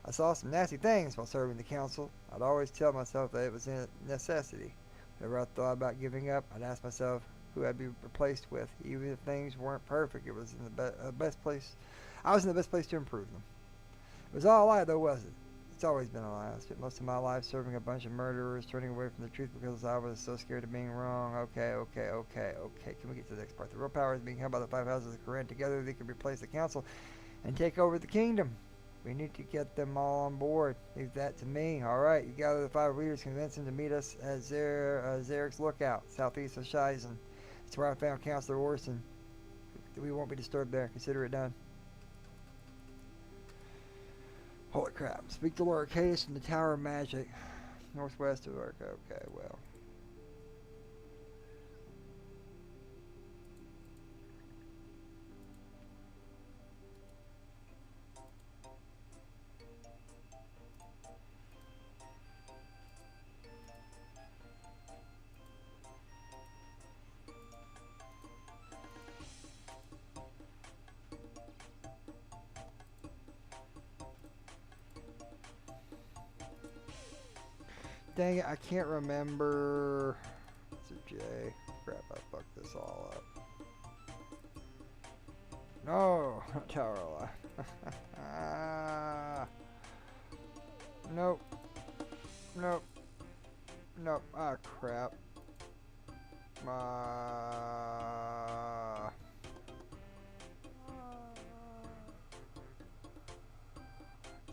Speaker 1: I saw some nasty things while serving the council. I'd always tell myself that it was a necessity. Whenever I thought about giving up, I'd ask myself who I'd be replaced with. Even if things weren't perfect, it was in the best place. I was in the best place to improve them. It was all a lie, though, wasn't it? It's always been a lie. I spent most of my life serving a bunch of murderers, turning away from the truth because I was so scared of being wrong. Okay. Can we get to the next part? The real power is being held by the five houses of Corinne. Together they can replace the council and take over the kingdom. We need to get them all on board. Leave that to me. Alright, you gather the five leaders, convince them to meet us at Zarek's Lookout, southeast of Shizen. It's where I found Counselor Orson. We won't be disturbed there. Consider it done. Holy crap. Speak to Lord Arceus from the Tower of Magic. Northwest of Arca. Okay, well. Dang it, I can't remember. It's a J. Crap, I fucked this all up. No, Tower of Life. Nope. Ah, crap.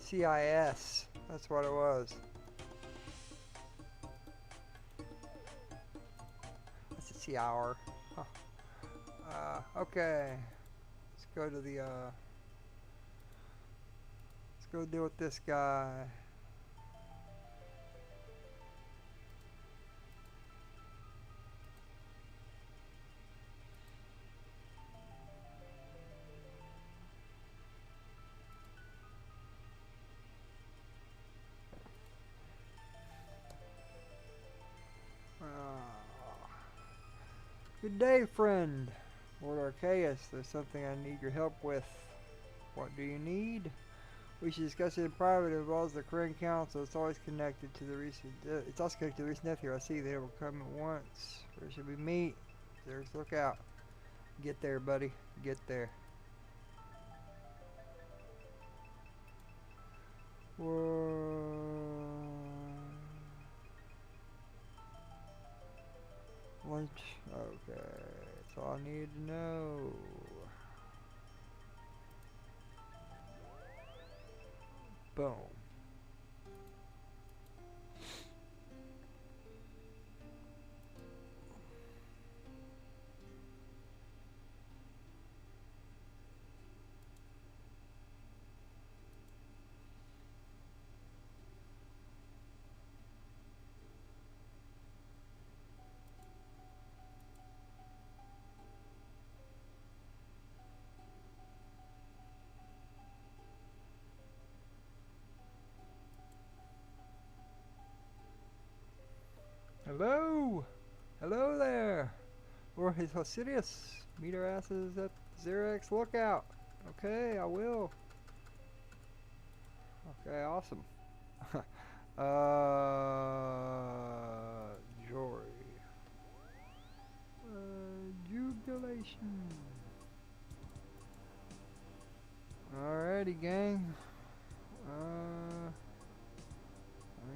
Speaker 1: CIS. That's what it was. Hour. Huh. Okay. Let's go to the let's go deal with this guy. Good day, friend. Lord Arceus, there's something I need your help with. What do you need? We should discuss it in private. It involves the Korean Council. It's always connected to the recent. It's also connected to the recent death here. I see they will come at once. Where should we meet? There's Lookout. Get there, buddy. Get there. Lunch. Okay. That's all I need to know. Boom. Hello! Hello there! Or his Hosidius. Meet our asses at Xerex Lookout. Okay, I will. Okay, awesome. Jory. Jubilation. Alrighty, gang. I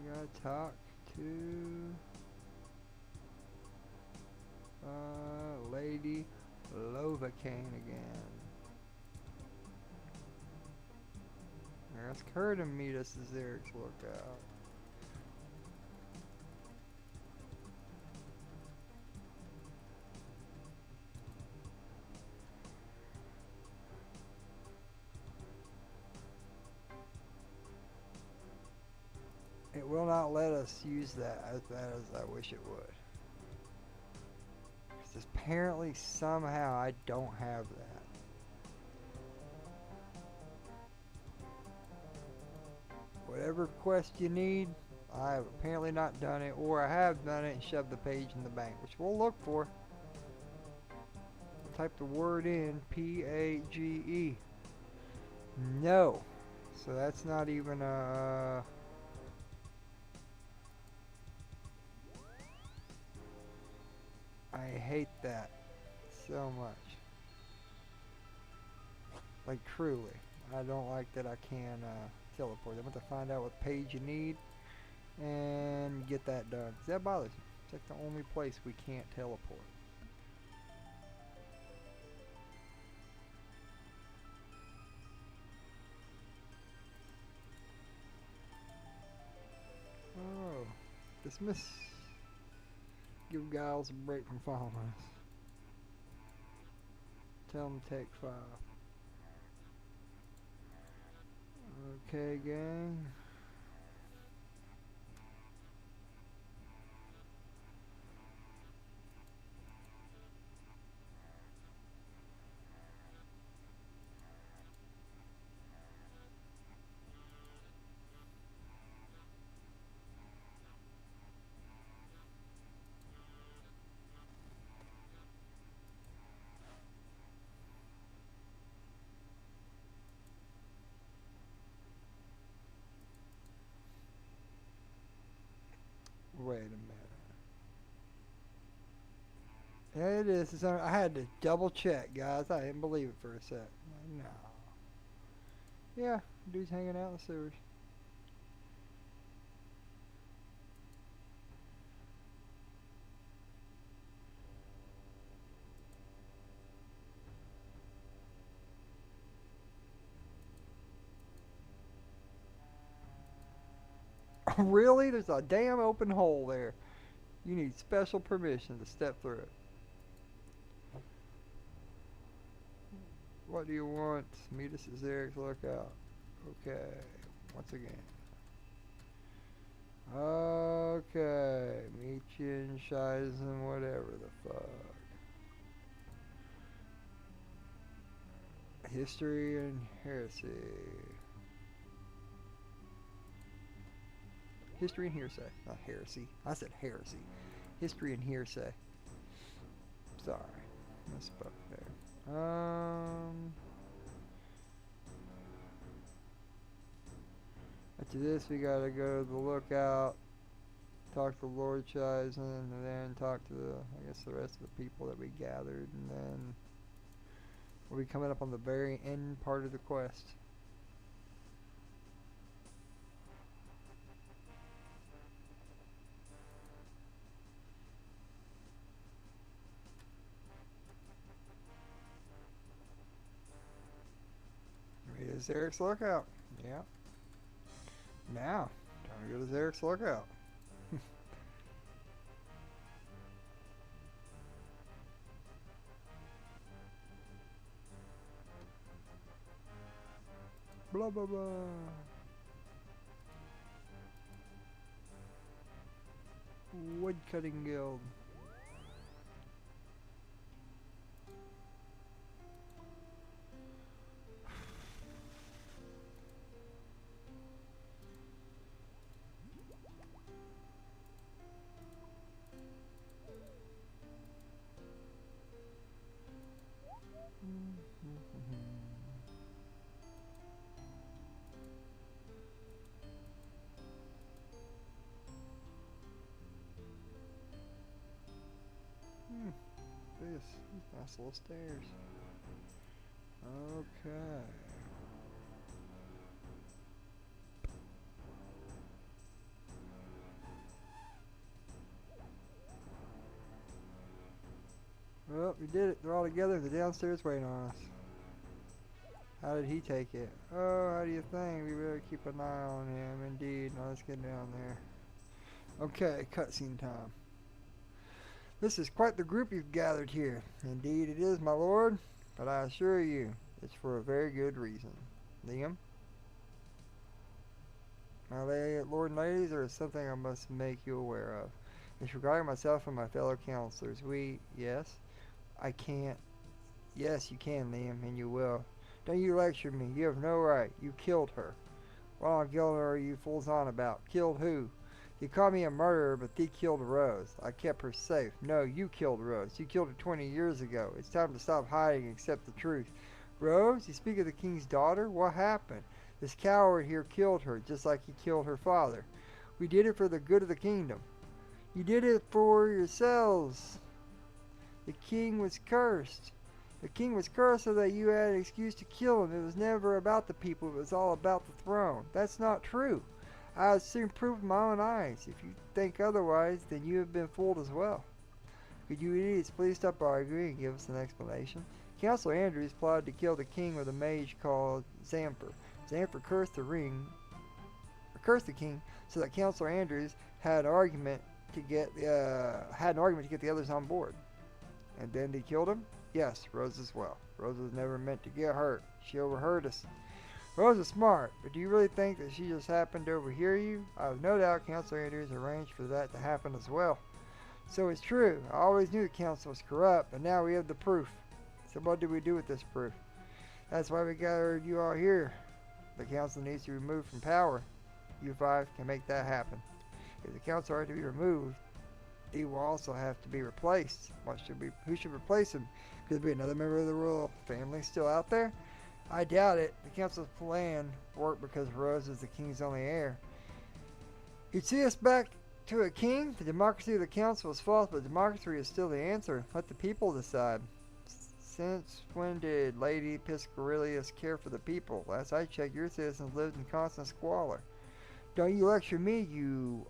Speaker 1: gotta talk to Lady Lovacaine again. Ask her to meet us at Xerex Lookout. It will not let us use that as I wish it would. Because apparently somehow I don't have that. Whatever quest you need, I have apparently not done it, or I have done it and shoved the page in the bank, which we'll look for. I'll type the word in, P-A-G-E. No. So that's not even a... I hate that so much. Like, truly. I don't like that I can teleport. I'm going to find out what page you need and get that done. 'Cause that bothers me. It's like the only place we can't teleport. Oh. Dismiss. Give Giles a break from following us. Tell him to take 5. Okay, gang. Wait a minute. Yeah, it is. I had to double check, guys. I didn't believe it for a sec. No. Yeah, dude's hanging out in the sewers. Really? There's a damn open hole there. You need special permission to step through it. What do you want? Meet us at Xerex Lookout. Okay. Once again. Okay. Meet you in Shizen, whatever the fuck. History and heresy. History and hearsay. Not heresy. I said heresy. History and hearsay. Sorry. Misspoke there. After this, we gotta go to the lookout, talk to Lord Shizen, and then talk to I guess the rest of the people that we gathered, and then we'll be coming up on the very end part of the quest. Here's Xerex Lookout. Yeah. Now, time to go to Eric's lookout. Blah blah blah. Woodcutting guild. These nice little stairs. Okay. Well, we did it. They're all together. They're downstairs waiting on us. How did he take it? Oh, how do you think? We better keep an eye on him. Indeed. Now let's get down there. Okay, cutscene time. This is quite the group you've gathered here. Indeed it is, my lord. But I assure you, it's for a very good reason. Liam? My lord and ladies, there is something I must make you aware of. It's regarding myself and my fellow counselors. Yes? I can't. Yes, you can, Liam, and you will. Don't you lecture me. You have no right. You killed her. What on killed her are you fools on about? Killed who? You call me a murderer, but thee killed Rose. I kept her safe. No, you killed Rose. You killed her 20 years ago. It's time to stop hiding and accept the truth. Rose, you speak of the king's daughter? What happened? This coward here killed her, just like he killed her father. We did it for the good of the kingdom. You did it for yourselves. The king was cursed. The king was cursed so that you had an excuse to kill him. It was never about the people. It was all about the throne. That's not true. I have seen proof with my own eyes. If you think otherwise, then you have been fooled as well. Could you idiots please stop arguing and give us an explanation? Counselor Andrews plotted to kill the king with a mage called Xampher. Xampher cursed the king so that Counselor Andrews had an argument to get the others on board. And then they killed him? Yes, Rose as well. Rose was never meant to get hurt. She overheard us. Rose is smart, but do you really think that she just happened to overhear you? I have no doubt Counselor Andrews arranged for that to happen as well. So it's true. I always knew the council was corrupt, but now we have the proof. So what do we do with this proof? That's why we gathered you all here. The council needs to be removed from power. You five can make that happen. If the council are to be removed, he will also have to be replaced. Who should replace him? Could it be another member of the royal family still out there? I doubt it. The council's plan worked because Rose is the king's only heir. You'd see us back to a king? The democracy of the council is false, but democracy is still the answer. Let the people decide. Since when did Lady Piscarilius care for the people? Last I checked, your citizens lived in constant squalor. Don't you lecture me, you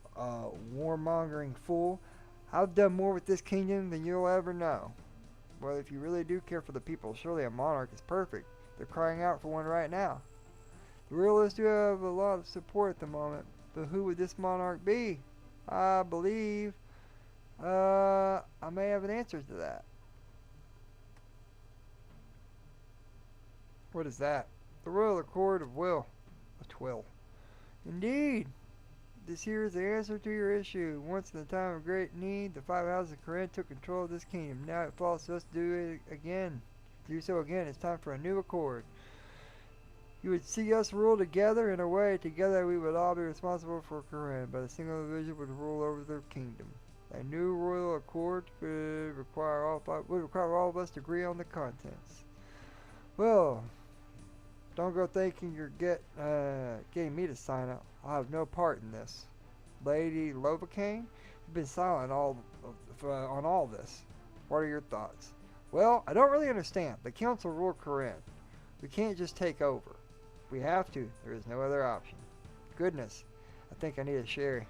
Speaker 1: warmongering fool. I've done more with this kingdom than you'll ever know. Well, if you really do care for the people, surely a monarch is perfect. They're crying out for one right now. The royalists do have a lot of support at the moment, but who would this monarch be? I believe I may have an answer to that. What is that? The Royal Accord of Will. A twill. Indeed. This here is the answer to your issue. Once in a time of great need, the five houses of Corinth took control of this kingdom. Now it falls to us to do it again. To do so again, it's time for a new accord. You would see us rule together. In a way, together we would all be responsible for Corinth, but a single division would rule over the kingdom. A new royal accord would require all of us to agree on the contents. Well, don't go thinking you're getting me to sign up. I'll have no part in this. Lady Lovacaine, you've been silent on all this. What are your thoughts? Well, I don't really understand. The council ruled Corinth. We can't just take over. If we have to, there is no other option. Goodness, I think I need a sherry.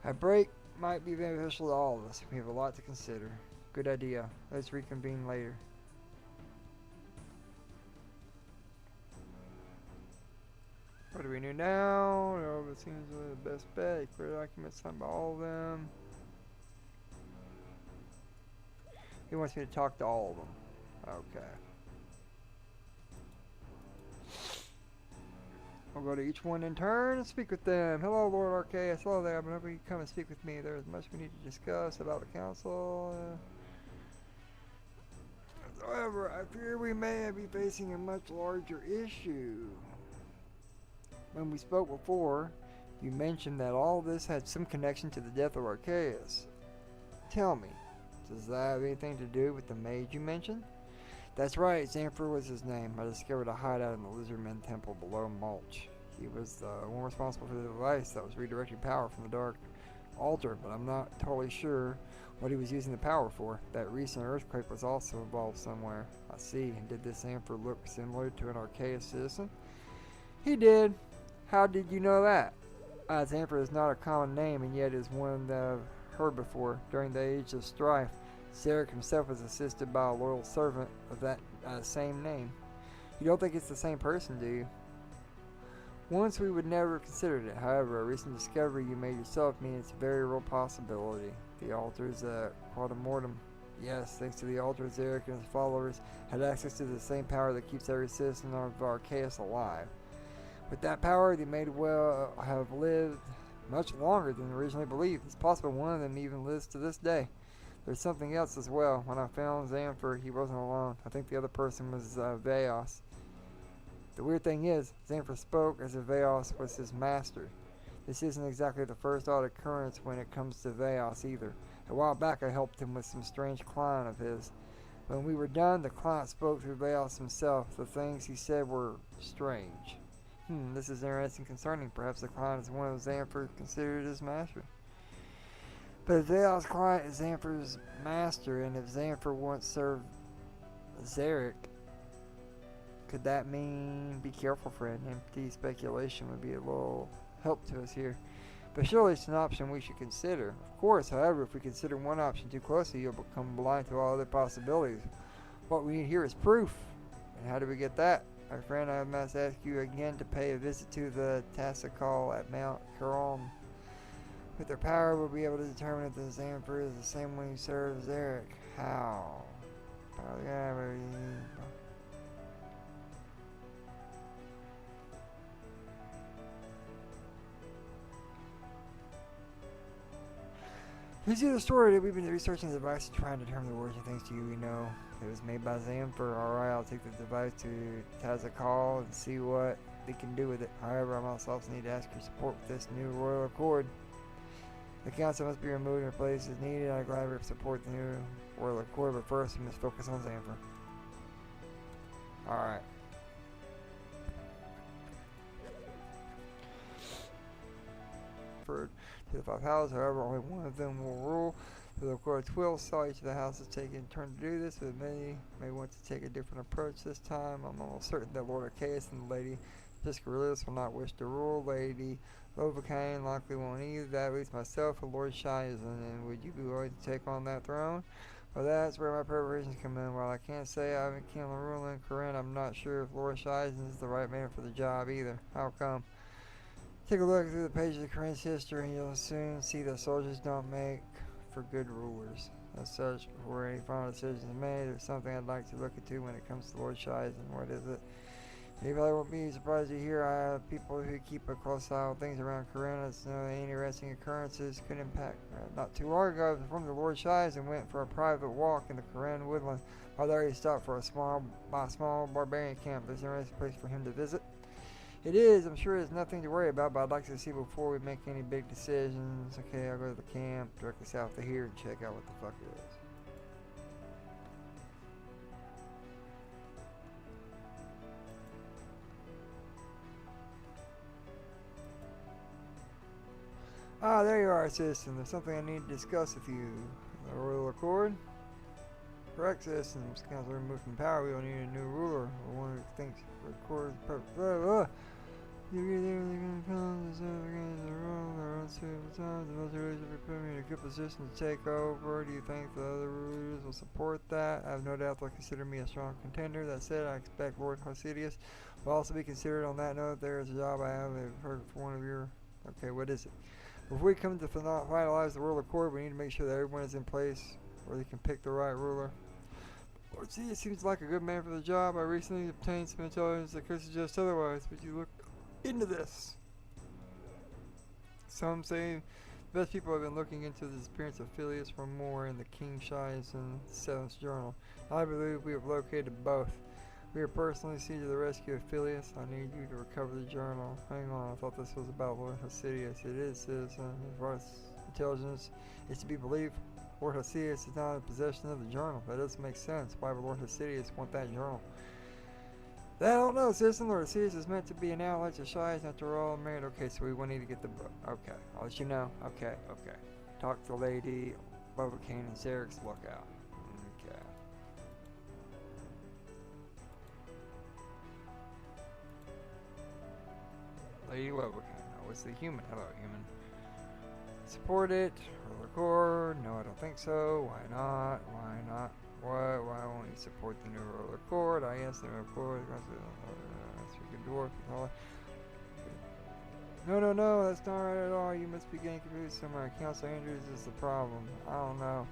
Speaker 1: A break might be beneficial to all of us. We have a lot to consider. Good idea. Let's reconvene later. What do we do now? it seems the best bet. Clear documents signed by all of them. He wants me to talk to all of them. Okay. I'll go to each one in turn and speak with them. Hello, Lord Arceuus. Hello there. I'm hoping you come and speak with me. There is much we need to discuss about the council. However, I fear we may be facing a much larger issue. When we spoke before, you mentioned that all this had some connection to the death of Arceuus. Tell me, does that have anything to do with the maid you mentioned? That's right, Xanfer was his name. I discovered a hideout in the Lizardmen Temple below Mulch. He was the one responsible for the device that was redirecting power from the Dark Altar, but I'm not totally sure what he was using the power for. That recent earthquake was also involved somewhere. I see. And did this Xanfer look similar to an Arceuus citizen? He did. How did you know that? Xanfer is not a common name, and yet is one that I've heard before. During the Age of Strife, Zarek himself was assisted by a loyal servant of that same name. You don't think it's the same person, do you? Once we would never have considered it. However, a recent discovery you made yourself means it's a very real possibility. The altars at Quatamortem. Yes, thanks to the altar, Zarek and his followers had access to the same power that keeps every citizen of Arceuus alive. With that power, they may well have lived much longer than originally believed. It's possible one of them even lives to this day. There's something else as well. When I found Xanfer, he wasn't alone. I think the other person was Veos. The weird thing is, Xanfer spoke as if Veos was his master. This isn't exactly the first odd occurrence when it comes to Veos either. A while back I helped him with some strange client of his. When we were done, the client spoke through Veos himself. The things he said were strange. This is interesting concerning. Perhaps the client is one of Xanfer considered his master. But if Veos' client is Xanfer's master, and if Xanfer once served Zarek, could that mean be careful, friend? Empty speculation would be a little help to us here. But surely it's an option we should consider. Of course, however, if we consider one option too closely, you'll become blind to all other possibilities. What we need here is proof. And how do we get that? My friend, I must ask you again to pay a visit to the Tassacol at Mount Caron. With their power, we'll be able to determine if the Xanfer is the same one who serves Zarek. How? You see the story that we've been researching the device to try and determine the words and things to you we know. It was made by Xanfer. Alright, I'll take the device to Tassacol and see what they can do with it. However, I must also need to ask your support with this new royal accord. The council must be removed and replaced as needed. I gladly support the new royal accord, but first we must focus on Xanfer. Alright. To the 5 houses, however, only one of them will rule. So the court will saw each of the houses take in turn to do this, but many may want to take a different approach this time. I'm almost certain that Lord Arceuus and the Lady Piscarillus will not wish to rule. Lady Lovacaine likely won't either. That leaves myself and Lord Shizen. And would you be willing to take on that throne? Well, that's where my preparations come in. While I can't say I'm a king on the ruling Corinne, I'm not sure if Lord Shizen is the right man for the job either. How come? Take a look through the pages of Corinne's history and you'll soon see that soldiers don't make for good rulers. As such, before any final decision is made, there's something I'd like to look into when it comes to Lord Shizen. What is it? Maybe I won't be surprised to hear I have people who keep a close eye on things around Corinne. It's no interesting occurrences could impact. Not too long ago, I was informed that Lord Shizen went for a private walk in the Corinne woodland. While there, he stopped for a small barbarian camp. Is there any place for him to visit? It is. I'm sure there's nothing to worry about, but I'd like to see before we make any big decisions. Okay, I'll go to the camp directly south of here and check out what the fuck it is. Ah, there you are, citizen. There's something I need to discuss with you. The royal accord? Correct, citizens. Council removed from power. We don't need a new ruler or one who thinks the accord is perfect. You get everything comes against the rule. There are unsuitable times. The most rulers will put me in a good position to take over. Do you think the other rulers will support that? I have no doubt they'll consider me a strong contender. That said, I expect Lord Hosidius will also be considered. On that note, there is a job I have heard for one of your Okay, what is it? Before we come to finalize the ruler court, we need to make sure that everyone is in place where they can pick the right ruler. Lord C, it seems like a good man for the job. I recently obtained some intelligence that could suggest otherwise. Would you look into this? Some say the best people have been looking into the disappearance of Phileas for more in the King Shines and Seventh Journal. I believe we have located both. We are personally seen to the rescue of Phileas. I need you to recover the journal. Hang on, I thought this was about Lord Hosidius. It is, citizen. As far as intelligence is to be believed, Lord Hosidius is not in possession of the journal. That doesn't make sense. Why would Lord Hosidius want that journal? I don't know, citizen. Lord Hosidius is meant to be an ally to Shires after all married. Okay, so we need to get the book. Okay, I'll let you know. Okay. Talk to the lady, Lovacaine, and Zerix. Look out. Okay. Lady Lovacaine. Oh, it's the human. Hello, human. Support it. Record. No, I don't think so. Why not? Why won't you support the new roller cord? I asked the new cord. Freaking dwarf. No, that's not right at all. You must be getting confused somewhere. Counselor Andrews is the problem. I don't know.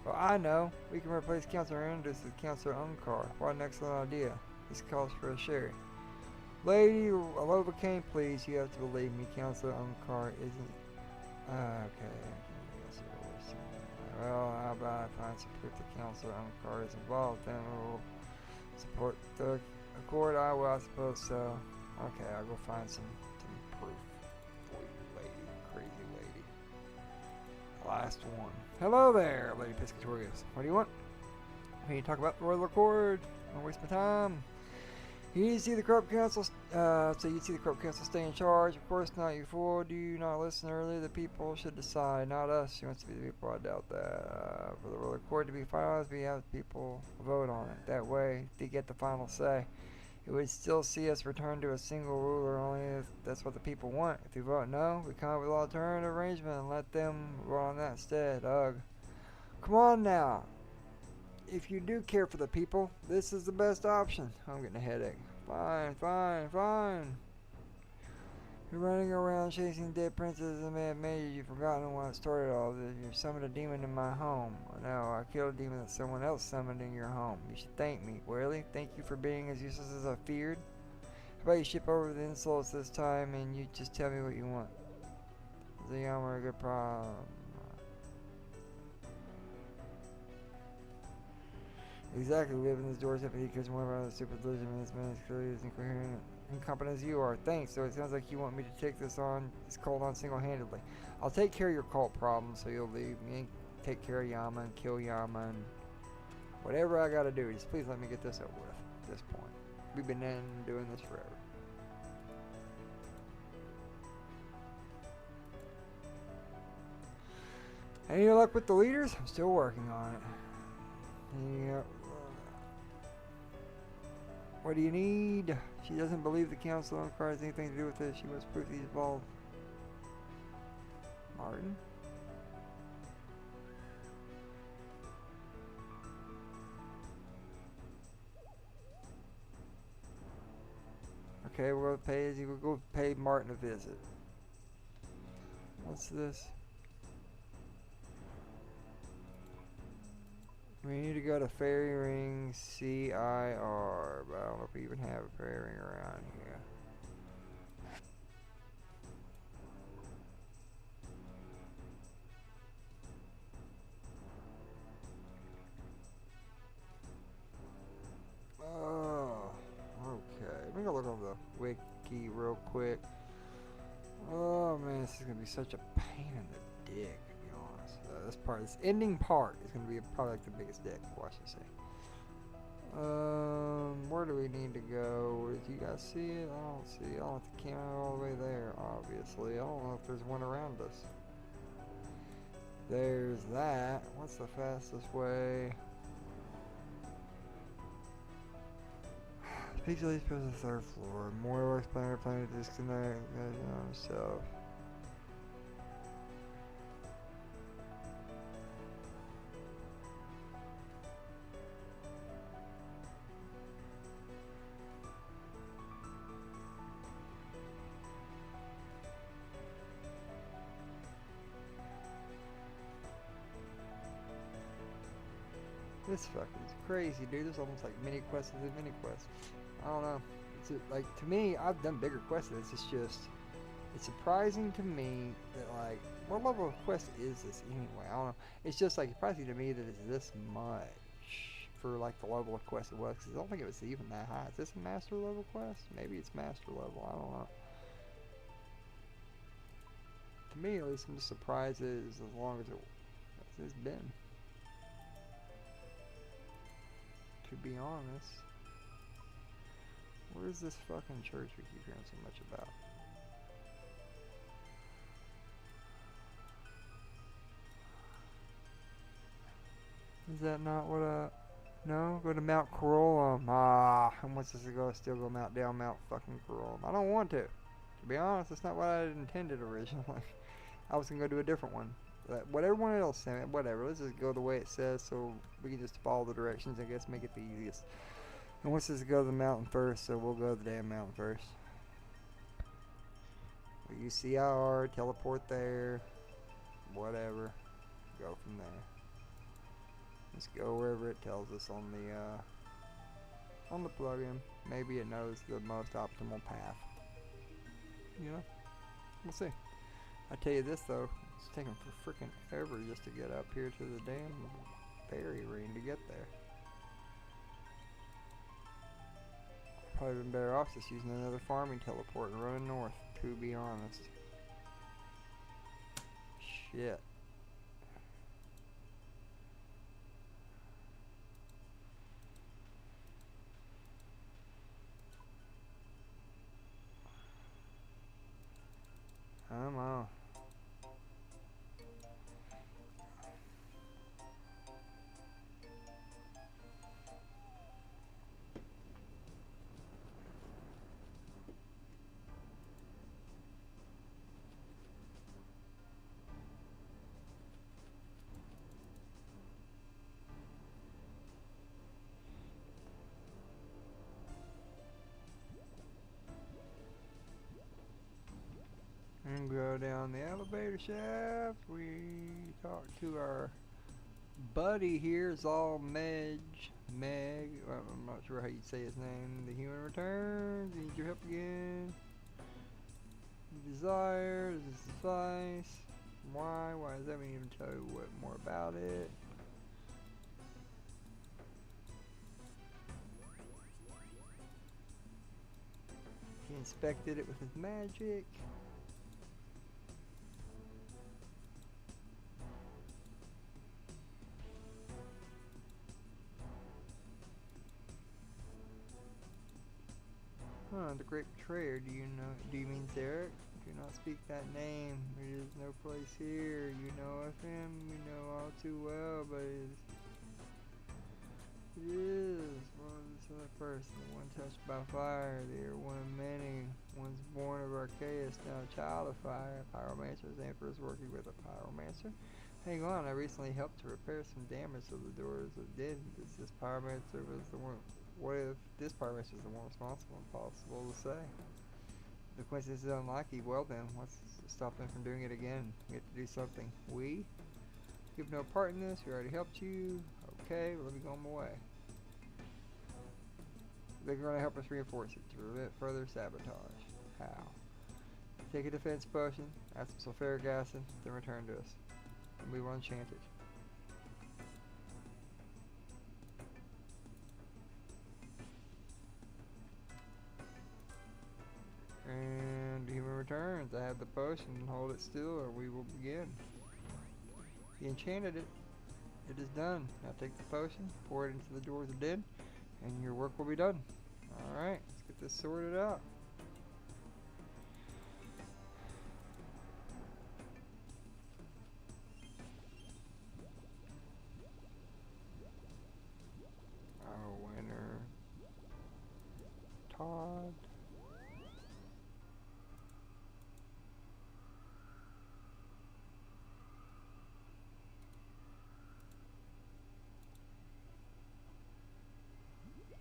Speaker 1: Well, I know. We can replace Counselor Andrews with Counselor Unkar. What an excellent idea. This calls for a sherry. Lady Lovacaine, please. You have to believe me. Counselor Unkar isn't. Okay. Well, how about I find some proof the Counselor Unkar is involved? Then we'll support the accord. I suppose so. Okay, I'll go find some proof for you, lady. Crazy lady. Last one. Hello there, Lady Piscatorius. What do you want? We need to talk about the Royal Accord. Don't waste my time. You need to see the Corrupt Council, stay in charge. Of course not, you fool. Do you not listen earlier? The people should decide, not us. She wants to be the people. I doubt that. For the Royal Accord to be finalized, we have people vote on it. That way, they get the final say. It would still see us return to a single ruler only if that's what the people want. If they vote no, we come up with an alternative arrangement and let them vote on that instead. Ugh. Come on now. If you do care for the people, this is the best option. I'm getting a headache. Fine. You're running around chasing dead princes and may have made you've forgotten when it started all this. You summoned a demon in my home. No, I killed a demon that someone else summoned in your home. You should thank me. Really? Thank you for being as useless as I feared? How about you ship over the insults this time and you just tell me what you want? The armor, a good problem. Exactly, we live in this door's empty because one of our other super delusion is clearly as incoherent, incompetent as you are. Thanks, so it sounds like you want me to take this cult on single-handedly. I'll take care of your cult problem, so you'll leave me and take care of Yama and kill Yama and whatever I gotta do. Just please let me get this over with at this point. We've been doing this forever. Any luck with the leaders? I'm still working on it. Yep. What do you need? She doesn't believe the council Unkar has anything to do with this. She must prove he's involved. Martin? Okay, we'll go pay Martin a visit. What's this? We need to go to Fairy Ring CIR, but I don't know if we even have a Fairy Ring around here. Oh, okay. Let me go look over the wiki real quick. Oh man, this is gonna be such a pain in the dick. This ending part is going to be probably like the biggest dick, watch this say. Where do we need to go? Do you guys see it? I don't see it. I don't have the camera all the way there, obviously. I don't know if there's one around us. There's that. What's the fastest way? Speak to these people on the third floor. More works planner planning to disconnect himself. This fucking is crazy, dude. There's almost like mini quests within mini quests. I don't know. It's like, to me, I've done bigger quests than this. It's just, it's surprising to me that, like, what level of quest is this anyway? I don't know. It's just like surprising to me that it's this much for like the level of quest it was. Cause I don't think it was even that high. Is this a master level quest? Maybe it's master level. I don't know. To me, at least, I'm just surprised as long as it's been. To be honest. Where's this fucking church we keep hearing so much about? Is that not what no? Go to Mount Corollum. Ah, and once this go, still go down Mount fucking Corollum. I don't want to. To be honest, that's not what I intended originally. I was gonna go do a different one. But what everyone else said, whatever. Let's just go the way it says so we can just follow the directions, I guess, make it the easiest. And wants us to go to the mountain first, so we'll go to the damn mountain first. We use CIR, teleport there, whatever. Go from there. Let's go wherever it tells us on the plugin. Maybe it knows the most optimal path. You know? We'll see. I tell you this though, it's taking for freaking ever just to get up here to the damn fairy ring to get there. Probably been better off just using another farming teleport and running north, to be honest. Shit. Come on. And go down the elevator shaft. We talk to our buddy here, Meg. Well, I'm not sure how you say his name. The human returns. Need your help again. You desire. Does this suffice? Why? Why does that mean? Even tell you what more about it? He inspected it with his magic. Huh, the great betrayer, do you mean Zarek? Do not speak that name. There is no place here. You know of him, you know all too well, but it is one of this other person, the one touched by fire. They are one of many. One's born of arceuus, now a child of fire. Pyromancer, the Emperor is working with a pyromancer. Hang on, I recently helped to repair some damage to the doors of dead. This pyromancer was the one. What if this pyromancer is the one responsible? Impossible to say. The coincidence is unlikely. Well then, what's to stop them from doing it again? We have to do something. We? You have no part in this. We already helped you. Okay, well, let me go on my way. They're going to help us reinforce it to prevent further sabotage. How? Take a defense potion, add some sulfuric acid, then return to us. And we will enchant it. And the human returns. I have the potion. Hold it still or we will begin. He enchanted it. It is done. Now take the potion, pour it into the doors of dead, and your work will be done. Alright, let's get this sorted out. Our winner, Todd.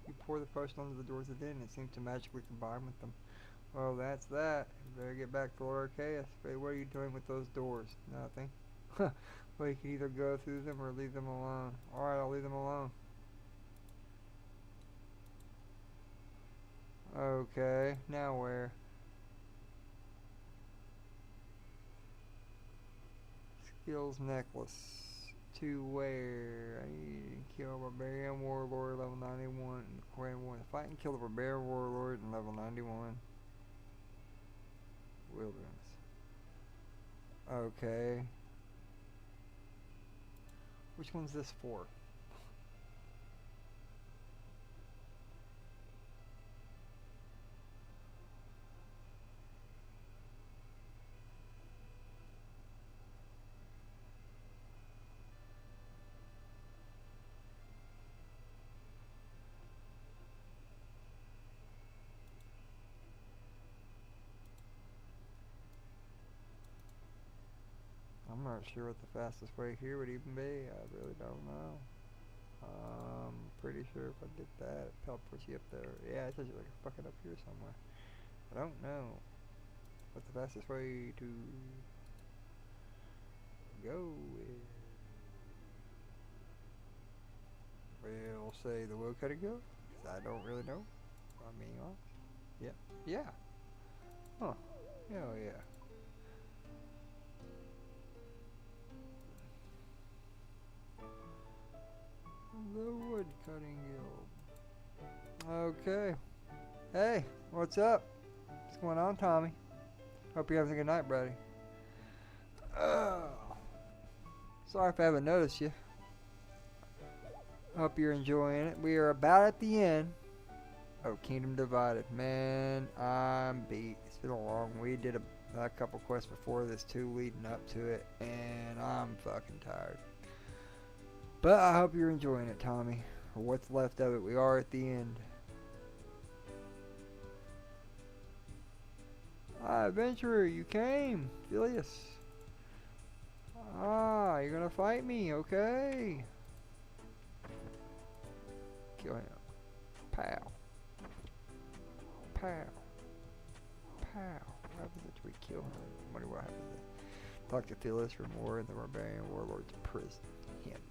Speaker 1: You pour the potion onto the doors of den and it seems to magically combine with them. Well, that's that. You better get back to Lord Arceuus. But what are you doing with those doors? Nothing. Well, you can either go through them or leave them alone. Alright, I'll leave them alone. Okay, now where? Skills necklace. To where? I need to kill Barbarian Warlord level 91 and Queen 1. Fight and kill the Barbarian Warlord in level 91. Wilderness. Okay. Which one's this for? I'm not sure what the fastest way here would even be. I really don't know. Pretty sure if I did that, it teleports you up there. Yeah, it says you're like fucking up here somewhere. I don't know what the fastest way to go is. We'll say the woodcutting guild, 'cause I don't really know. I mean, yeah, yeah. Huh? Hell yeah. The woodcutting guild. Okay. Hey, what's up? What's going on, Tommy? Hope you're having a good night, buddy. Sorry if I haven't noticed you. Hope you're enjoying it. We are about at the end. Oh, Kingdom Divided. Man, I'm beat. It's been a long. We did a couple quests before this too, leading up to it, and I'm fucking tired. But I hope you're enjoying it, Tommy. Or what's left of it. We are at the end. Ah, adventurer, you came. Filius. Ah, you're gonna fight me, okay. Kill him. Pow. Pow. Pow. What happens after we kill him? I wonder what happens then. Talk to Filius for more in the Barbarian Warlord's prison. Him.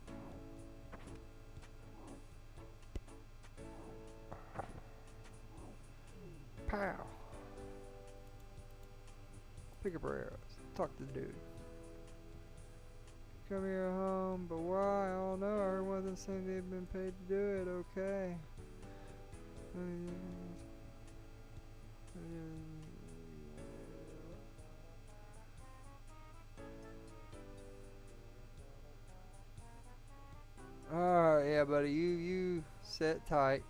Speaker 1: Pow. Pick up our arrows. Talk to the dude. Come here home, but why? Oh no, everyone doesn't seem they've been paid to do it, okay. Alright, yeah buddy, you sit tight.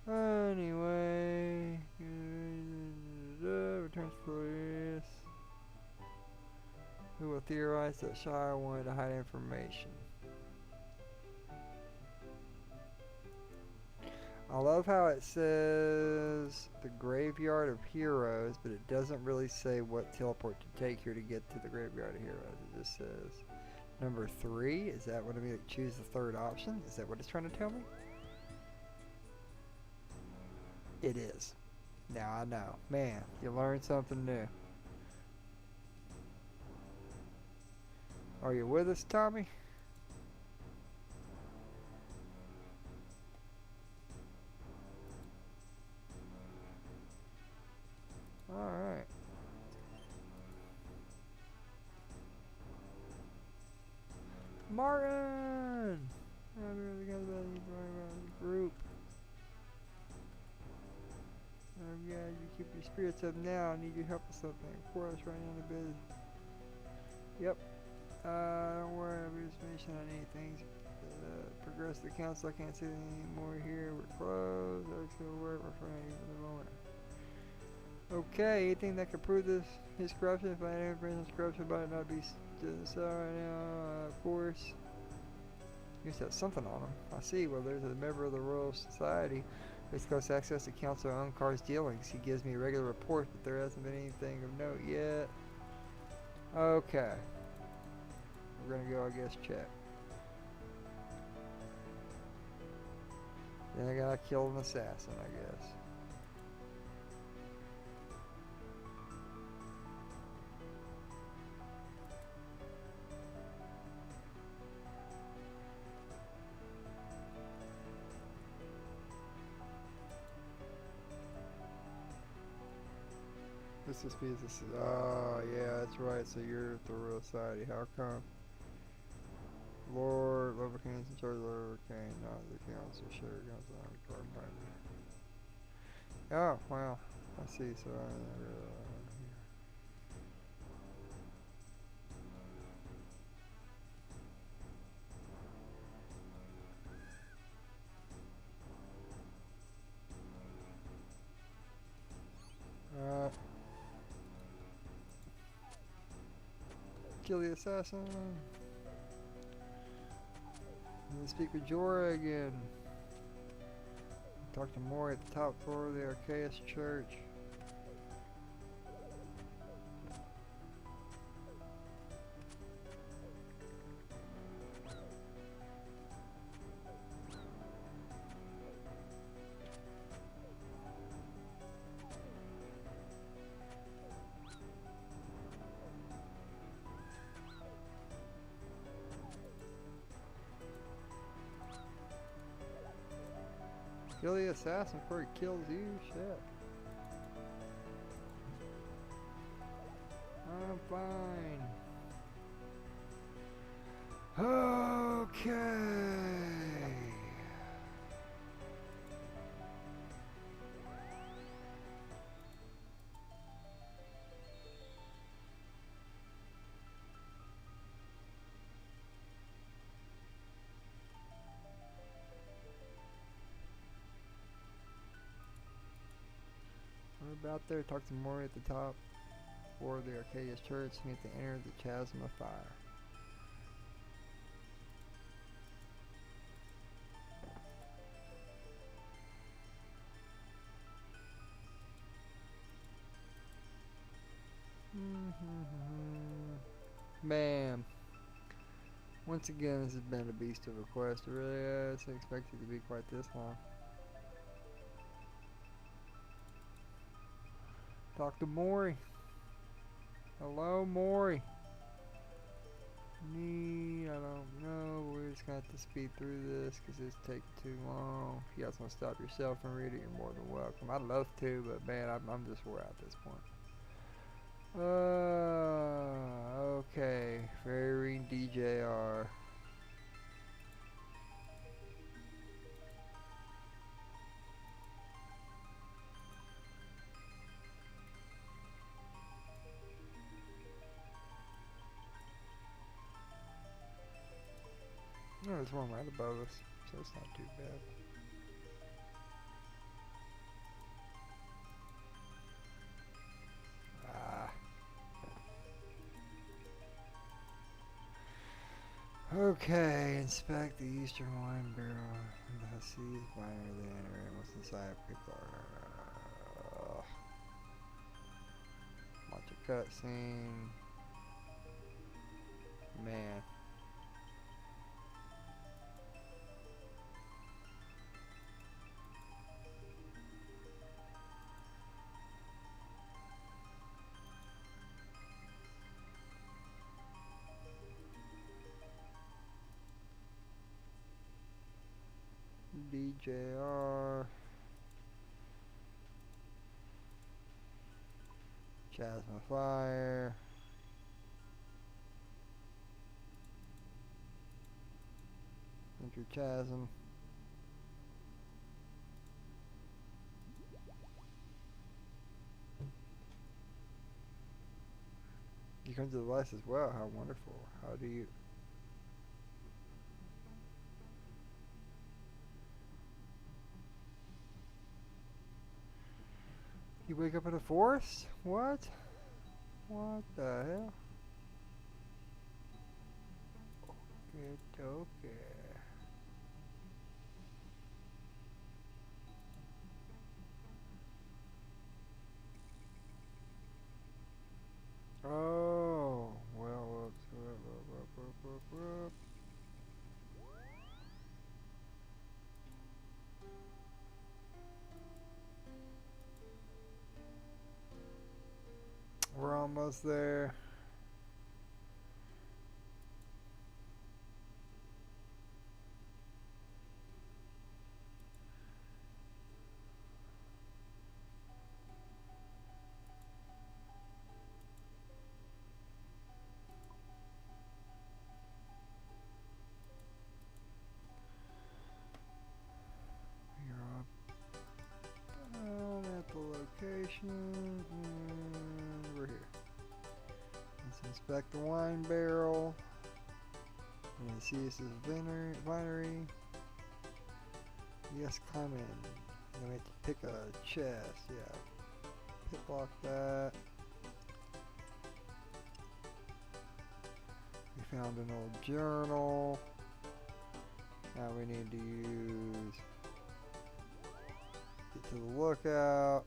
Speaker 1: Anyway, returns police. Who will theorize that Shire wanted to hide information? I love how it says the Graveyard of Heroes, but it doesn't really say what teleport to take here to get to the Graveyard of Heroes. It just says number 3. Is that what I mean? Choose the third option? Is that what it's trying to tell me? It is. Now I know. Man, you learned something new. Are you with us, Tommy? Alright. Martin! I'm really glad about you joining the group. I'm glad you keep your spirits up now. I need your help with something. Of course, running on the business. Yep. Don't worry, I'll be just finishing on anything. Progress the council. I can't see any more here. We're closed. Alex will work for you for the moment. Okay, anything that could prove his corruption. If I had evidence corruption, but it not be so right now. Of course. You said something on him. I see. Well, there's a member of the Royal Society. He's close access to Council Uncar's dealings. He gives me regular reports, but there hasn't been anything of note yet. Okay. We're gonna go, I guess, check. Then I gotta kill an assassin, I guess. Let's just be this. Oh, yeah, that's right. So you're the real society. How come? Lord, Lover King's in charge of Lover King, not the council. Share guns on the card finder. Oh, wow. I see. So kill the assassin. Let's speak with Jorah again. Talk to Mori at the top floor of the arceuus church. Kill the assassin before he kills you, shit. I'm fine. Okay. We're about there. Talk to Mori at the top floor of the arceuus church. You need to enter the chasm of fire. Bam. Once again, this has been a beast of a quest. It really is. I expect it to be quite this long. Talk to Mori. Hello, Mori. I don't know. We're just gonna have to speed through this because it's taking too long. If you guys want to stop yourself and read it, you're more than welcome. I'd love to, but man, I'm just wore out at this point. Okay. Ferry DJR. No, there's one right above us, so it's not too bad. Okay, inspect the eastern wine barrel. The seas binary they enter in. What's inside? Watch a cutscene. Man. DJR. Chasm of Fire. Enter chasm. You come to the device as well. How wonderful. How do you... You wake up in a forest? What? What the hell? Okay. Oh, well, whoops. We're almost there. Select the wine barrel. And you see this is winery. Yes, climb in. And we have to pick a chest, yeah. Pick lock that. We found an old journal. Now we need to get to the lookout.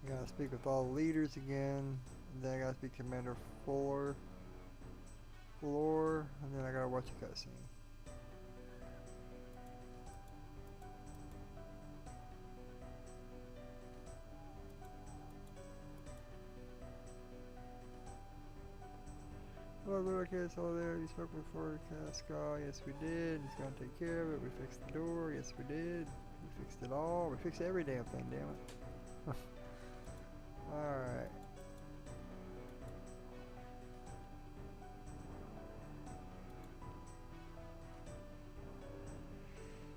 Speaker 1: I gotta speak with all the leaders again. And then I gotta speak to Commander Floor. And then I gotta watch a cutscene. Hello, little kids, hello there. You spoke before Cascal. Yes, we did. He's gonna take care of it. We fixed the door. Yes, we did. We fixed it all. We fixed every damn thing, damn it. Alright.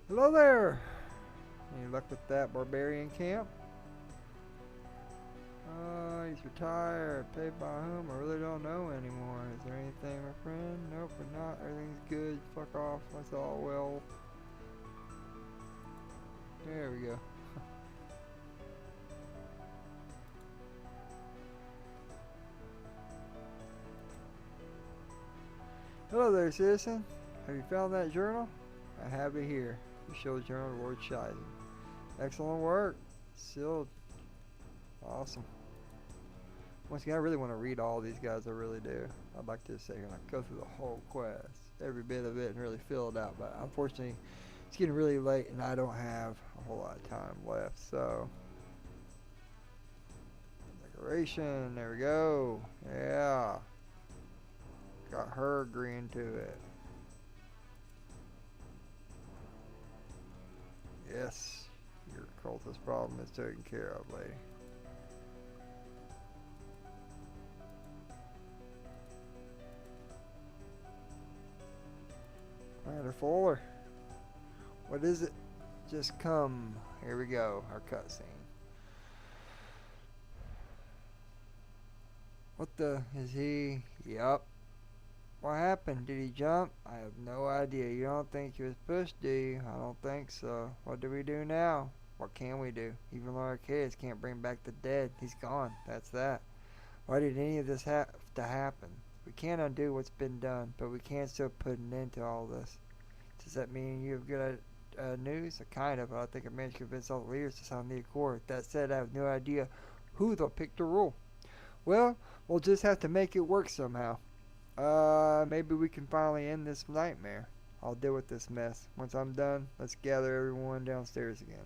Speaker 1: Hello there! Any luck with that barbarian camp? He's retired. Paid by whom? I really don't know anymore. Is there anything, my friend? Nope, we're not. Everything's good. Fuck off. That's all well. There we go. Hello there, citizen. Have you found that journal? I have it here. You show the journal to Lord Shizen. Excellent work. Sealed. Awesome. Once again, I really want to read all these guys. I really do. I'd like to sit here and go through the whole quest, every bit of it, and really fill it out. But unfortunately, it's getting really late, and I don't have a whole lot of time left. So, decoration. There we go. Yeah. Got her agreeing to it. Yes, your cultist problem is taken care of, lady. Commander Fuller. What is it? Just come. Here we go. Our cutscene. What the? Is he? Yup. What happened? Did he jump? I have no idea. You don't think he was pushed, do you? I don't think so. What do we do now? What can we do? Even Lord Arceuus can't bring back the dead. He's gone. That's that. Why did any of this have to happen? We can't undo what's been done, but we can still put an end to all this. Does that mean you have good news? Kind of, but I think I managed to convince all the leaders to sign the accord. That said, I have no idea who they'll pick to rule. Well, we'll just have to make it work somehow. Maybe we can finally end this nightmare. I'll deal with this mess. Once I'm done, let's gather everyone downstairs again.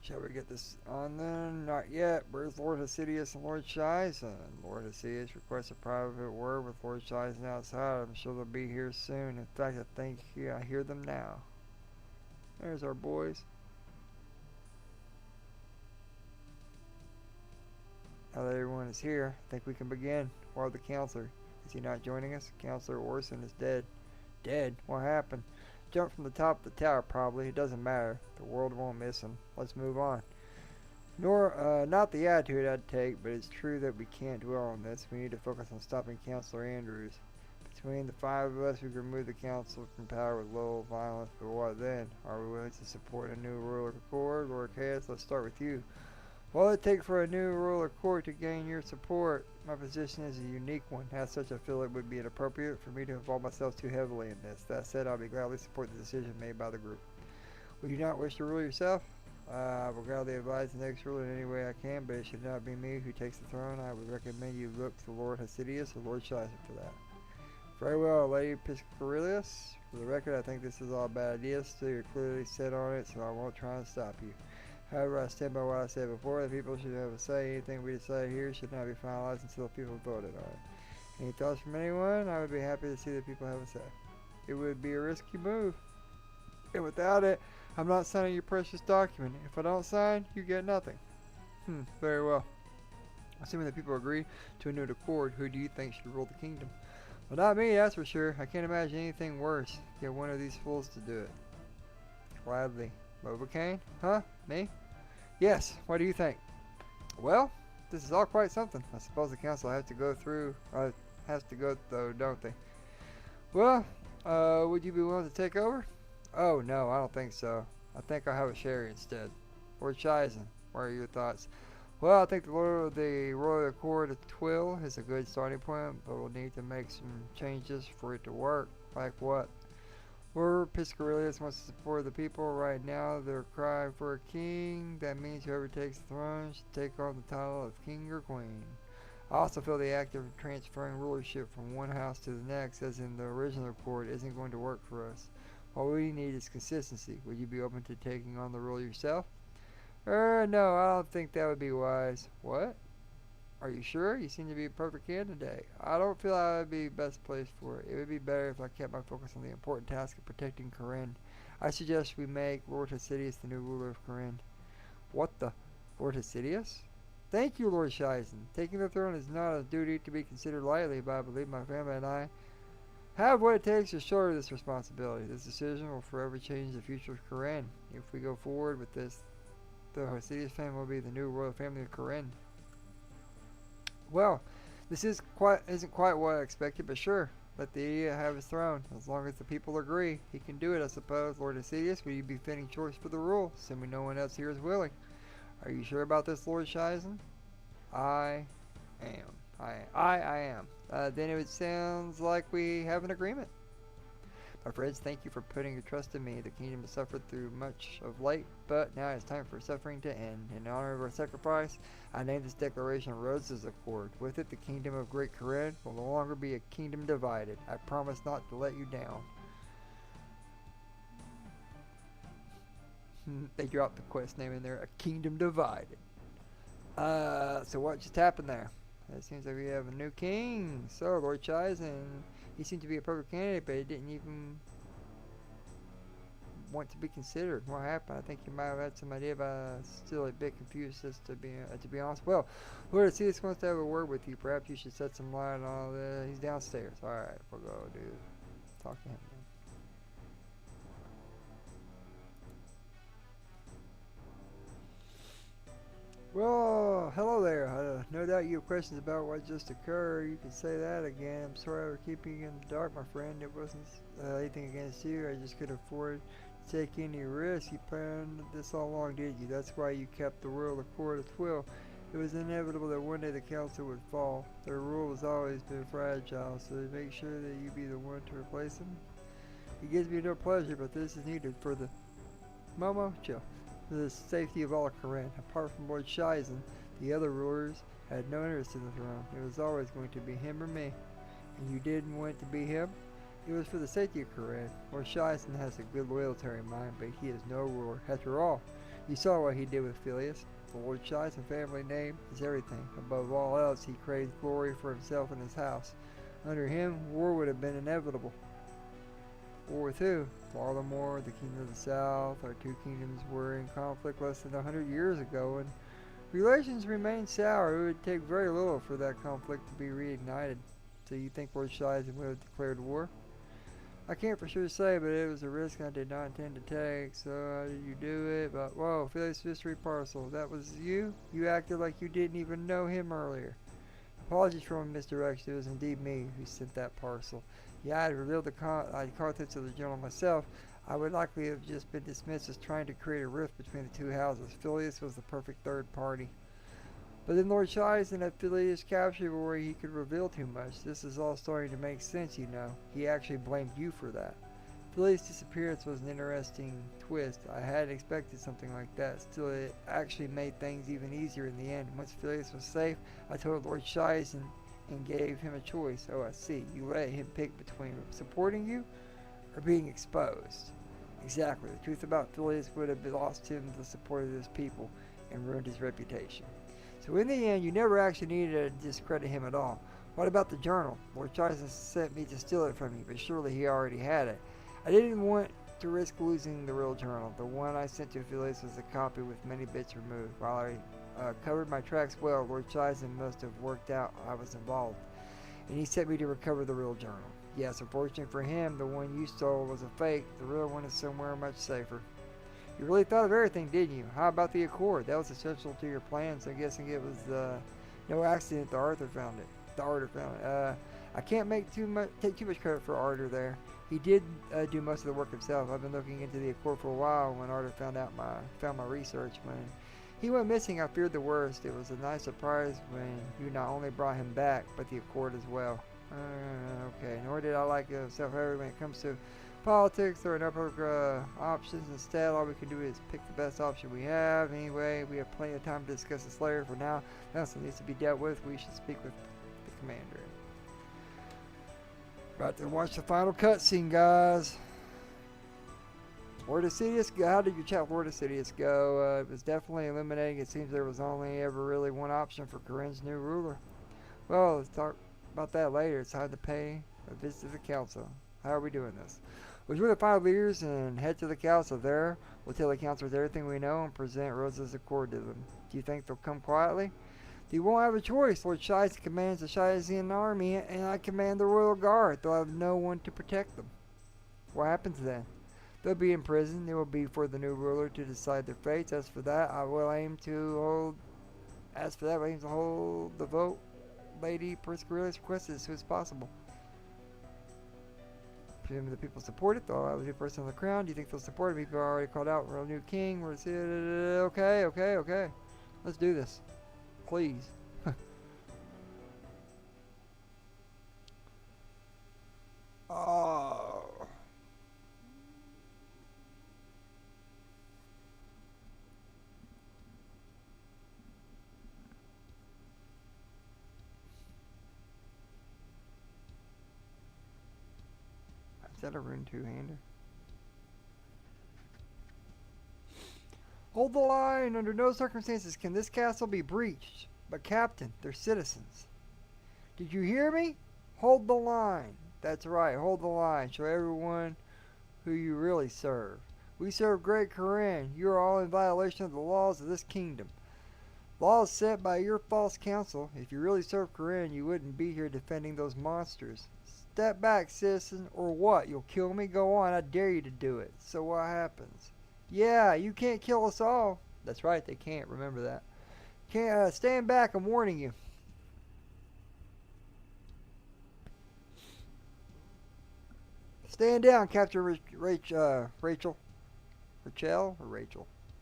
Speaker 1: Shall we get this on then? Not yet. Where's Lord Hasidius and Lord Shizen? Lord Hasidius requests a private word with Lord Shizen outside. I'm sure they'll be here soon. In fact, I think I hear them now. There's our boys. Now that everyone is here, I think we can begin. Where are the counselor? Is he not joining us? Counselor Orson is dead. Dead? What happened? Jumped from the top of the tower, probably. It doesn't matter. The world won't miss him. Let's move on. Not the attitude I'd take, but it's true that we can't dwell on this. We need to focus on stopping Counselor Andrews. Between the five of us, we can remove the council from power with little violence. But what then? Are we willing to support a new ruler court? Lord Chaos, let's start with you. What will it take for a new ruler court to gain your support? My position is a unique one. As such, I feel it would be inappropriate for me to involve myself too heavily in this. That said, I'll be gladly support the decision made by the group. Would you not wish to rule yourself? I will gladly advise the next ruler in any way I can, but it should not be me who takes the throne. I would recommend you look to Lord Hasidius or Lord Shizen for that. Very well, Lady Piscarius. For the record, I think this is all a bad idea, so you're clearly set on it, so I won't try and stop you. However, I stand by what I said before. The people should have a say. Anything we decide here should not be finalized until the people voted on it. Any thoughts from anyone? I would be happy to see the people have a say. It would be a risky move. And without it, I'm not signing your precious document. If I don't sign, you get nothing. Very well. Assuming that people agree to a new accord, who do you think should rule the kingdom? Well, not me, that's for sure. I can't imagine anything worse. Get one of these fools to do it. Gladly. Bobacane? Huh? Me? Yes, what do you think? Well, this is all quite something. I suppose the council has to go though, don't they? Well, would you be willing to take over? Oh, no, I don't think so. I think I'll have a sherry instead. Lord Shizen, what are your thoughts? Well, I think the Royal Accord of Twill is a good starting point, but we'll need to make some changes for it to work. Like what? Lord Piscarilius wants to support the people. Right now, they're crying for a king. That means whoever takes the throne should take on the title of king or queen. I also feel the act of transferring rulership from one house to the next, as in the original accord, isn't going to work for us. All we need is consistency. Would you be open to taking on the rule yourself? No, I don't think that would be wise. What? Are you sure? You seem to be a perfect candidate. I don't feel I would be best placed for it. It would be better if I kept my focus on the important task of protecting Corinne. I suggest we make Lord Hasidius the new ruler of Corinne. What the? Lord Hasidius? Thank you, Lord Shizen. Taking the throne is not a duty to be considered lightly, but I believe my family and I have what it takes to shoulder this responsibility. This decision will forever change the future of Corinne. If we go forward with this, the Hasidius family will be the new royal family of Corinne. Well, this isn't quite what I expected, but sure, let the idiot have his throne. As long as the people agree, he can do it, I suppose. Lord Hasidius, will you be fitting choice for the rule, assuming no one else here is willing? Are you sure about this, Lord Shizen? I am. I am. Then it sounds like we have an agreement. My friends, thank you for putting your trust in me. The kingdom has suffered through much of late, but now it's time for suffering to end. In honor of our sacrifice, I name this declaration Roses Accord. With it, the kingdom of Great Corinne will no longer be a kingdom divided. I promise not to let you down. They dropped the quest name in there, A Kingdom Divided. So what just happened there? It seems like we have a new king. So, Lord Shizen, he seemed to be a perfect candidate, but he didn't even want to be considered. What happened? I think he might have had some idea, but I'm still a bit confused as to be honest. Well, Lord Hasidius wants to have a word with you. Perhaps you should set some light on all this. He's downstairs. Alright, we'll go talk to him then. Well, hello there. No doubt you have questions about what just occurred. You can say that again. I'm sorry for keeping you in the dark, my friend. It wasn't anything against you. I just couldn't afford to take any risk. You planned this all along, did you? That's why you kept the Royal Accord of Twill. It was inevitable that one day the council would fall. Their rule has always been fragile, so make sure that you be the one to replace them. It gives me no pleasure, but this is needed for the Momo, chill. The safety of all of Corinne. Apart from Lord Shizen, the other rulers had no interest in the throne. It was always going to be him or me. And you didn't want it to be him? It was for the safety of Corinne. Lord Shizen has a good loyalty mind, but he is no ruler. After all, you saw what he did with Phileas. The Lord Shizen family name is everything. Above all else, he craves glory for himself and his house. Under him, war would have been inevitable. War with who? Baltimore, the Kingdom of the South. Our two kingdoms were in conflict less than 100 years ago, and relations remained sour. It would take very little for that conflict to be reignited. So you think Lord Shizen would have declared war? I can't for sure say, but it was a risk I did not intend to take. So how did you do it? But whoa, Philly's history parcel. That was you? You acted like you didn't even know him earlier. Apologies for my misdirection. It was indeed me who sent that parcel. Yeah, I had revealed the contents of the journal myself. I would likely have just been dismissed as trying to create a rift between the two houses. Phileas was the perfect third party. But then Lord Shizen had Phileas captured where he could reveal too much. This is all starting to make sense, you know. He actually blamed you for that. Phileas' disappearance was an interesting twist. I hadn't expected something like that. Still, it actually made things even easier in the end. Once Phileas was safe, I told Lord Shizen and gave him a choice. Oh, I see. You let him pick between supporting you or being exposed. Exactly. The truth about Phileas would have lost him the support of his people and ruined his reputation. So in the end, you never actually needed to discredit him at all. What about the journal? Lord Charles sent me to steal it from you, but surely he already had it. I didn't want to risk losing the real journal. The one I sent to Felix was a copy with many bits removed. While I covered my tracks well, Lord Chisen must have worked out I was involved, and he sent me to recover the real journal. Yes, unfortunately for him, the one you stole was a fake. The real one is somewhere much safer. You really thought of everything, didn't you? How about the Accord? That was essential to your plans. I'm guessing it was no accident the Arthur found it. I can't take too much credit for Arthur there. He did do most of the work himself. I've been looking into the Accord for a while. When Arthur found my research, when he went missing, I feared the worst. It was a nice surprise when you not only brought him back, but the Accord as well. Okay, nor did I like self-heavy when it comes to politics or other options. Instead, all we can do is pick the best option we have. Anyway, we have plenty of time to discuss this later. For now, nothing needs to be dealt with. We should speak with the commander. About to watch the final cutscene, guys. Lord Sidious, how did your chat with Lord Sidious go? It was definitely eliminating. It seems there was only ever really one option for Corinne's new ruler. Well, let's talk about that later. It's time to pay a visit to the council. How are we doing this? We'll join the 5 leaders and head to the council. There, we'll tell the councilors everything we know and present Rosa's Accord to them. Do you think they'll come quietly? They won't have a choice. Lord Shizen commands the Shizen army, and I command the royal guard. They'll have no one to protect them. What happens then? They'll be in prison. It will be for the new ruler to decide their fates. As for that, I will aim to hold the vote Lady Persicuria's request as soon as possible. Presumably the people support it. They'll have a new person on the crown. Do you think they'll support it? People are already called out for a new king. Okay. Let's do this. Please. Oh. Is that a rune two-hander? Hold the line! Under no circumstances can this castle be breached. But Captain, they're citizens. Did you hear me? Hold the line. That's right, hold the line. Show everyone who you really serve. We serve Great Corinne. You are all in violation of the laws of this kingdom. Laws set by your false council. If you really serve Corinne, you wouldn't be here defending those monsters. Step back, citizen, or what? You'll kill me? Go on, I dare you to do it. So what happens? Yeah, you can't kill us all. That's right, they can't. Remember that. Can't stand back, I'm warning you. Stand down, Captain Rachel. Rachel? I'm gonna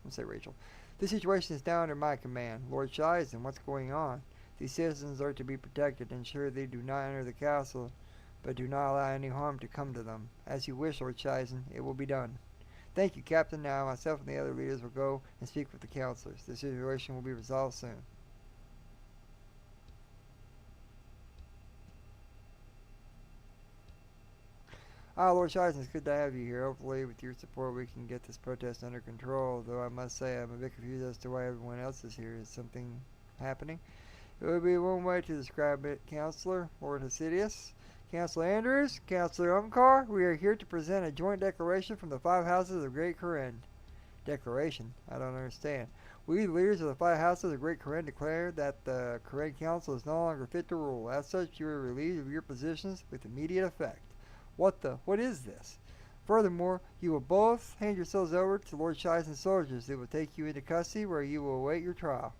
Speaker 1: say Rachel. This situation is now under my command. Lord Shizen, what's going on? These citizens are to be protected. Ensure they do not enter the castle, but do not allow any harm to come to them. As you wish, Lord Shizen, it will be done. Thank you, Captain. Now, myself and the other leaders will go and speak with the counselors. The situation will be resolved soon. Lord Shizen, it's good to have you here. Hopefully, with your support, we can get this protest under control. Though I must say, I'm a bit confused as to why everyone else is here. Is something happening? It would be one way to describe it, Counselor, Lord Hasidius. Counselor Andrews, Counselor Umkar, we are here to present a joint declaration from the 5 houses of Great Corinne. Declaration? I don't understand. We, the leaders of the 5 houses of Great Corinne, declare that the Corinne Council is no longer fit to rule. As such, you are relieved of your positions with immediate effect. What is this? Furthermore, you will both hand yourselves over to Lord Shizen's soldiers. They will take you into custody where you will await your trial.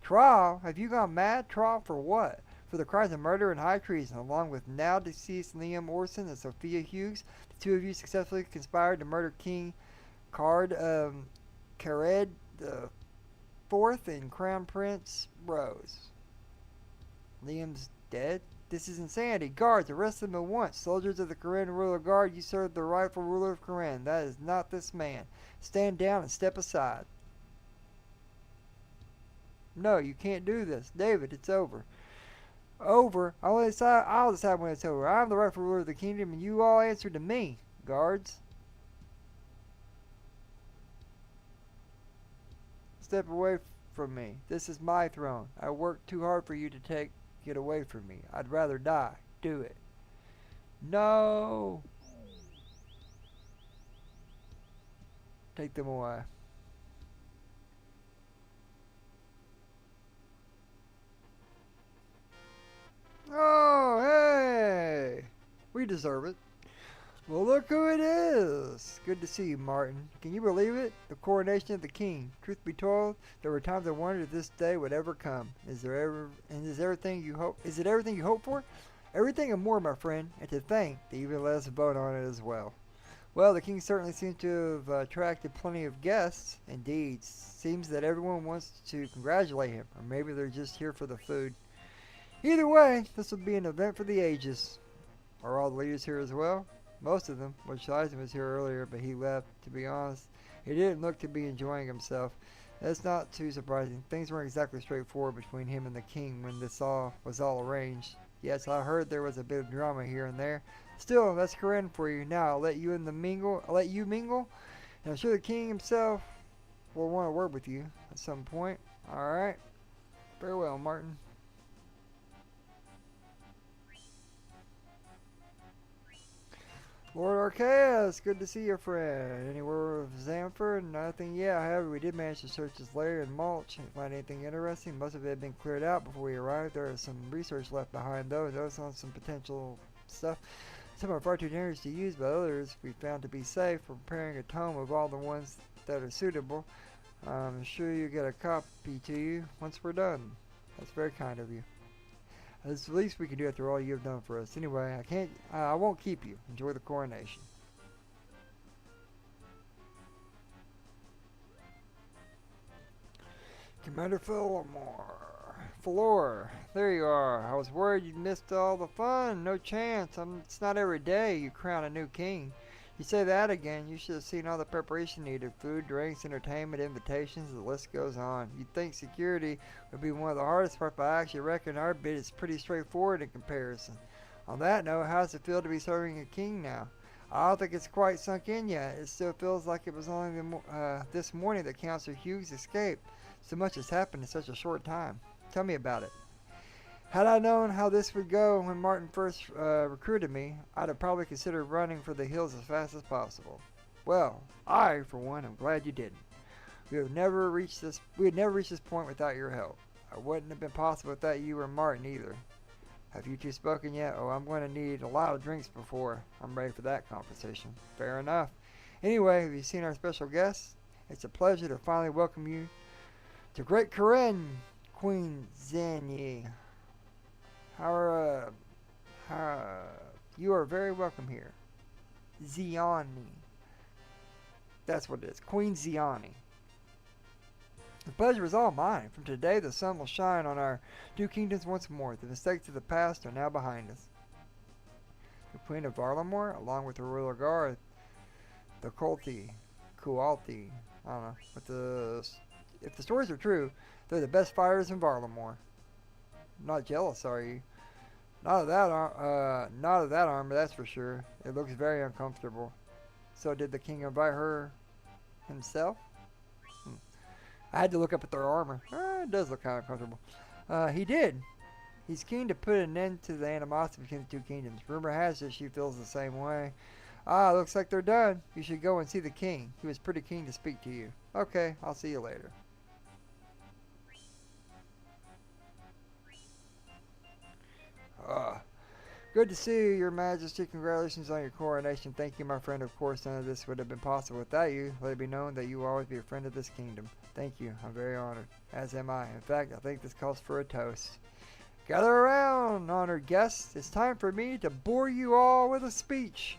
Speaker 1: Trial? Have you gone mad? Trial for what? For the crimes of murder and high treason, along with now deceased Liam Orson and Sophia Hughes. The 2 of you successfully conspired to murder King Kared the Fourth and Crown Prince Rose. Liam's dead? This is insanity. Guards, arrest them at once. Soldiers of the Corinne Royal Guard, you serve the rightful ruler of Corinne. That is not this man. Stand down and step aside. No, you can't do this. David, it's over. Over? I'll decide when it's over. I'm the rightful ruler of the kingdom, and you all answer to me. Guards. Step away from me. This is my throne. I worked too hard for you to take Get away from me. I'd rather die. Do it. No! Take them away. Oh, hey! We deserve it. Well, look who it is! Good to see you, Martin. Can you believe it? The coronation of the king. Truth be told, there were times I wondered if this day would ever come. Is it everything you hope for? Everything and more, my friend, and to think they even let us vote on it as well. Well, the king certainly seems to have attracted plenty of guests. Indeed, seems that everyone wants to congratulate him, or maybe they're just here for the food. Either way, this will be an event for the ages. Are all the leaders here as well? Most of them. Eisen was here earlier, but he left. To be honest, he didn't look to be enjoying himself. That's not too surprising. Things weren't exactly straightforward between him and the king when this was all arranged. Yes, I heard there was a bit of drama here and there. Still, that's Corinne for you. Now I'll let you mingle, and I'm sure the king himself will want to work with you at some point. All right. Farewell, Martin. Lord Arceuus, good to see you, friend. Any word of Xanfer? Nothing yet. However, we did manage to search his lair and mulch. Didn't find anything interesting. Most of it had been cleared out before we arrived. There is some research left behind, though. Those on some potential stuff. Some are far too dangerous to use, but others we found to be safe. We're preparing a tome of all the ones that are suitable. I'm sure you get a copy to you once we're done. That's very kind of you. It's the least we can do after all you have done for us. Anyway, I won't keep you. Enjoy the coronation. Commander Philor, there you are. I was worried you'd missed all the fun. No chance. It's not every day you crown a new king. You say that again, you should have seen all the preparation needed. Food, drinks, entertainment, invitations, the list goes on. You'd think security would be one of the hardest parts, but I actually reckon our bit is pretty straightforward in comparison. On that note, how does it feel to be serving a king now? I don't think it's quite sunk in yet. It still feels like it was only this morning that Councillor Hughes escaped. So much has happened in such a short time. Tell me about it. Had I known how this would go when Martin first recruited me, I'd have probably considered running for the hills as fast as possible. Well, I, for one, am glad you didn't. We had never reached this point without your help. It wouldn't have been possible without you or Martin either. Have you two spoken yet? Oh, I'm going to need a lot of drinks before I'm ready for that conversation. Fair enough. Anyway, have you seen our special guest? It's a pleasure to finally welcome you to Great Corinne, Queen Xanie. You are very welcome here. Xanie. That's what it is. Queen Xanie. The pleasure is all mine. From today, the sun will shine on our two kingdoms once more. The mistakes of the past are now behind us. The Queen of Varlamore, along with her royal guard, the Kualti, I don't know. But if the stories are true, they're the best fighters in Varlamore. Not jealous, are you? Not of that armor, that's for sure. It looks very uncomfortable. So did the king invite her himself? I had to look up at their armor. It does look kind of uncomfortable. He did. He's keen to put an end to the animosity between the two kingdoms. Rumor has it she feels the same way. Looks like they're done. You should go and see the king. He was pretty keen to speak to you. Okay, I'll see you later. Good to see you, Your Majesty. Congratulations on your coronation. Thank you, my friend. Of course, none of this would have been possible without you. Let it be known that you will always be a friend of this kingdom. Thank you. I'm very honored. As am I. In fact, I think this calls for a toast. Gather around, honored guests. It's time for me to bore you all with a speech.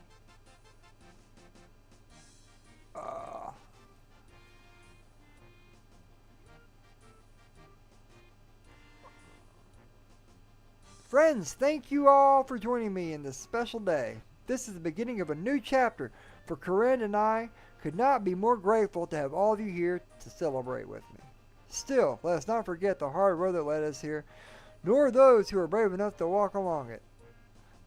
Speaker 1: Friends, thank you all for joining me in this special day. This is the beginning of a new chapter, for Corinne and I could not be more grateful to have all of you here to celebrate with me. Still, let us not forget the hard road that led us here, nor those who are brave enough to walk along it.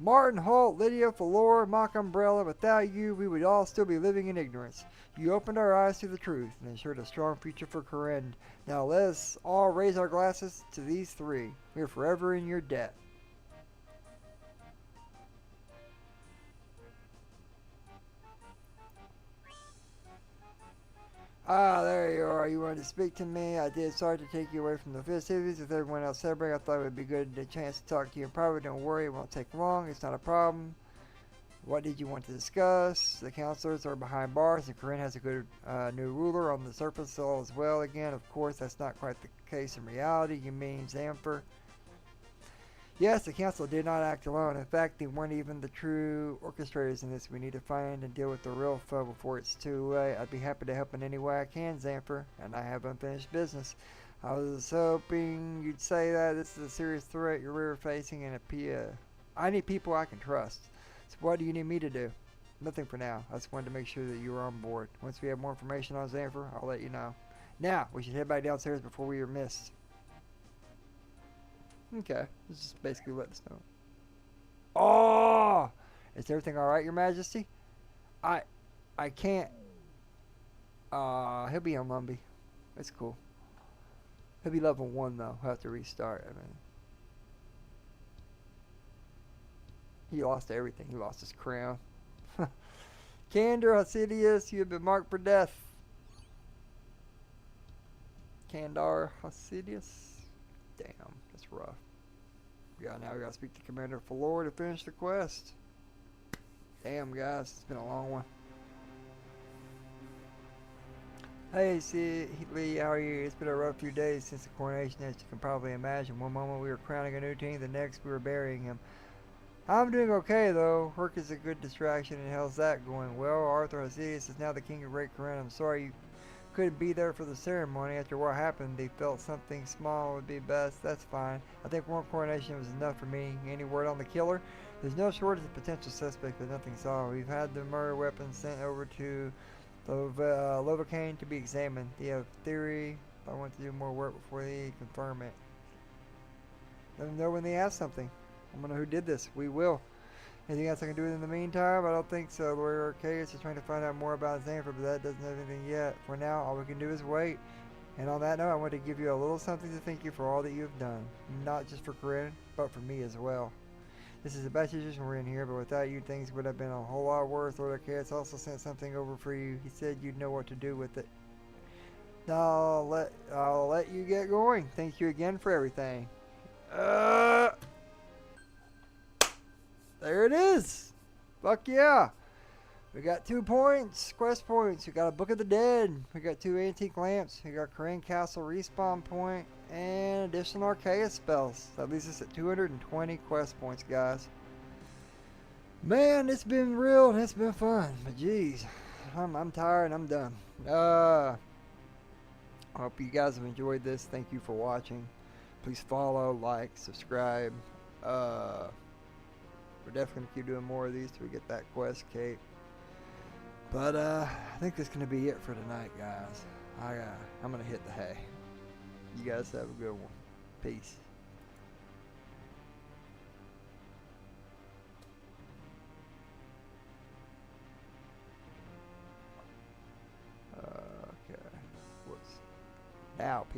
Speaker 1: Martin, Holt, Lydia, Falor, Mock Umbrella, without you, we would all still be living in ignorance. You opened our eyes to the truth and ensured a strong future for Corinne. Now let us all raise our glasses to these three. We are forever in your debt. Ah, there you are. You wanted to speak to me. I did. Sorry to take you away from the festivities with everyone else celebrating. I thought it would be good a chance to talk to you in private. Don't worry, it won't take long. It's not a problem. What did you want to discuss? The counselors are behind bars, and Corinne has a good new ruler on the surface all as well. Again, of course, that's not quite the case in reality. You mean Xanfer? Yes, the council did not act alone. In fact, they weren't even the true orchestrators in this. We need to find and deal with the real foe before it's too late. I'd be happy to help in any way I can, Xanfer, and I have unfinished business. I was hoping you'd say that this is a serious threat you're facing, and I need people I can trust. So what do you need me to do? Nothing for now. I just wanted to make sure that you were on board. Once we have more information on Xanfer, I'll let you know. Now, we should head back downstairs before we are missed. Okay, this is basically let us know. Oh! Is everything alright, Your Majesty? I can't. He'll be on Lumbee. That's cool. He'll be level 1 though. He'll have to restart. I mean, he lost everything. He lost his crown. Candor, Hasidius, you have been marked for death. Candor, Hasidius. Damn, that's rough. Yeah, now we gotta speak to Commander Falor to finish the quest. Damn, guys, it's been a long one. Hey, Lee, how are you? It's been a rough few days since the coronation, as you can probably imagine. One moment we were crowning a new king, the next we were burying him. I'm doing okay, though. Work is a good distraction, and how's that going? Well, Arthur Hasidius is now the king of Great Corinne. I'm sorry you couldn't be there for the ceremony. After what happened, they felt something small would be best. That's fine. I think one coronation was enough for me. Any word on the killer? There's no shortage of potential suspects, but nothing solved. We've had the murder weapon sent over to Lovacaine to be examined. They have theory. I want to do more work before they confirm it. Let them know when they ask something. I want to know who did this. We will. Anything else I can do in the meantime? I don't think so. Lawyer Arceuus is trying to find out more about Xanfer, but that doesn't have anything yet. For now, all we can do is wait. And on that note, I want to give you a little something to thank you for all that you have done. Not just for Corinne, but for me as well. This is the best situation we're in here, but without you, things would have been a whole lot worse. Lord Arceuus also sent something over for you. He said you'd know what to do with it. Now, I'll let you get going. Thank you again for everything. There it is. Fuck yeah. We got 2 points, quest points. We got a Book of the Dead. We got 2 antique lamps. We got Corinne Castle respawn point and additional Arceuus spells. That leaves us at 220 quest points, guys. Man, it's been real and it's been fun. But geez, I'm tired and I'm done. I hope you guys have enjoyed this. Thank you for watching. Please follow, like, subscribe. We're definitely going to keep doing more of these till we get that quest cape. But I think that's going to be it for tonight, guys. I'm going to hit the hay. You guys have a good one. Peace. Okay. Whoops. Now, people.